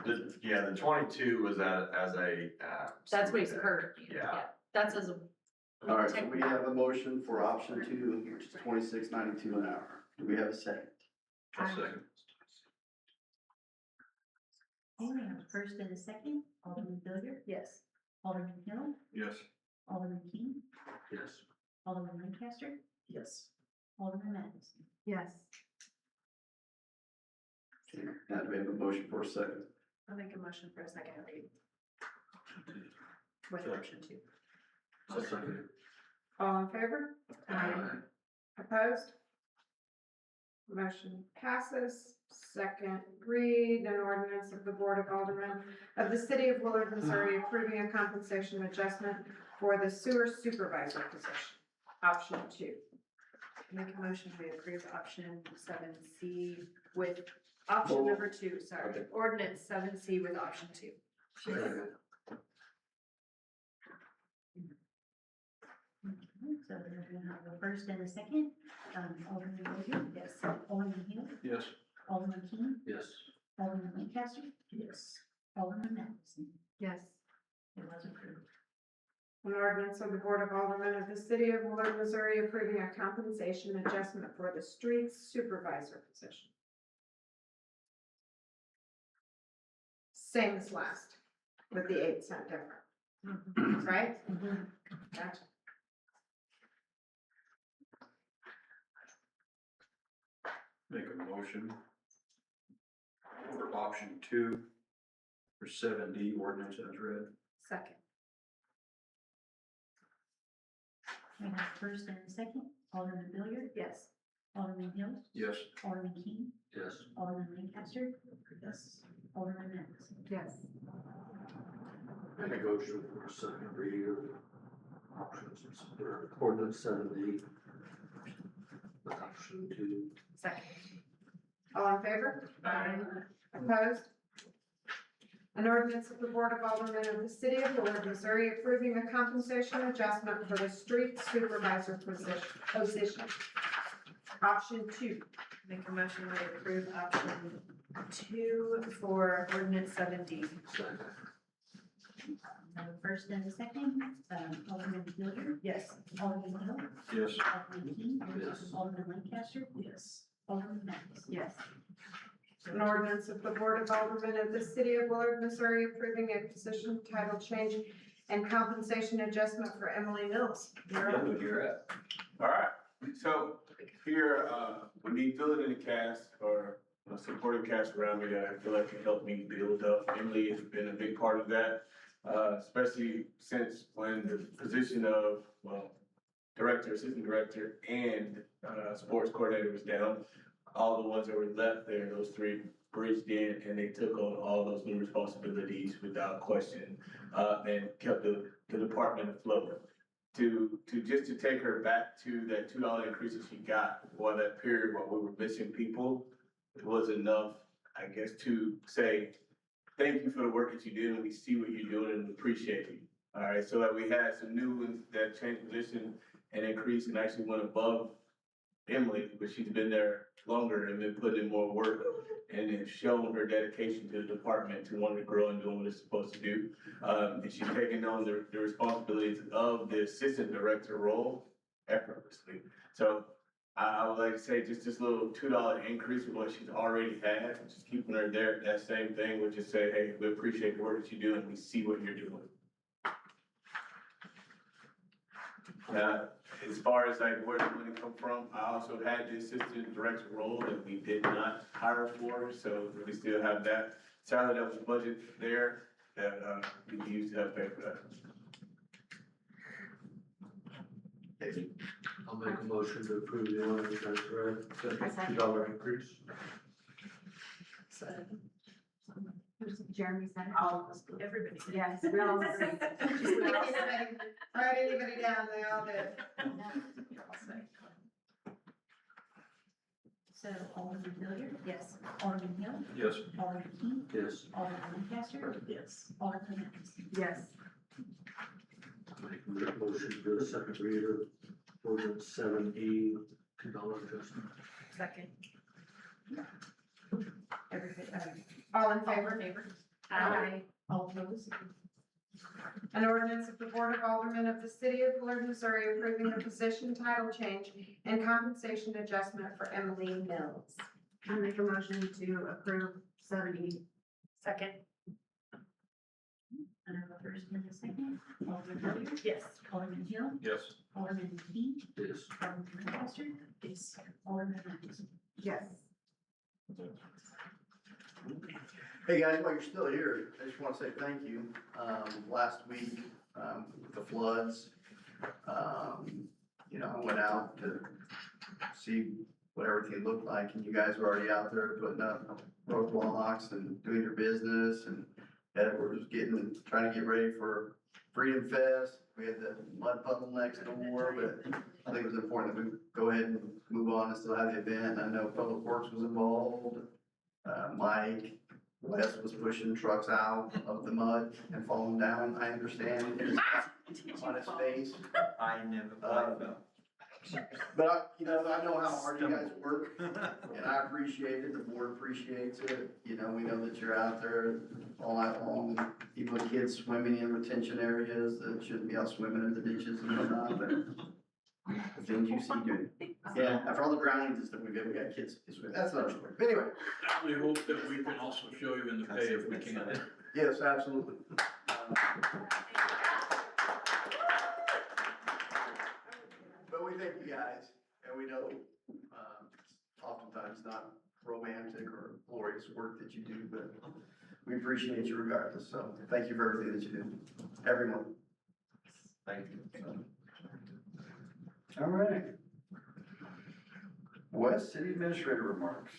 The 22 was as a.
That's what he's currently,
Yeah.
That's as a.
All right, so we have a motion for option 2, which is $26.92 an hour. Do we have a second?
a second.
Okay, we have a first and a second. Alderman Hilliard,
Yes.
Alderman Hill,
Yes.
Alderman King,
Yes.
Alderman Lancaster,
Yes.
Alderman Madison.
Yes.
Now do we have a motion for a second?
I'll make a motion for a second read with
Second.
option 2.
I'll second it.
All in favor? Opposed? Motion passes. Second read, an ordinance of the Board of Aldermen of the City of Willard, Missouri, approving a compensation adjustment for the sewer supervisor position. Option 2.
Make a motion to approve option 7C with option number 2, sorry.
Okay.
Ordinance 7C with option 2.
Okay, so we're gonna have a first and a second. Alderman Hilliard,
Yes.
Alderman Hill,
Yes.
Alderman King,
Yes.
Alderman Lancaster,
Yes.
Alderman Madison.
Yes.
It was approved.
An ordinance of the Board of Aldermen of the City of Willard, Missouri, approving a compensation adjustment for the streets supervisor position. Same as last, with the 8-cent difference, right? Gotcha.
Make a motion for option 2 for 7D ordinance as read.
Second.
We have a first and a second. Alderman Hilliard,
Yes.
Alderman Hill,
Yes.
Alderman King,
Yes.
Alderman Lancaster,
Yes.
Alderman Madison.
Yes.
Make a motion for a second read of options, or ordinance 7D. Option 2.
Second.
All in favor? Opposed? An ordinance of the Board of Aldermen of the City of Willard, Missouri, approving a compensation adjustment for the street supervisor position. Option 2.
Make a motion to approve option 2 for ordinance 7D.
Second.
We have a first and a second. Alderman Hilliard,
Yes.
Alderman Hill,
Yes.
Alderman King,
Yes.
Alderman Lancaster,
Yes.
Alderman Madison.
Yes.
An ordinance of the Board of Aldermen of the City of Willard, Missouri, approving a position title change and compensation adjustment for Emily Mills. You're up.
All right, so here, when me filling in the cast or a supportive cast around me that I feel like can help me build up, Emily has been a big part of that. Especially since when the position of, well, director, assistant director, and, sports coordinator was down. All the ones that were left there, those 3 bridged in and they took on all those new responsibilities without question, and kept the department afloat. To take her back to that $2 increase that she got for that period while we were missing people, it was enough, I guess, to say, thank you for the work that you did and we see what you're doing and we appreciate you. All right, so that we had some new ones that changed position and increased and actually went above Emily, but she's been there longer and been putting in more work and has shown her dedication to the department to wanting to grow and doing what it's supposed to do. And she's taking on the responsibilities of the assistant director role effortlessly. So I would like to say just this little $2 increase with what she's already had, just keeping her there, that same thing, would just say, hey, we appreciate the work that you do and we see what you're doing. As far as like where the money come from, I also had the assistant director role that we did not hire for, so we still have that salary that was budgeted there that we can use to help pay for that.
I'll make a motion to approve the ordinance as read, $2 increase.
Who's Jeremy said?
Everybody.
Yes, we all agree.
All right, anybody down, they all did.
So Alderman Hilliard,
Yes.
Alderman Hill,
Yes.
Alderman King,
Yes.
Alderman Lancaster,
Yes.
Alderman Madison.
Yes.
Make a motion for the second reader, ordinance 7E, $2 adjustment.
Second.
Everybody,
All in
all
favor?
in favor?
Aye.
All opposed?
An ordinance of the Board of Aldermen of the City of Willard, Missouri, approving a position title change and compensation adjustment for Emily Mills.
I make a motion to approve 7E.
Second.
I have a first and a second. Alderman Hilliard?
Yes.
Alderman Hill?
Yes.
Alderman Key?
Yes.
Alderman Foster? Yes. Alderman Hernandez?
Yes.
Hey guys, while you're still here, I just want to say thank you. Last week, with the floods, you know, I went out to see what everything looked like, and you guys were already out there putting up roadblocks and doing your business, and Edward was trying to get ready for Freedom Fest. We had the mud puddle next door, but I think it was important that we go ahead and move on and still have the event. I know Public Works was involved. Mike, Wes was pushing trucks out of the mud and falling down, I understand, on his face.
I never played them.
But you know how hard you guys work, and I appreciate it, the board appreciates it. You know, we know that you're out there all night long, even with kids swimming in retention areas that shouldn't be out swimming in the ditches and whatnot, but the things you see doing. Yeah, after all the drownings and stuff, we got kids swimming, that's another story. But anyway.
I only hope that we can also show you in the pay if we can.
Yes, absolutely. But we thank you guys, and we know, oftentimes not romantic or glorious work that you do, but we appreciate you regardless, so thank you for everything that you do, everyone.
Thank you.
All right. West City Administrator remarks.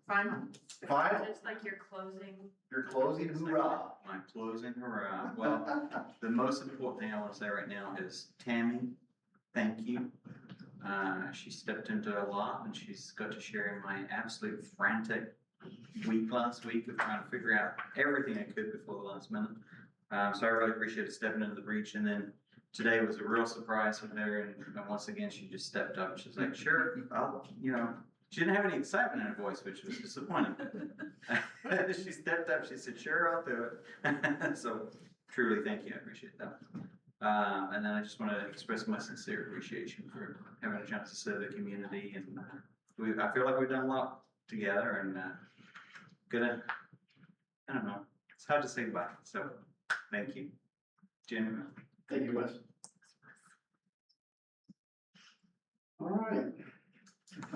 Final.
Final,
It's like you're closing.
your closing hoorah.
My closing hurrah. Well, the most important thing I want to say right now is Tammy, thank you. She stepped into a lot, and she's got to share in my absolute frantic week last week of trying to figure out everything I could before the last minute. So I really appreciated stepping into the breach. And then today was a real surprise with her, and once again, she just stepped up. She's like, sure, she didn't have any excitement in her voice, which was disappointing. She stepped up, she said, sure, I'll do it. So truly, thank you, I appreciate that. And then I just want to express my sincere appreciation for having a chance to serve the community, and I feel like we've done a lot together, and I don't know, it's hard to say goodbye, so thank you. Jim.
Thank you, Wes. All right.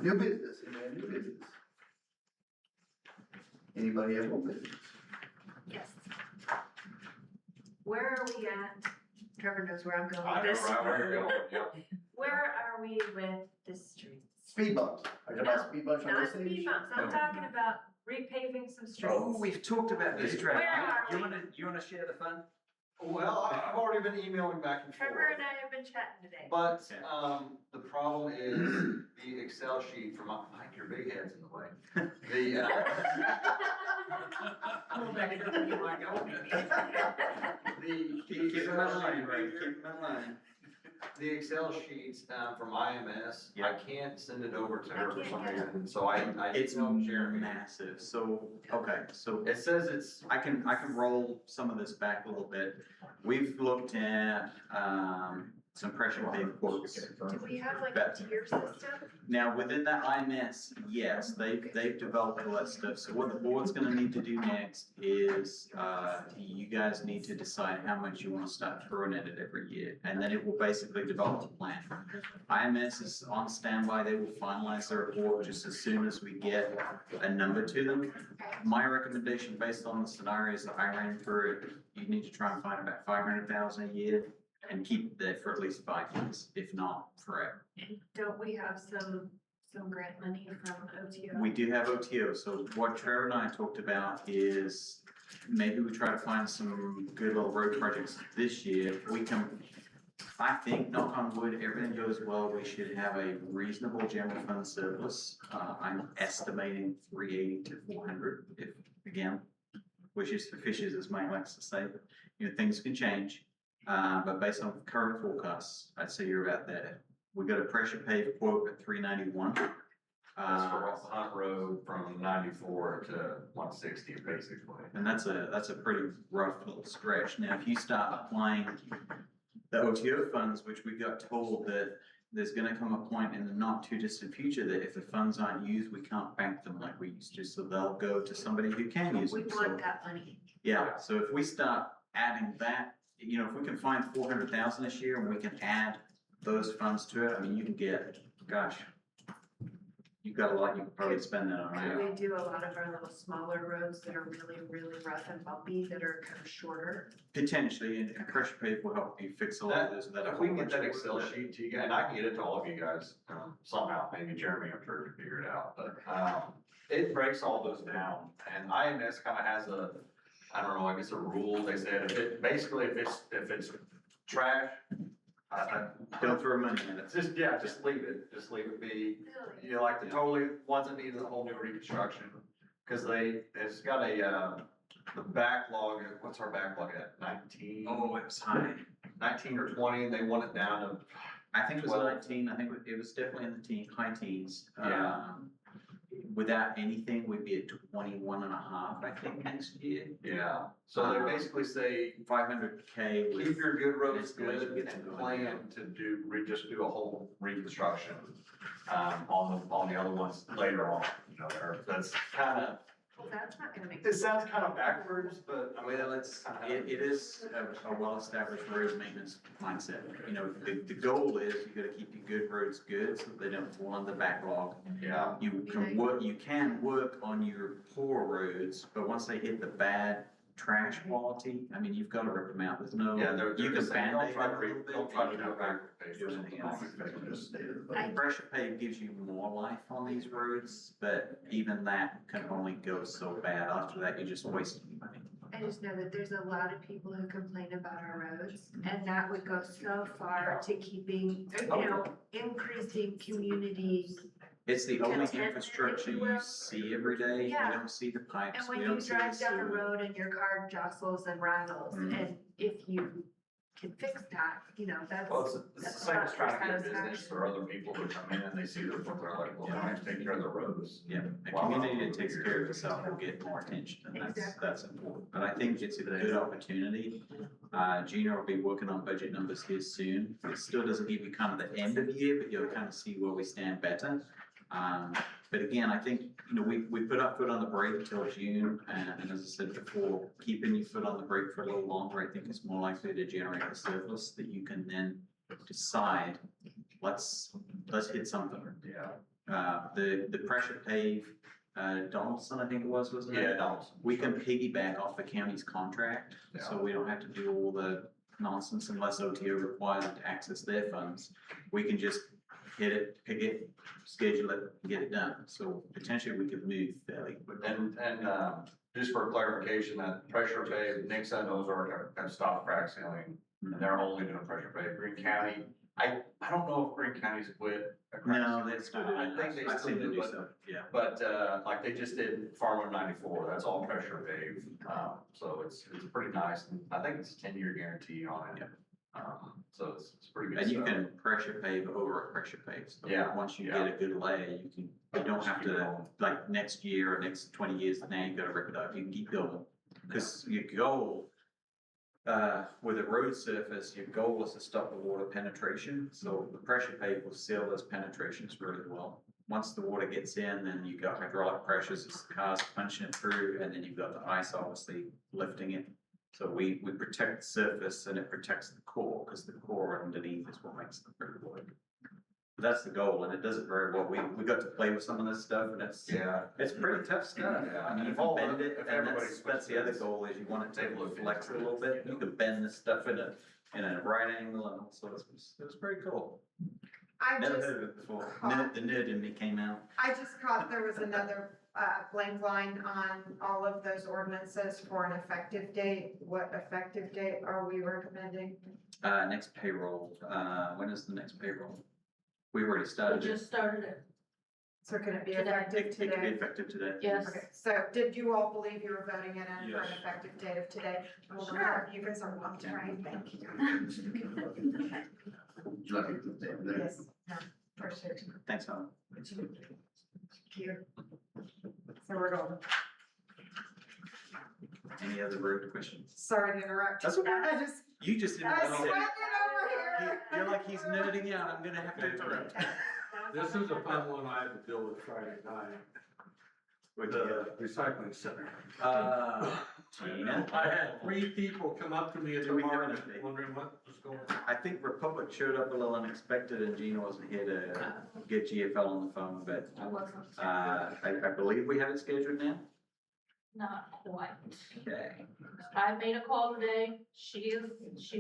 New business, anybody, new business? Anybody have old business?
Yes. Where are we at? Trevor knows where I'm going
I
with
know
this.
right where you're going, yep.
Where are we with the streets?
Speed bumps. Are you talking about speed bumps on
Not
this stage?
speed bumps, I'm talking about repaving some streets.
Oh, we've talked about this, Trevor.
Where are
You
we?
wanna share the fun?
Well, I've already been emailing back and forth.
Trevor and I have been chatting today.
But, the problem is the Excel sheet from, Mike, your big head's in the way. The,
Keep him in line, right, keep him in line.
the Excel sheets, from IMS, I
Yeah.
can't send it over to her
I
for
can't
some
get it.
reason, so I
It's
emailed Jeremy.
massive, so, okay, so
It says it's,
I can roll some of this back a little bit. We've looked at, some pressure paved quotes.
Do we have like a
Bet.
tier system?
Now, within that IMS, yes, they've developed all that stuff, so what the board's gonna need to do next is, you guys need to decide how much you wanna start throwing at it every year, and then it will basically develop a plan. IMS is on standby, they will finalize their report just as soon as we get a number to them. My recommendation, based on the scenarios that I ran through, you need to try and find about 500,000 a year and keep it there for at least 5 years, if not forever.
And don't we have some grant money from OTO?
We do have OTO, so what Trevor and I talked about is maybe we try to find some good little road projects this year. We can, I think, knock on wood, everything goes well, we should have a reasonable general fund surplus. I'm estimating 380 to 400, if, again, wishes for fishes, as Mike likes to say, but, things can change. But based on current forecasts, I'd say you're about there. We got a pressure paved quote at 391.
that's for Hunt Road from 94 to 160, basically.
And that's a pretty rough little stretch. Now, if you start applying the OTO funds, which we got told that there's gonna come a point in the not too distant future that if the funds aren't used, we can't bank them like we used to, so they'll go to somebody who can use
We
them,
want
so.
that money.
Yeah, so if we start adding that, you know, if we can find 400,000 this year and we can add those funds to it, I mean, you can get, gosh, you've got a lot you could probably spend that on,
Could
right?
we do a lot of our little smaller roads that are really, really rough and bumpy that are kind of shorter?
Potentially, and pressure pave will help you fix a lot of those without a
If
whole
we can get
bunch of
that
work.
Excel sheet to you guys, and I can get it to all of you guys, somehow, maybe Jeremy, I'm sure can figure it out, but, it breaks all those down, and IMS kind of has a, I don't know, I guess a rule, they said, basically, if it's trash,
Don't throw money in it.
just leave it be, you know, like the totally, ones that need a whole new reconstruction, cause it's got a, the backlog, what's our backlog at, 19?
Oh, it was high.
19 or 20, and they want it down to,
I think it was
12.
19, I think it was definitely in the high teens.
Yeah.
Without anything, we'd be at 21 and a half, I think, next year.
yeah, so they basically say,
500K with.
keep your good roads
Installation
good
gets
and
going.
plan to just do a whole reconstruction, on the other ones later on, you know, that's kinda,
Well, that's not gonna make.
it sounds kind of backwards, but I mean,
Well, it is a well-established road maintenance mindset. You know, the goal is you gotta keep your good roads good so that they don't fall under backlog.
yeah,
You can work on your poor roads, but once they hit the bad trash quality, I mean, you've gotta rip them out. There's no,
yeah, they're
you can
just saying,
band-aid
don't
it a little bit.
try to
you
do
know,
a backward page
do
or
anything
something.
else.
I-
Pressure pave gives you more life on these roads, but even that can only go so bad. After that, you're just wasting money.
I just know that there's a lot of people who complain about our roads, and that would go so far to keeping, you know, increasing community.
It's the only
Contentment,
infrastructure
if you
you
will.
see every day.
Yeah.
You don't see the pipes,
And
we
when you
don't see the
drive down a
sewer.
road and your car jostles and rattles,
Mhm.
and if you can fix that, you know, that's.
Well, it's the
that's
same as trying to get
satisfaction.
business or other people to come in and they see their foot, they're like, well, I have to take care of the roads.
Yeah, a
Wow.
community that takes care of itself will get more attention, and that's important. But I think it's a good opportunity. Gina will be working on budget numbers here soon. It still doesn't give you kind of the end of the year, but you'll kind of see where we stand better. But again, I think, you know, we put our foot on the brake till June, and as I said before, keeping your foot on the brake for a little longer, I think is more likely to generate a surplus that you can then decide, let's hit something.
Yeah.
The pressure pave, Donaldson, I think it was, wasn't it?
Yeah, Donaldson.
We can piggyback off the county's contract, so we don't have to do all the nonsense unless OTO requires it to access their funds. We can just hit it, pick it, schedule it, and get it done. So potentially we could move fairly quickly.
And, just for clarification, that pressure pave, Nick said those are gonna stop crack sealing, and they're only doing pressure pave. Green County, I don't know if Green County's quit. a crack
No,
sealing.
they still do.
I think they
I've
still
seen them
do,
do
but,
so, yeah.
like they just did Farm 94, that's all pressure pave. So it's pretty nice. And I think it's a 10-year guarantee on it. So it's pretty good
And you
stuff.
can pressure pave over a pressure pave. So
Yeah,
once you
yeah.
get a good lay, you don't have to, like next year or next 20 years, now you gotta rip it up. You can keep going. Cause your goal, with a road surface, your goal is to stop the water penetration. So the pressure pave will seal those penetrations really well. Once the water gets in, then you've got hydraulic pressures as the car's punching it through, and then you've got the ice obviously lifting it. So we protect the surface and it protects the core, because the core underneath is what makes the road work. But that's the goal, and it does it very well. We got to play with some of this stuff, and it's pretty tough stuff.
Yeah.
I mean, you
If
can
all
bend
the-
it,
if
and
everybody
that's the other
switches,
goal, is you want it to
take a look
flex a
into
little
it.
bit. You can bend this stuff in a right angle, and so it was pretty cool.
I
Never
just,
heard of it before.
caught-
The nerd in me came out.
I just caught there was another, blank line on all of those ordinances for an effective date. What effective date are we recommending?
Next payroll, when is the next payroll? We already
We
started it.
just started it.
So can it be
Today.
effective
It could be
today?
effective today.
Yes.
Okay, so did you all believe you were voting it in for an
Yes.
effective date of today? Well,
Sure.
You guys are welcome, right? Thank you. Yes, no, for sure.
Thanks, Alan.
Here. So we're going.
Any other road questions?
Sorry to interrupt.
That's okay.
I just,
You just didn't.
I
know
sweated
that.
over here.
you're like he's nerding out, I'm gonna have to interrupt.
This is a fun one I had to deal with Friday night. With the recycling center.
Gina?
I had 3 people come up to me at the
Do we have
morning
an update?
wondering what was going on.
I think Republic showed up a little unexpected and Gina wasn't here to get GFL on the phone, but,
I wasn't.
I believe we have it scheduled now.
Not quite.
Okay.
I made a call today. She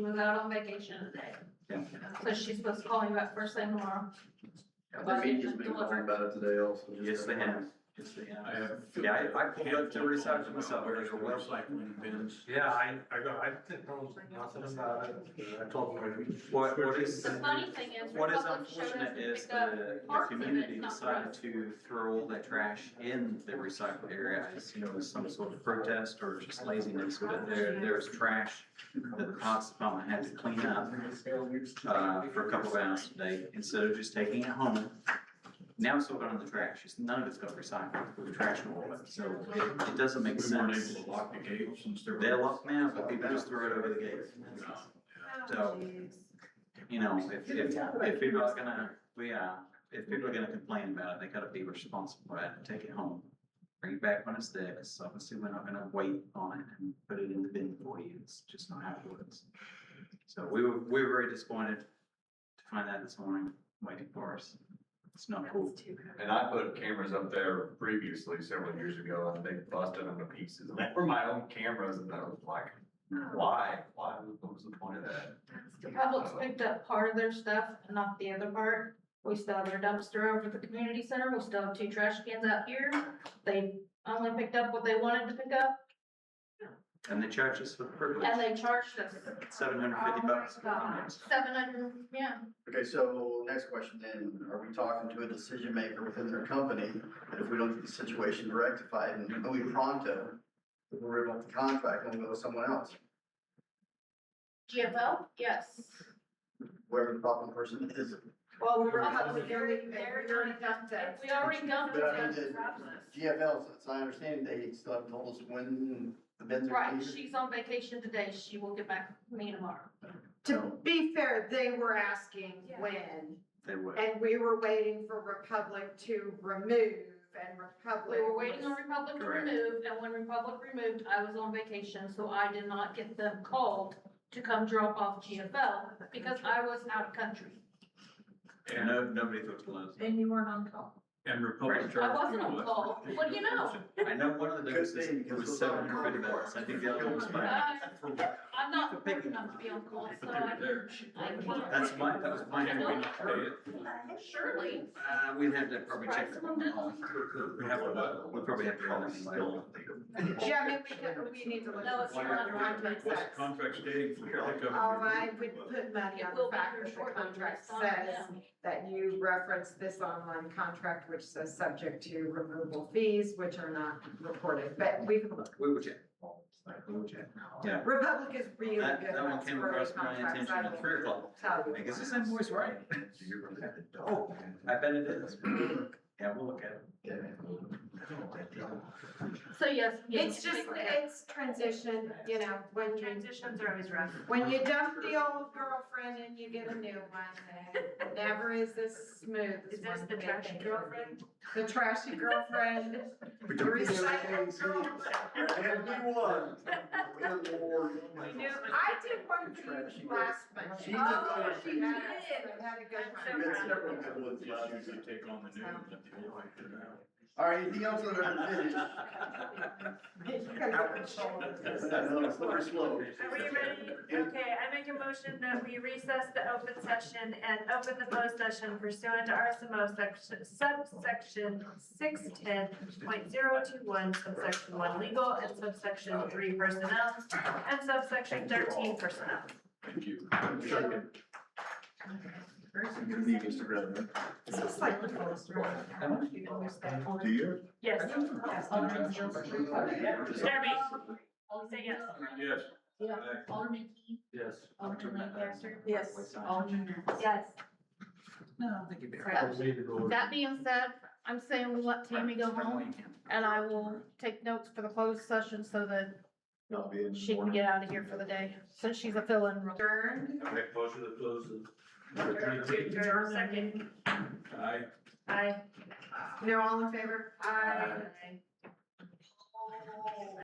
was out on vacation today.
Yeah.
So she's supposed to call me back first thing tomorrow.
The media's been calling about it today also.
Yes, they have. Yes, they have.
I have.
Yeah, I pulled up to recycle myself.
There's a recycling bins.
Yeah, I didn't know nothing about it. I told them.
What is,
The funny thing is,
what is
Republic showed us
unfortunate
to
is
pick up
the
parts of it,
community
not the
decided
rest.
to throw all that trash in the recycle area. As you know, as some sort of protest or just laziness, but there's trash that the parks department had to clean up, for a couple of hours today, instead of just taking it home. Now it's all gone in the trash. None of it's got recycled with the trash and all that, so it doesn't make
We weren't
sense.
able to lock the gates since they were.
They're locked now, but people just throw it over the gate. So, you know, if people are gonna, if people are gonna complain about it, they gotta be responsible for it and take it home. Bring it back when it's there, because obviously we're not gonna wait on it and put it in the bin for you. It's just not how it works. So we were very disappointed to find that this morning, waiting for us. It's not cool.
And I put cameras up there previously, several years ago, and they busted them to pieces. And they were my own cameras, and I was like, why? What was the point of that?
The Public's picked up part of their stuff, not the other part. We still have their dumpster over at the community center. We still have 2 trash cans out here. They only picked up what they wanted to pick up,
And they charge us for the privilege,
and they charged us
$750.
700, yeah.
Okay, so next question then, are we talking to a decision maker within their company, that if we don't get the situation rectified and we pronto, if we're about the contract, and we'll go with someone else,
GFL, yes.
whoever the problem person is.
Well, we were
We
already,
already dumped that.
we already dumped
But I mean,
it.
GFL, it's my understanding, they still haven't told us when the bids are.
Right,
gonna be here.
she's on vacation today. She will get back with me tomorrow.
To be fair, they were asking when,
They would.
and we were waiting for Republic to remove, and Republic
We were waiting on
was-
Republic to
Correct.
remove, and when Republic removed, I was on vacation, so I did not get them called to come drop off GFL because I was out of country.
And,
Nobody thought to let us.
And you weren't on call.
and Republic
Right.
charged
I wasn't
you
on
what?
call. What do you know?
I know one of the notices, it was $750. I think the other one was $500.
I'm not important enough to be on call, so I can't.
That was my.
Surely.
We'd have to probably check.
Price them down.
We have to, we'll probably have to call them later.
Yeah, I mean, we need to look.
No, it's
at
not
what
on
contract
What's
says.
the contract stating for pickup?
Oh, I would put money
It
on
will
the
be
fact
here
that the
shortly, but
contract
it's not
says
now.
that you reference this online contract, which says subject to removal fees, which are not reported, but we can look.
We will check. We will check. Yeah.
Republic is really good.
That one
about
came
squirrely
across my
contracts,
attention
I
at
will
3 o'clock.
Tell you.
Is this invoice right? Oh, I bet it is. Yeah, we'll look at it.
So yes.
It's just, it's transition, you know, when you,
Transitions are always rough.
when you dump the old girlfriend and you get a new one, it never is this smooth.
Is this
one
the
may
trashy
think.
girlfriend?
The trashy girlfriend, the recycled girlfriend.
And we won. Good Lord.
I did one for you last month.
She took over.
She had, had a good
We
time.
had several good ones
Just
last
usually
year.
take on the new, let the old one get out.
All right, anything else on our finish? No, it's slippery slope.
Are we ready? Okay, I make a motion that we recess the open session and open the closed session pursuant to RSMO subsection 610.021, subsection 1 legal, and subsection 3 personnel, and subsection 13 personnel.
Thank you.
Second. Good meeting, Mr. President.
This looks like the first one.
Do you?
Yes. Debbie, say yes.
Yes.
Yeah.
Aye.
Alderman Key,
Yes.
Alderman Lancaster.
Yes.
Alderman Nance.
Yes.
No, I think you'd be
That being said, I'm saying we let Tammy go home, and I will take notes for the closed session so that
Not being.
She can get out of here for the day, since she's a fill-in.
Adjourned.
I make motion to close the.
Second.
Aye.
Aye.
No, all in favor?
Aye.